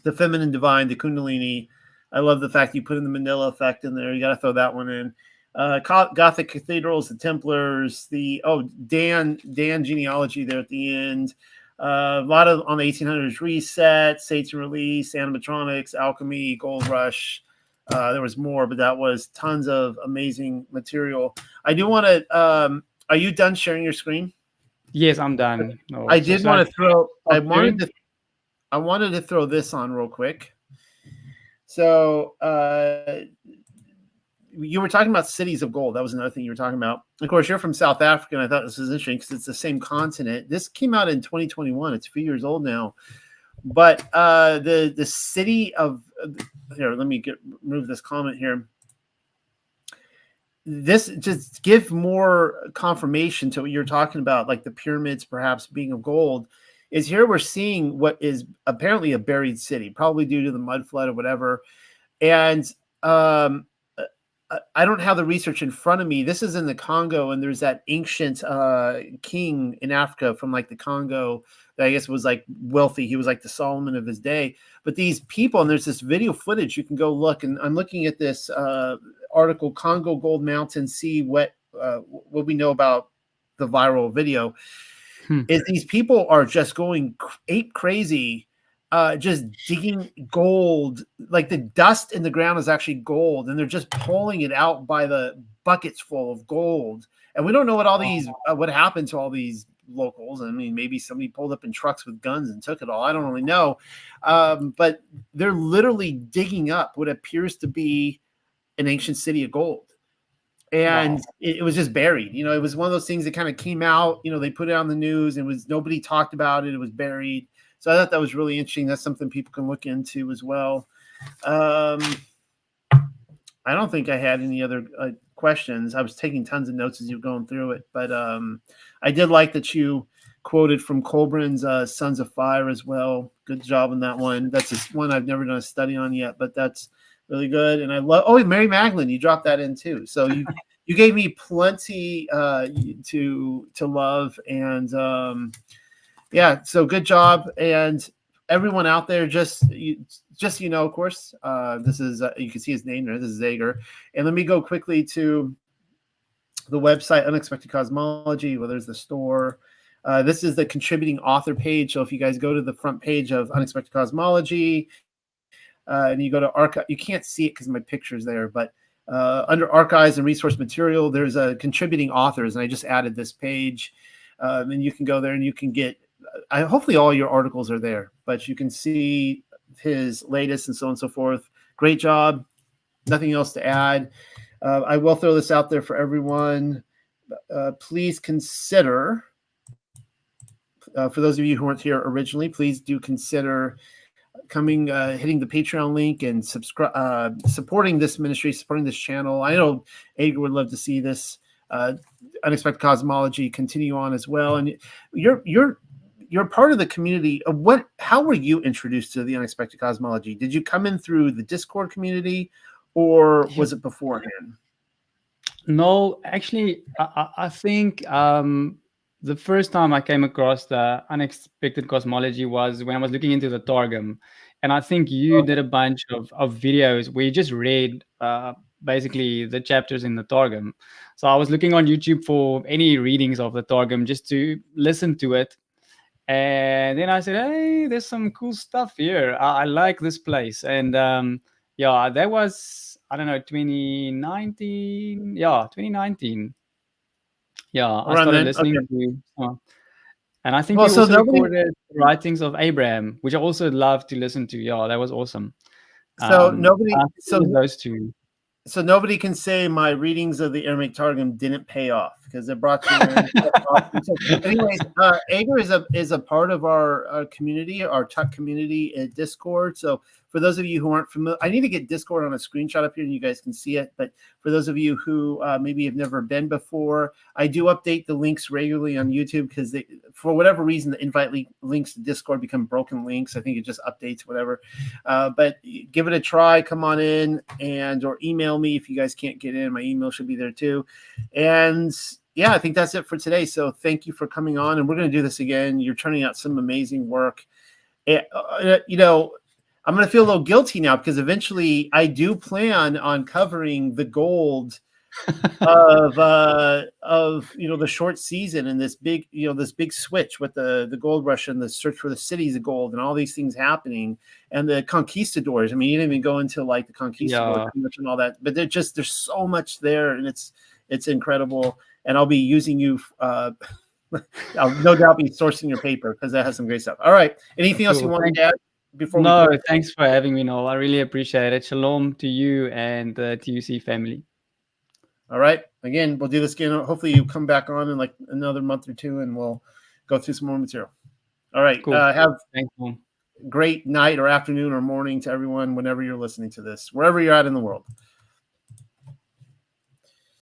the feminine divine, the Kundalini. I love the fact you put in the Mandela effect in there. You got to throw that one in. Gothic cathedrals, the Templars, the Dan genealogy there at the end. A lot of on the 1800s reset, Satan release, animatronics, alchemy, gold rush. There was more, but that was tons of amazing material. I do want to. Are you done sharing your screen? yes, I'm done. No, I did want to throw. I wanted sharing? to throw this on real quick. So you were talking about cities of gold. That was another thing you were talking about. Of course, you're from South Africa, and I thought this was interesting because it's the same continent. This came out in 2021. It's a few years old now. But the city of here, let me remove this comment here. This just give more confirmation to what you're talking about, like the pyramids perhaps being of gold. Is here we're seeing what is apparently a buried city, probably due to the mud flood or whatever. And I don't have the research in front of me. This is in the Congo, and there's that ancient king in Africa from like the Congo that I guess was like wealthy. He was like the Solomon of his day. But these people, and there's this video footage you can go look. And I'm looking at this article, Congo Gold Mountain. See what we know about the viral video. Is these people are just going ape crazy just digging gold. Like the dust in the ground is actually gold, and they're just pulling it out by the buckets full of gold. And we don't know what all these what happened to all these locals. I mean, maybe somebody pulled up in trucks with guns and took it all. I don't really know, but they're literally digging up what appears to be an ancient city of gold. And it was just buried. It was one of those things that kind of came out. They put it on the news, and nobody talked about it. It was buried. So I thought that was really interesting. That's something people can look into as well. I don't think I had any other questions. I was taking tons of notes as you were going through it, but I did like that you quoted from Colburn's Sons of Fire as well. Good job on that one. That's just one I've never done a study on yet, but that's really good. And I love, Mary Magdalene, you dropped that in too. So you gave me plenty to love, and yeah, so good job. And everyone out there, just of course, this is you can see his name there. This is Edgar. And let me go quickly to the website Unexpected Cosmology. Well, there's the store. This is the contributing author page. So if you guys go to the front page of Unexpected Cosmology, and you go to archive, you can't see it because my picture's there, but under archives and resource material, there's a contributing authors, and I just added this page, and you can go there and you can get. Hopefully all your articles are there, but you can see his latest and so on and so forth. Great job. Nothing else to add. I will throw this out there for everyone. Please consider, for those of you who weren't here originally, please do consider coming, hitting the Patreon link and supporting this ministry, supporting this channel. I know Edgar would love to see this Unexpected Cosmology continue on as well. And you're part of the community. How were you introduced to the Unexpected Cosmology? Did you come in through the Discord community, or was it beforehand? No, actually, I think the first time I came across the Unexpected Cosmology was when I was looking into the Targum. And I think you did a bunch of videos where you just read basically the chapters in the Targum. So I was looking on YouTube for any readings of the Targum just to listen to it. And then I said, hey, there's some cool stuff here. I like this place. And yeah, that was, I don't know, 2019. Yeah, 2019. Yeah, I started listening to, and I think you also recorded Writings of Abraham, which I also love to listen to. Yeah, that was awesome. So those two. So nobody can say my readings of the Aramaic Targum didn't pay off because it brought you in. So anyways, Edgar is a part of our community, our tech community at Discord. So for those of you who aren't familiar, I need to get Discord on a screenshot up here and you guys can see it. But for those of you who maybe have never been before, I do update the links regularly on YouTube because for whatever reason, the invite links to Discord become broken links. I think it just updates whatever. But give it a try. Come on in or email me if you guys can't get in. My email should be there too. And yeah, I think that's it for today. So thank you for coming on, and we're going to do this again. You're turning out some amazing work. I'm going to feel a little guilty now because eventually I do plan on covering the gold of the short season and this big switch with the gold rush and the search for the cities of gold and all these things happening and the conquistadors. I mean, you didn't even go into like the conquistadors and all that, but there's so much there, and it's incredible. And I'll be using you. I'll no doubt be sourcing your paper because that has some great stuff. All right. Anything else you want to add? Thanks for having me, Noel. I really appreciate it. Shalom to you and the TUC family. All right. Again, we'll do this again. Hopefully you come back on in like another month or two and we'll go through some more material. All right. Cool. Have Thanks, Mom. Great night or afternoon or morning to everyone whenever you're listening to this, wherever you're at in the world.